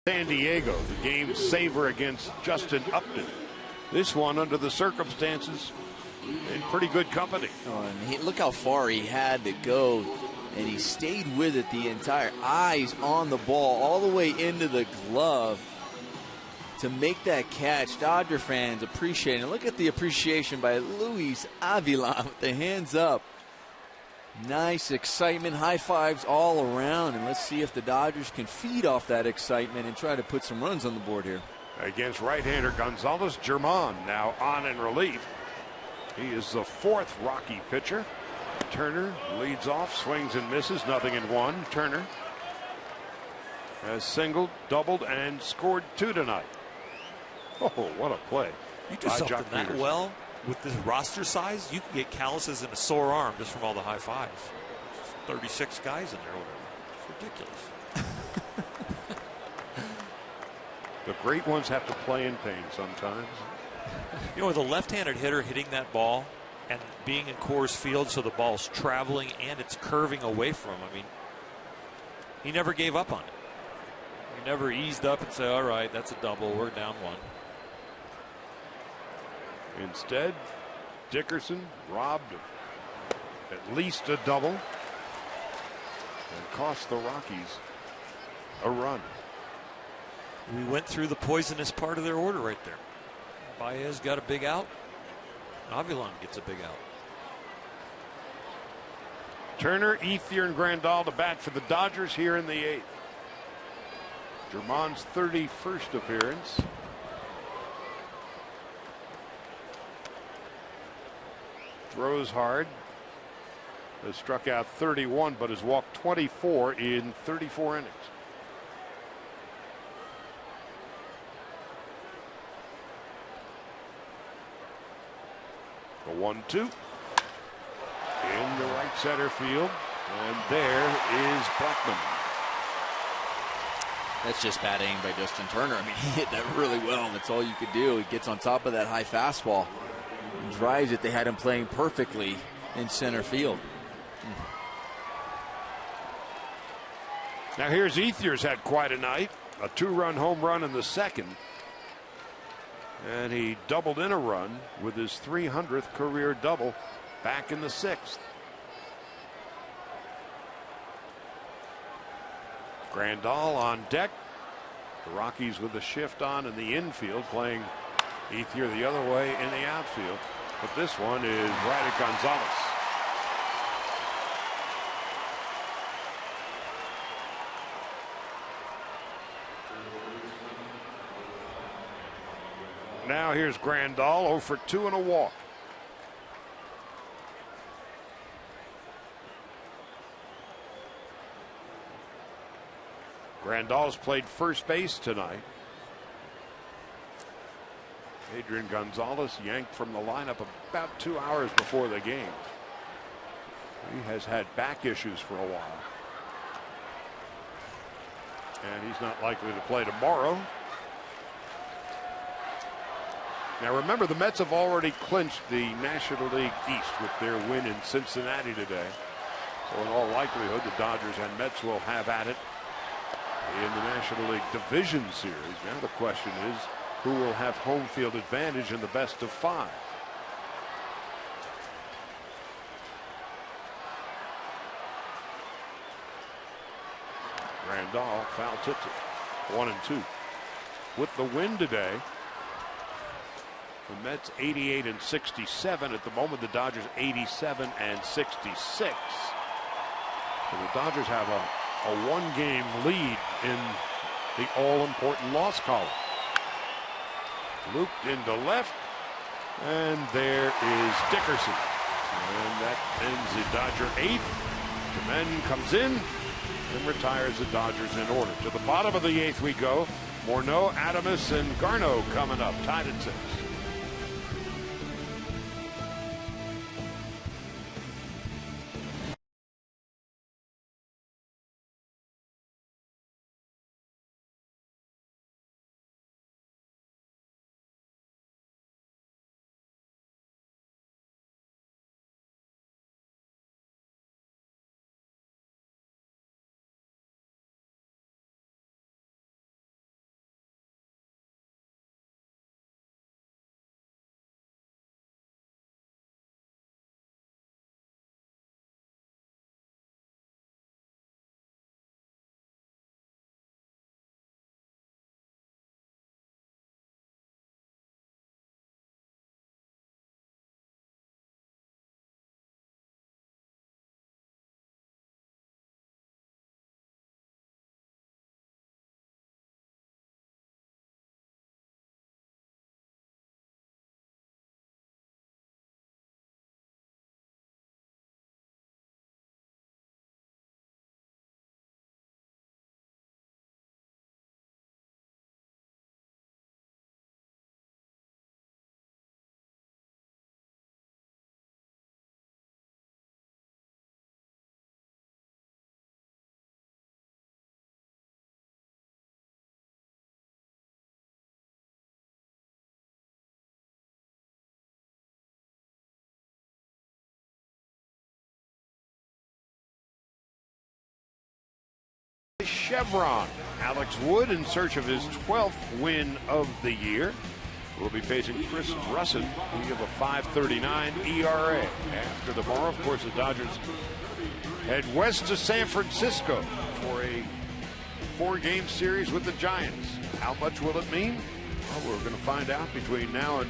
A: San Diego, the game saver against Justin Upton. This one, under the circumstances, in pretty good company.
B: Oh, and look how far he had to go, and he stayed with it the entire, eyes on the ball all the way into the glove to make that catch. Dodger fans appreciate it. Look at the appreciation by Luis Avilan with the hands up. Nice excitement, high fives all around, and let's see if the Dodgers can feed off that excitement and try to put some runs on the board here.
A: Against right-hander Gonzalez, Germán now on in relief. He is the 4th Rocky pitcher. Turner leads off, swings and misses, nothing in 1. Turner has singled, doubled, and scored 2 tonight. Oh, what a play.
C: You do something that well, with this roster size, you can get calluses and a sore arm just from all the high fives. 36 guys in there, or whatever. It's ridiculous.
A: The great ones have to play in pain sometimes.
C: You know, with a left-handed hitter hitting that ball and being in Coors Field, so the ball's traveling and it's curving away from him. I mean, he never gave up on it. He never eased up and said, all right, that's a double. We're down one.
A: Instead, Dickerson robbed of at least a double and cost the Rockies a run.
C: We went through the poisonous part of their order right there. Baez got a big out. Avilan gets a big out.
A: Turner, Ethier, and Grandal to bat for the Dodgers here in the 8th. Germán's 31st appearance. Throws hard. Has struck out 31, but has walked 24 in 34 innings. A 1-2 in the right center field, and there is Blackmon.
B: That's just bad aim by Justin Turner. I mean, he hit that really well. That's all you could do. He gets on top of that high fastball and drives it. They had him playing perfectly in center field.
A: Now here's Ethier's had quite a night. A 2-run home run in the 2nd. And he doubled in a run with his 300th career double back in the 6th. Grandal on deck. The Rockies with the shift on in the infield, playing Ethier the other way in the outfield. But this one is right at Gonzalez. Now here's Grandal, 0 for 2 and a walk. Grandal's played first base tonight. Adrian Gonzalez yanked from the lineup about 2 hours before the game. He has had back issues for a while. And he's not likely to play tomorrow. Now remember, the Mets have already clinched the National League East with their win in Cincinnati today. So in all likelihood, the Dodgers and Mets will have at it in the National League Division Series. Now the question is, who will have home field advantage in the best of 5? Grandal foul tipped it. 1-2. With the win today, the Mets 88 and 67. At the moment, the Dodgers 87 and 66. So the Dodgers have a 1-game lead in the all-important loss column. Looped into left, and there is Dickerson. And that ends the Dodger 8th. Demen comes in and retires the Dodgers in order. To the bottom of the 8th we go. Morneau, Adames, and Garneau coming up, tied at 6. Chevron. Alex Wood, in search of his 12th win of the year, will be facing Chris Russin. He have a 5.39 ERA. After tomorrow, of course, the Dodgers head west to San Francisco for a 4-game series with the Giants. How much will it mean? Well, we're going to find out between now and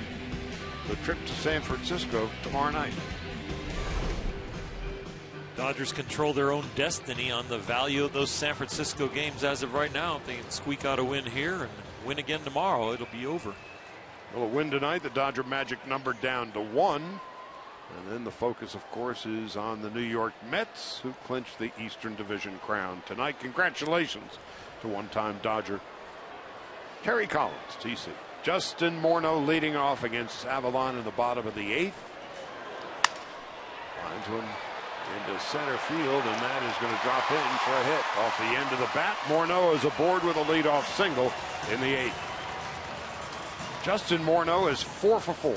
A: the trip to San Francisco tomorrow night.
C: Dodgers control their own destiny on the value of those San Francisco games as of right now. If they can squeak out a win here and win again tomorrow, it'll be over.
A: Well, a win tonight, the Dodger magic number down to 1. And then the focus, of course, is on the New York Mets, who clinched the Eastern Division crown tonight. Congratulations to one-time Dodger Terry Collins, TC. Justin Morneau leading off against Avalon in the bottom of the 8th. Finds one into center field, and that is going to drop in for a hit off the end of the bat. Morneau is aboard with a leadoff single in the 8th. Justin Morneau is 4 for 4.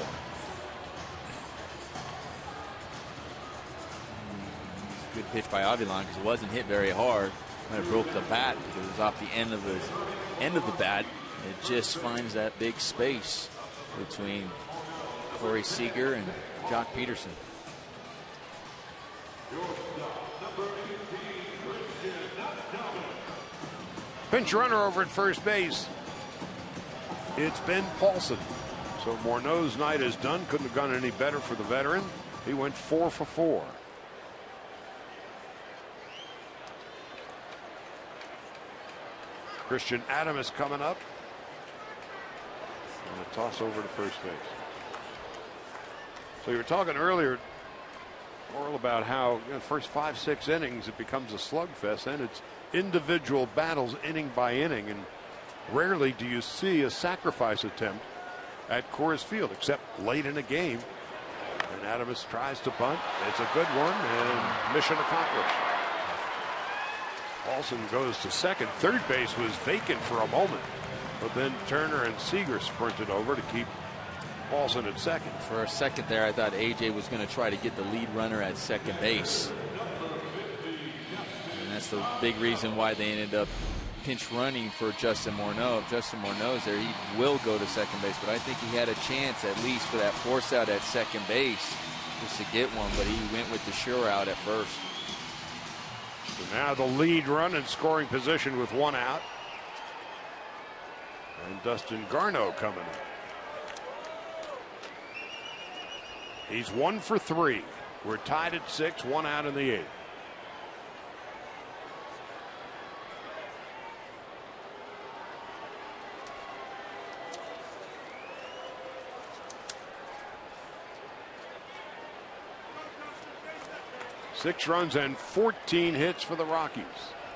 B: Good pitch by Avilan because it wasn't hit very hard. When it broke the bat because it was off the end of the bat. It just finds that big space between Corey Seager and Jock Peterson.
A: Pinch runner over at first base. It's Ben Paulson. So Morneau's night is done. Couldn't have gone any better for the veteran. He went 4 for 4. Christian Adam is coming up. And a toss over to first base. So you were talking earlier, Oral, about how the first 5-6 innings it becomes a slugfest, and it's individual battles inning by inning, and rarely do you see a sacrifice attempt at Coors Field except late in a game. And Adams tries to bunt. It's a good one, and mission accomplished. Paulson goes to second. Third base was vacant for a moment, but then Turner and Seager sprinted over to keep Paulson at second.
B: For a second there, I thought AJ was going to try to get the lead runner at second base. And that's the big reason why they ended up pinch running for Justin Morneau. If Justin Morneau's there, he will go to second base, but I think he had a chance at least for that force out at second base just to get one, but he went with the sure out at first.
A: So now the lead run in scoring position with 1 out. And Dustin Garneau coming in. He's 1 for 3. We're tied at 6, 1 out in the 8th. Six runs and 14 hits for the Rockies.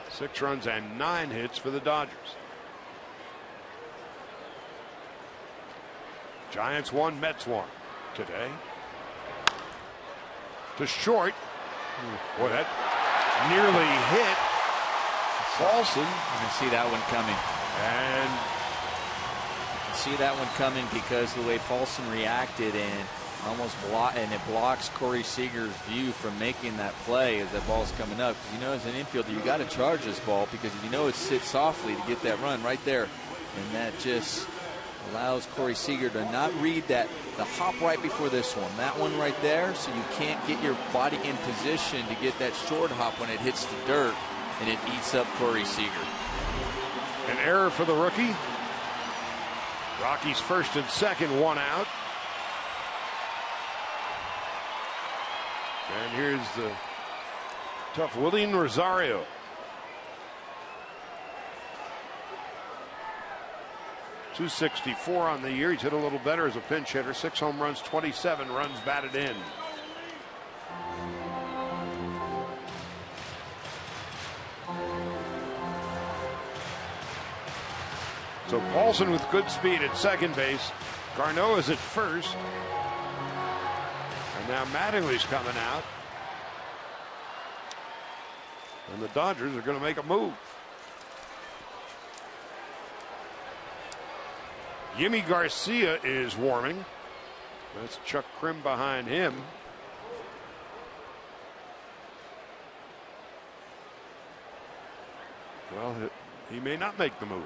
A: 6 runs and 9 hits for the Dodgers. Giants won, Mets won today. To short. Boy, that nearly hit Paulson.
B: You can see that one coming.
A: And
B: you can see that one coming because the way Paulson reacted and it blocks Corey Seager's view from making that play as that ball's coming up. You know, as an infielder, you got to charge this ball because you know it sits softly to get that run right there, and that just allows Corey Seager to not read the hop right before this one. That one right there, so you can't get your body in position to get that short hop when it hits the dirt, and it eats up Corey Seager.
A: An error for the rookie. Rockies first and second, 1 out. And here's the tough Willian Rosario. .264 on the year. He's hit a little better as a pinch hitter. 6 home runs, 27 runs batted in. So Paulson with good speed at second base. Garneau is at first. And now Mattingly's coming out. And the Dodgers are going to make a move. Yimi Garcia is warming. That's Chuck Krim behind him. Well, he may not make the move.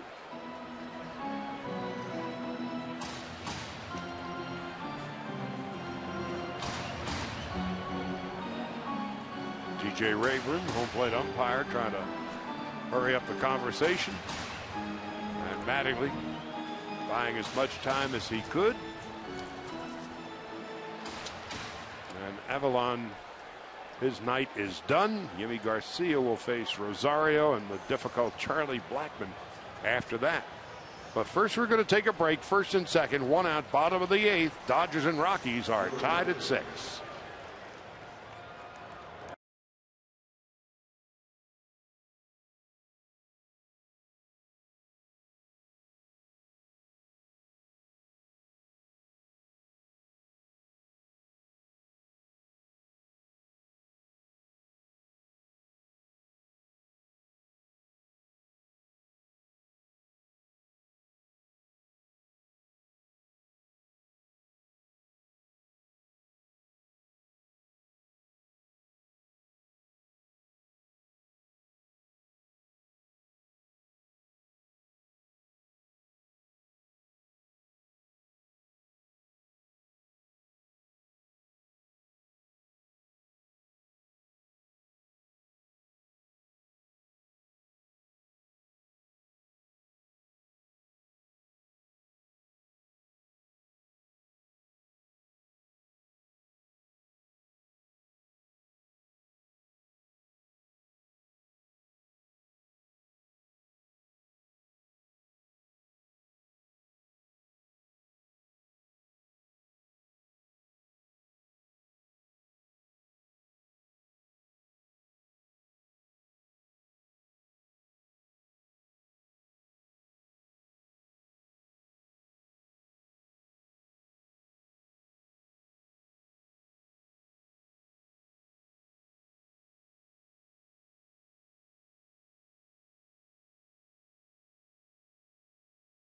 A: T.J. Rayburn, home plate umpire, trying to hurry up the conversation. And Mattingly buying as much time as he could. And Avalon, his night is done. Yimi Garcia will face Rosario and the difficult Charlie Blackmon after that. But first we're going to take a break. First and second, 1 out, bottom of the 8th. Dodgers and Rockies are tied at 6.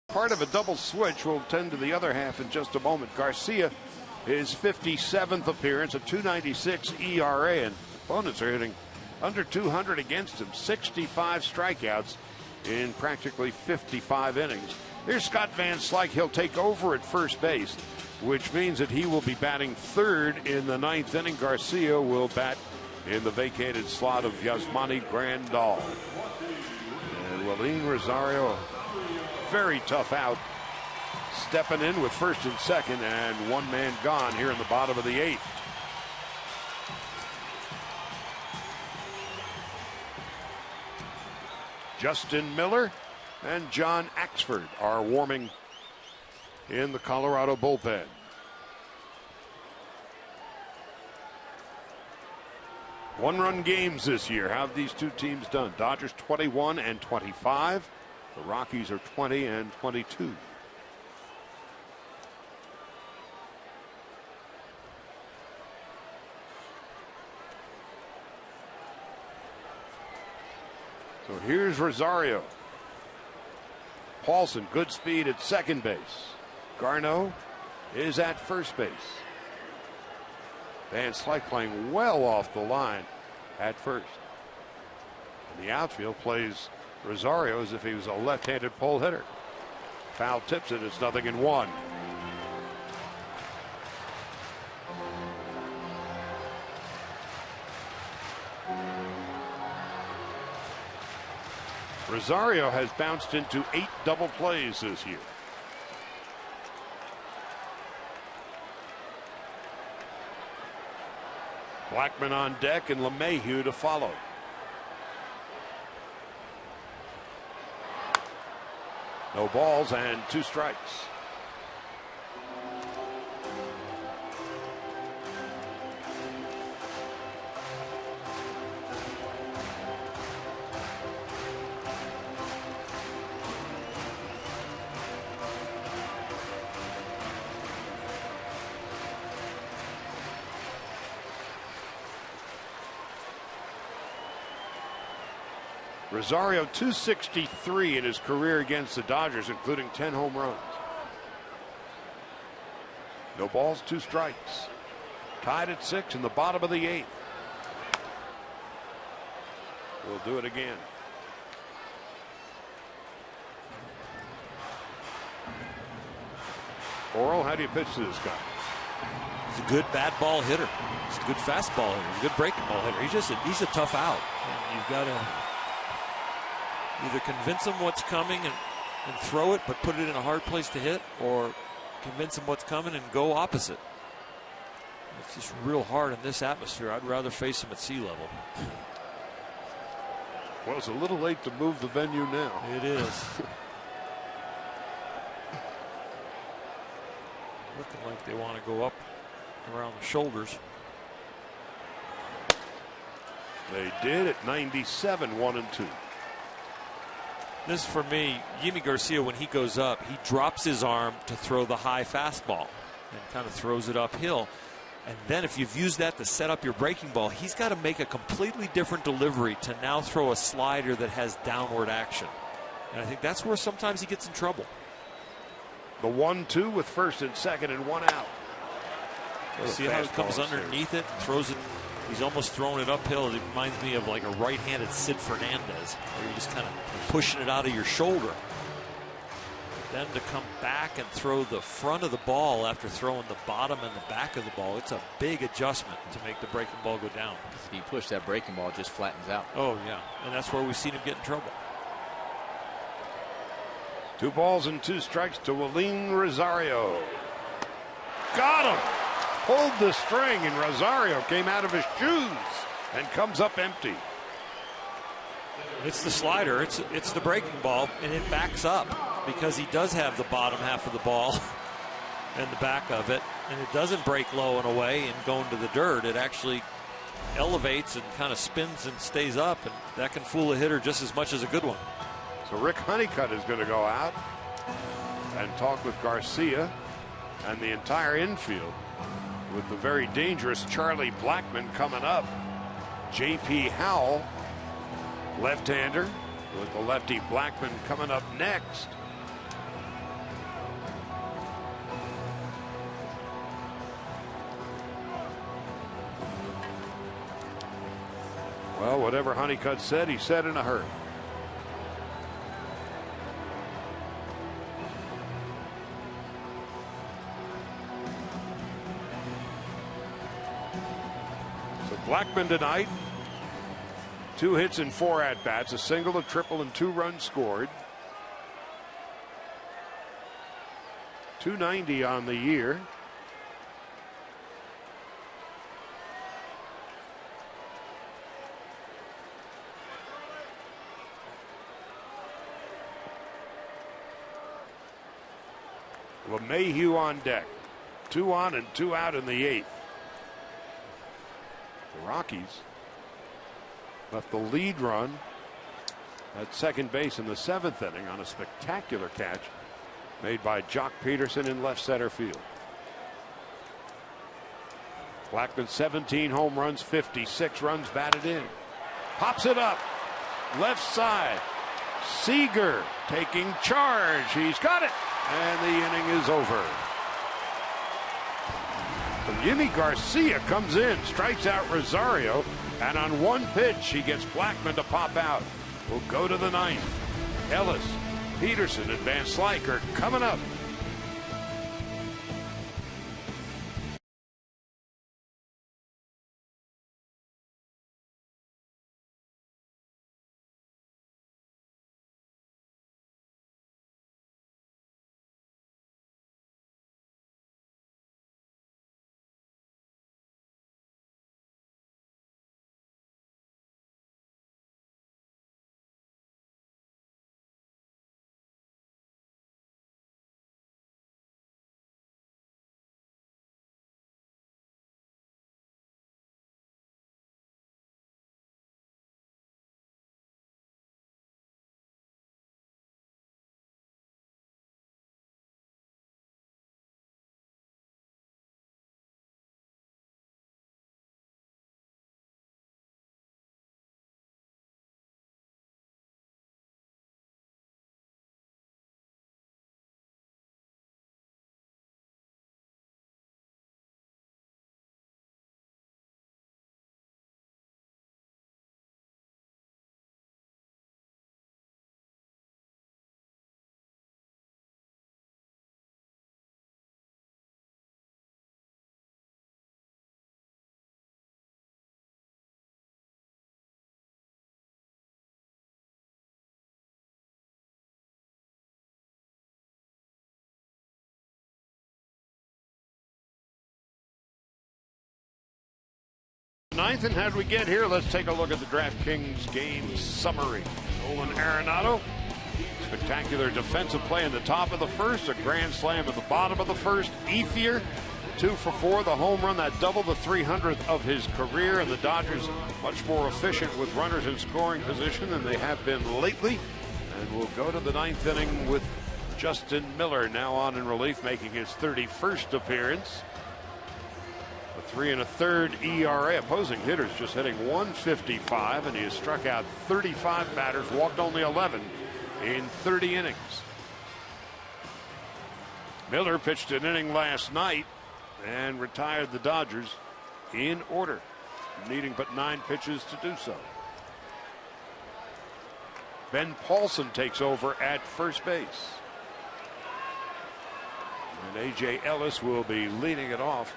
A: Part of a double switch. We'll tend to the other half in just a moment. Garcia, his 57th appearance, a 2.96 ERA, and opponents are hitting under 200 against him. 65 strikeouts in practically 55 innings. Here's Scott Van Slyke. He'll take over at first base, which means that he will be batting third in the 9th inning. Garcia will bat in the vacated slot of Yasmani Grandal. And Willeen Rosario, very tough out, stepping in with first and second, and one man gone here in the bottom of the 8th. Justin Miller and John Axford are warming in the Colorado bullpen. One-run games this year. How have these two teams done? Dodgers 21 and 25. The Rockies are 20 and 22. So here's Rosario. Paulson, good speed at second base. Garneau is at first base. Van Slyke playing well off the line at first. And the outfield plays Rosario as if he was a left-handed pull hitter. Foul tips it. It's 0-1. Rosario has bounced into 8 double plays this year. Blackmon on deck and LeMahieu to follow. No balls and 2 strikes. Rosario 263 in his career against the Dodgers, including 10 home runs. No balls, 2 strikes. Tied at 6 in the bottom of the 8th. We'll do it again. Oral, how do you pitch to this guy?
C: He's a good bat ball hitter. He's a good fastball hitter. He's a good breaking ball hitter. He's a tough out. And you've got to either convince him what's coming and throw it, but put it in a hard place to hit, or convince him what's coming and go opposite. It's just real hard in this atmosphere. I'd rather face him at sea level.
A: Well, it's a little late to move the venue now.
C: It is. Looking like they want to go up around the shoulders.
A: They did at 97, 1-2.
C: This, for me, Yimi Garcia, when he goes up, he drops his arm to throw the high fastball and kind of throws it uphill. And then if you've used that to set up your breaking ball, he's got to make a completely different delivery to now throw a slider that has downward action. And I think that's where sometimes he gets in trouble.
A: The 1-2 with first and second and one out.
C: See how he comes underneath it, throws it. He's almost throwing it uphill. It reminds me of like a right-handed Sid Fernandez, where you're just kind of pushing it out of your shoulder. Then to come back and throw the front of the ball after throwing the bottom and the back of the ball, it's a big adjustment to make the breaking ball go down.
B: If you push that breaking ball, it just flattens out.
C: Oh, yeah. And that's where we've seen him get in trouble.
A: 2 balls and 2 strikes to Willeen Rosario. Got him! Pulled the string, and Rosario came out of his shoes and comes up empty.
C: It's the slider. It's the breaking ball, and it backs up because he does have the bottom half of the ball and the back of it, and it doesn't break low and away and go into the dirt. It actually elevates and kind of spins and stays up, and that can fool a hitter just as much as a good one.
A: So Rick Honeycutt is going to go out and talk with Garcia and the entire infield, with the very dangerous Charlie Blackmon coming up. J.P. Howell, left-hander, with the lefty Blackmon coming up next. Well, whatever Honeycutt said, he said in a hurry. Blackmon tonight, 2 hits and 4 at-bats, a single, a triple, and 2 runs scored. .290 on the year. LeMahieu on deck. 2 on and 2 out in the 8th. The Rockies left the lead run at second base in the 7th inning on a spectacular catch made by Jock Peterson in left center field. Blackmon 17 home runs, 56 runs batted in. Pops it up left side. Seager taking charge. He's got it, and the inning is over. Yimi Garcia comes in, strikes out Rosario, and on 1 pitch he gets Blackmon to pop out. We'll go to the 9th. Ellis, Peterson, and Van Slyke are coming up. Ninth, and how did we get here? Let's take a look at the DraftKings game summary. Nolan Arenado, spectacular defensive play in the top of the first, a grand slam at the bottom of the first. Ethier, 2 for 4, the home run, that doubled the 300th of his career, and the Dodgers much more efficient with runners in scoring position than they have been lately. And we'll go to the ninth inning with Justin Miller now on in relief, making his 31st appearance. A 3 1/3 ERA. Opposing hitters just hitting .155, and he has struck out 35 batters, walked only 11 in 30 innings. Miller pitched an inning last night and retired the Dodgers in order, needing but 9 pitches to do so. Ben Paulson takes over at first base. And A.J. Ellis will be leading it off.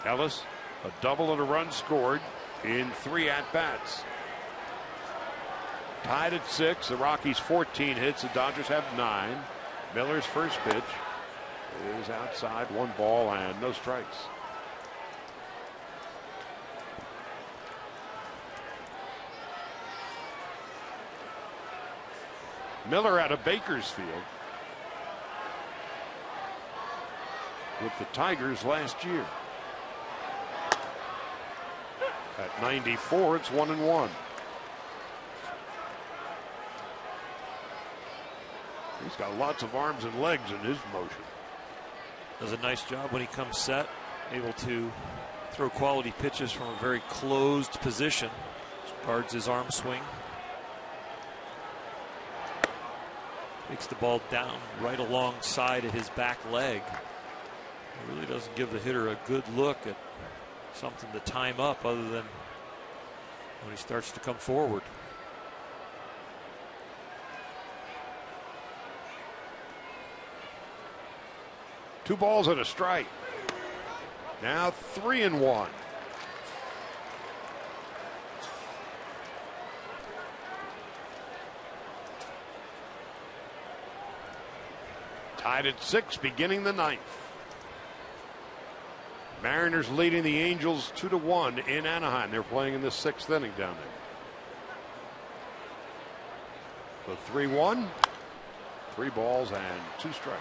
A: Ellis, a double and a run scored in 3 at-bats. Tied at 6. The Rockies 14 hits. The Dodgers have 9. Miller's first pitch is outside, 1 ball and no strikes. Miller out of Bakersfield with the Tigers last year. At 94, it's 1-1. He's got lots of arms and legs in his motion.
C: Does a nice job when he comes set, able to throw quality pitches from a very closed position. Guards his arm swing. Takes the ball down right alongside of his back leg. It really doesn't give the hitter a good look at something to time up other than when he starts to come forward.
A: Two balls and a strike. Now 3-1. Tied at 6, beginning the 9th. Mariners leading the Angels 2-1 in Anaheim. They're playing in the 6th inning down there. The 3-1, 3 balls and 2 strikes.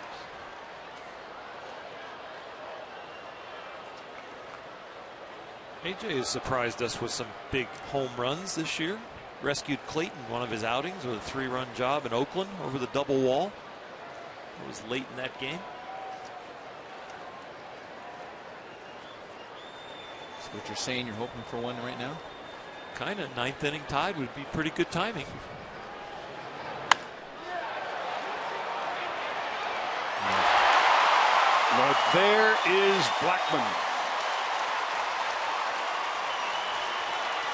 C: AJ has surprised us with some big home runs this year. Rescued Clayton one of his outings with a 3-run job in Oakland over the double wall. It was late in that game.
B: So what you're saying, you're hoping for one right now?
C: Kind of 9th inning tied would be pretty good timing.
A: But there is Blackmon.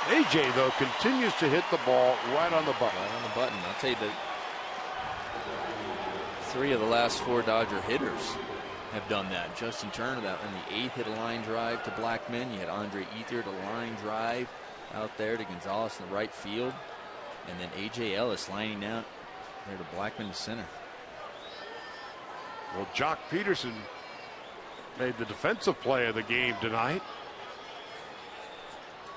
A: AJ, though, continues to hit the ball right on the button.
B: Right on the button. I'll tell you that 3 of the last 4 Dodger hitters have done that. Justin Turner, that in the 8th, hit a line drive to Blackmon. You had Andre Ethier to line drive out there to Gonzalez in the right field. And then A.J. Ellis lining out there to Blackmon to center.
A: Well, Jock Peterson made the defensive play of the game tonight,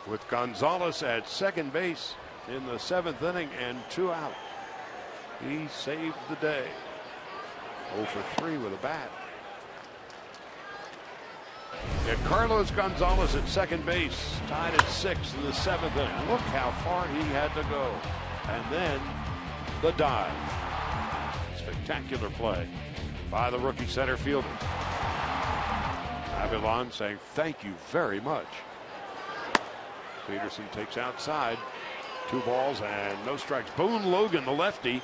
A: with Gonzalez at second base in the 7th inning and 2 out. He saved the day. 0 for 3 with a bat. And Carlos Gonzalez at second base, tied at 6 in the 7th inning. Look how far he had to go. And then the dive. Spectacular play by the rookie center fielder. Avilan saying thank you very much. Peterson takes outside. 2 balls and no strikes. Boone Logan, the lefty,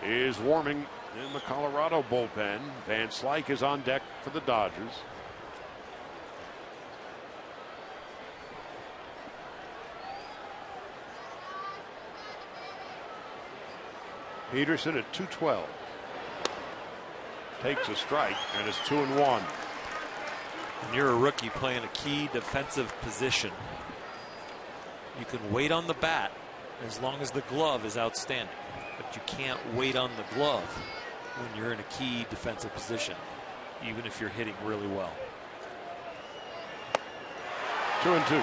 A: is warming in the Colorado bullpen. Van Slyke is on deck for the Dodgers. Peterson at 212. Takes a strike and it's 2-1.
C: When you're a rookie playing a key defensive position, you can wait on the bat as long as the glove is outstanding, but you can't wait on the glove when you're in a key defensive position, even if you're hitting really well.
A: 2-2.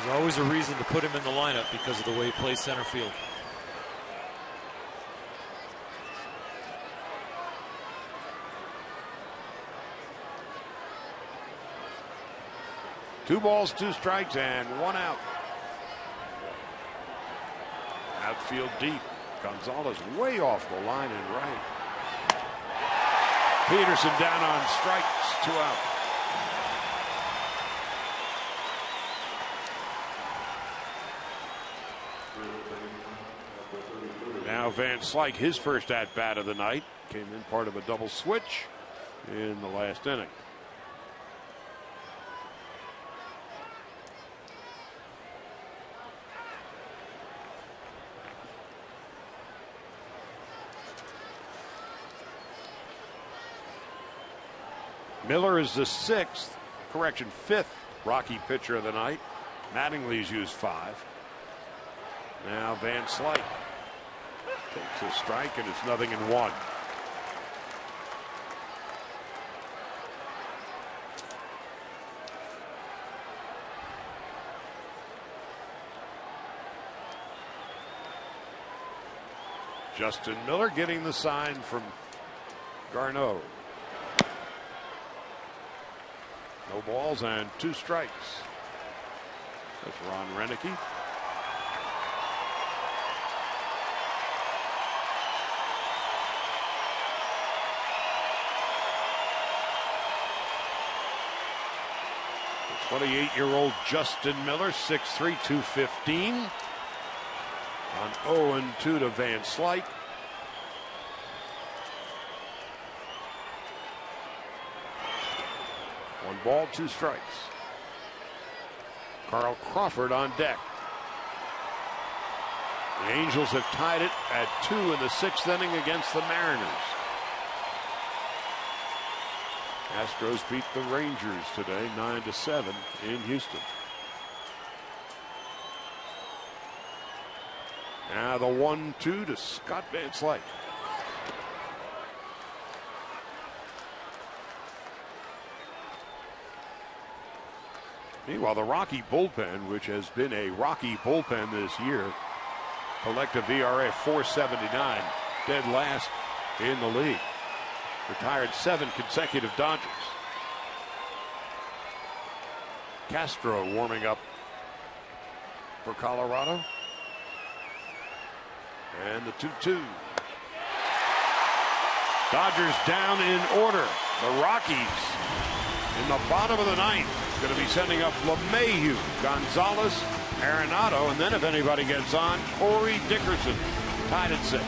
C: There's always a reason to put him in the lineup because of the way he plays center field.
A: Two balls, two strikes, and one out. Outfield deep. Gonzalez way off the line and right. Peterson down on strikes, 2 out. Now Van Slyke, his first at bat of the night, came in part of a double switch in the last inning. Miller is the fifth Rocky pitcher of the night. Mattingly's used 5. Now Van Slyke takes a strike, and it's 0-1. Justin Miller getting the sign from Garneau. No balls and 2 strikes. That's Ron Renicky. The 28-year-old Justin Miller, 6'3", 215. On 0-2 to Van Slyke. One ball, 2 strikes. Carl Crawford on deck. The Angels have tied it at 2 in the 6th inning against the Mariners. Astros beat the Rangers today, 9-7 in Houston. Now the 1-2 to Scott Van Slyke. Meanwhile, the Rocky bullpen, which has been a Rocky bullpen this year, collective ERA 4.79, dead last in the league. Retired 7 consecutive Dodgers. Castro warming up for Colorado. And the 2-2. Dodgers down in order. The Rockies in the bottom of the 9th. Going to be sending up LeMahieu, Gonzalez, Arenado, and then if anybody gets on, Corey Dickerson, tied at 6.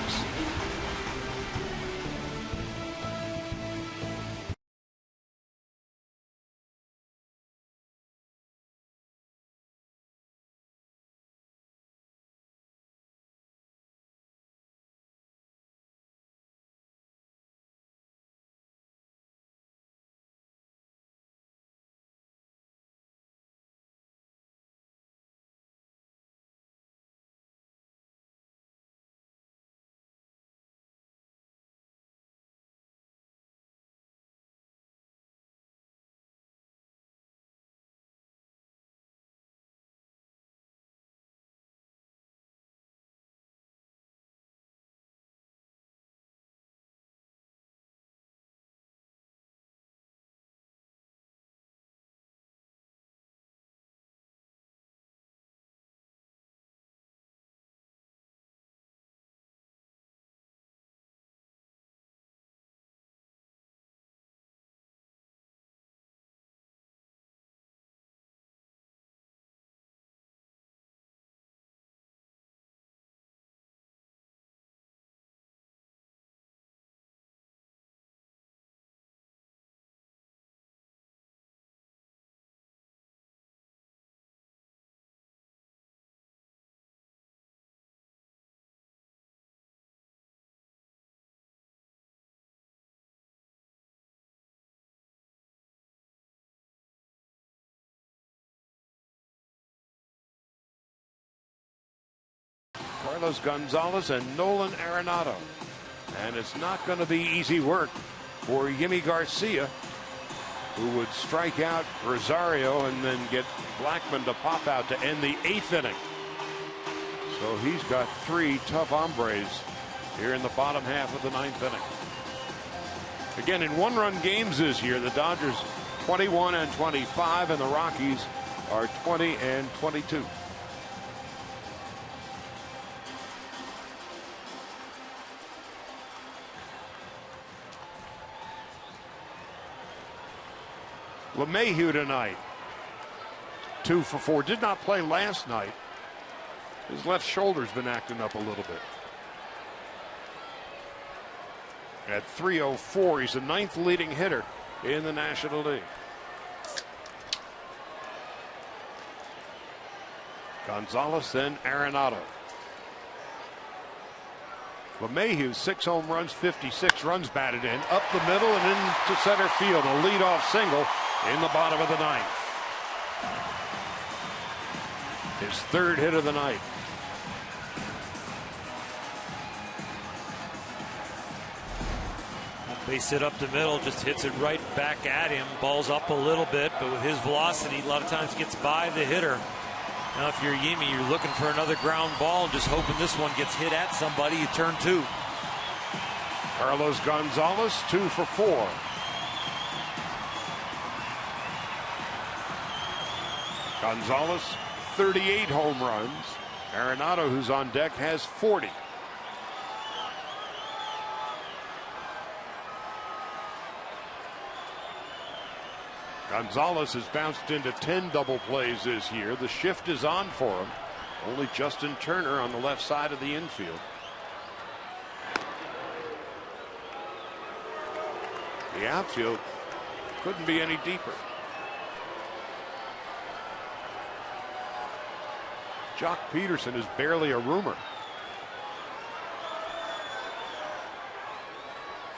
A: Carlos Gonzalez and Nolan Arenado. And it's not going to be easy work for Yimi Garcia. who would strike out Rosario and then get Blackmon to pop out to end the 8th inning. So he's got 3 tough hombres here in the bottom half of the 9th inning. Again, in one-run games this year, the Dodgers 21-25, and the Rockies are 20-22. LeMahieu tonight, 2 for 4. Did not play last night. His left shoulder's been acting up a little bit. At 304, he's the 9th leading hitter in the National League. Gonzalez, then Arenado. LeMahieu, 6 home runs, 56 runs batted in, up the middle and into center field. A leadoff single in the bottom of the 9th. His 3rd hit of the night.
C: Base hit up the middle, just hits it right back at him. Ball's up a little bit, but with his velocity, a lot of times gets by the hitter. Now, if you're Yimi, you're looking for another ground ball, just hoping this one gets hit at somebody. You turn 2.
A: Carlos Gonzalez, 2 for 4. Gonzalez, 38 home runs. Arenado, who's on deck, has 40. Gonzalez has bounced into 10 double plays this year. The shift is on for him. Only Justin Turner on the left side of the infield. The outfield couldn't be any deeper. Jock Peterson is barely a rumor.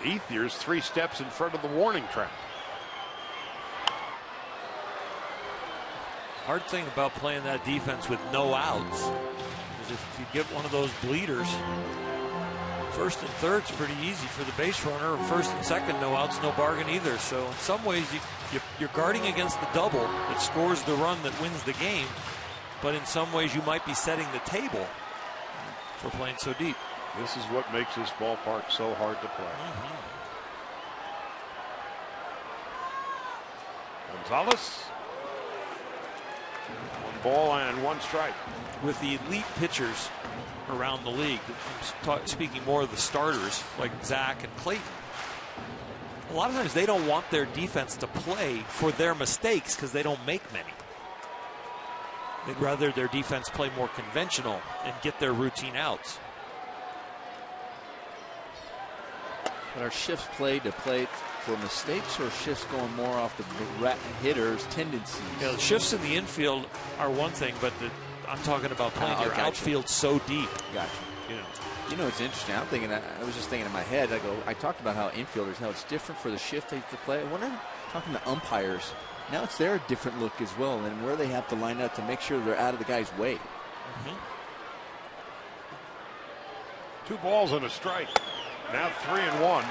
A: Ethier's 3 steps in front of the warning track.
C: Hard thing about playing that defense with no outs is if you get one of those bleeders, 1st and 3rd's pretty easy for the base runner. 1st and 2nd, no outs, no bargain either. So in some ways, you're guarding against the double that scores the run that wins the game. But in some ways, you might be setting the table for playing so deep.
A: This is what makes this ballpark so hard to play. Gonzalez. 1 ball and 1 strike.
C: With the elite pitchers around the league, I'm speaking more of the starters like Zach and Clayton, a lot of times they don't want their defense to play for their mistakes because they don't make many. They'd rather their defense play more conventional and get their routine outs.
B: But are shifts played to play for mistakes, or shifts going more off the hitter's tendencies?
C: Yeah, the shifts in the infield are one thing, but I'm talking about playing your outfield so deep.
B: Gotcha. You know, it's interesting. I'm thinking, I was just thinking in my head, I talked about how infielders, how it's different for the shift they have to play. When I'm talking to umpires, now it's their different look as well, and where they have to line up to make sure they're out of the guy's way.
A: 2 balls and a strike. Now 3-1.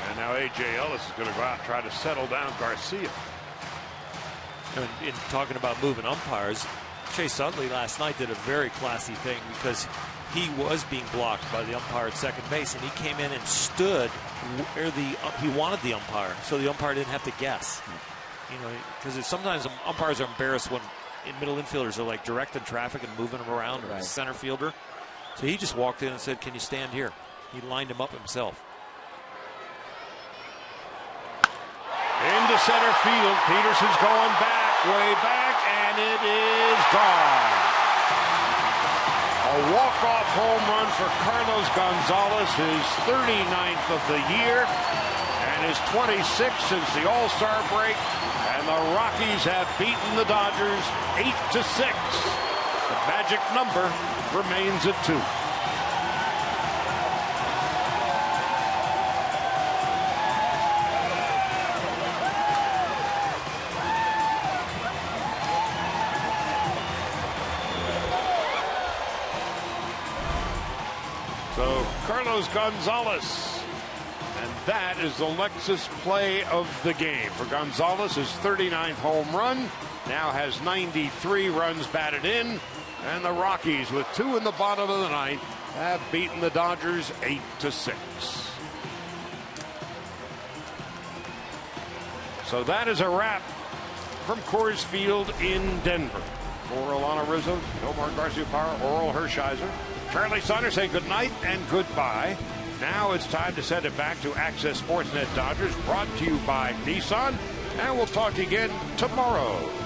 A: And now A.J. Ellis is going to go out and try to settle down Garcia.
C: And in talking about moving umpires, Chase Utley last night did a very classy thing because he was being blocked by the umpire at second base, and he came in and stood where he wanted the umpire, so the umpire didn't have to guess. You know, because sometimes umpires are embarrassed when middle infielders are like directing traffic and moving them around, or a center fielder. So he just walked in and said, "Can you stand here?" He lined him up himself.
A: Into center field. Peterson's going back, way back, and it is gone. A walk-off home run for Carlos Gonzalez, his 39th of the year, and his 26th since the All-Star break. And the Rockies have beaten the Dodgers 8-6. The magic number remains at 2. So Carlos Gonzalez that is the Lexus play of the game. For Gonzalez, his 39th home run, now has 93 runs batted in. And the Rockies, with 2 in the bottom of the ninth, have beaten the Dodgers 8-6. So that is a wrap from Coors Field in Denver. For Alana Rizzo, Omar Garcia-Parra, Oral Hershiser, Charlie Saunders say good night and goodbye. Now it's time to send it back to Access Sportsnet Dodgers, brought to you by Nissan. And we'll talk again tomorrow.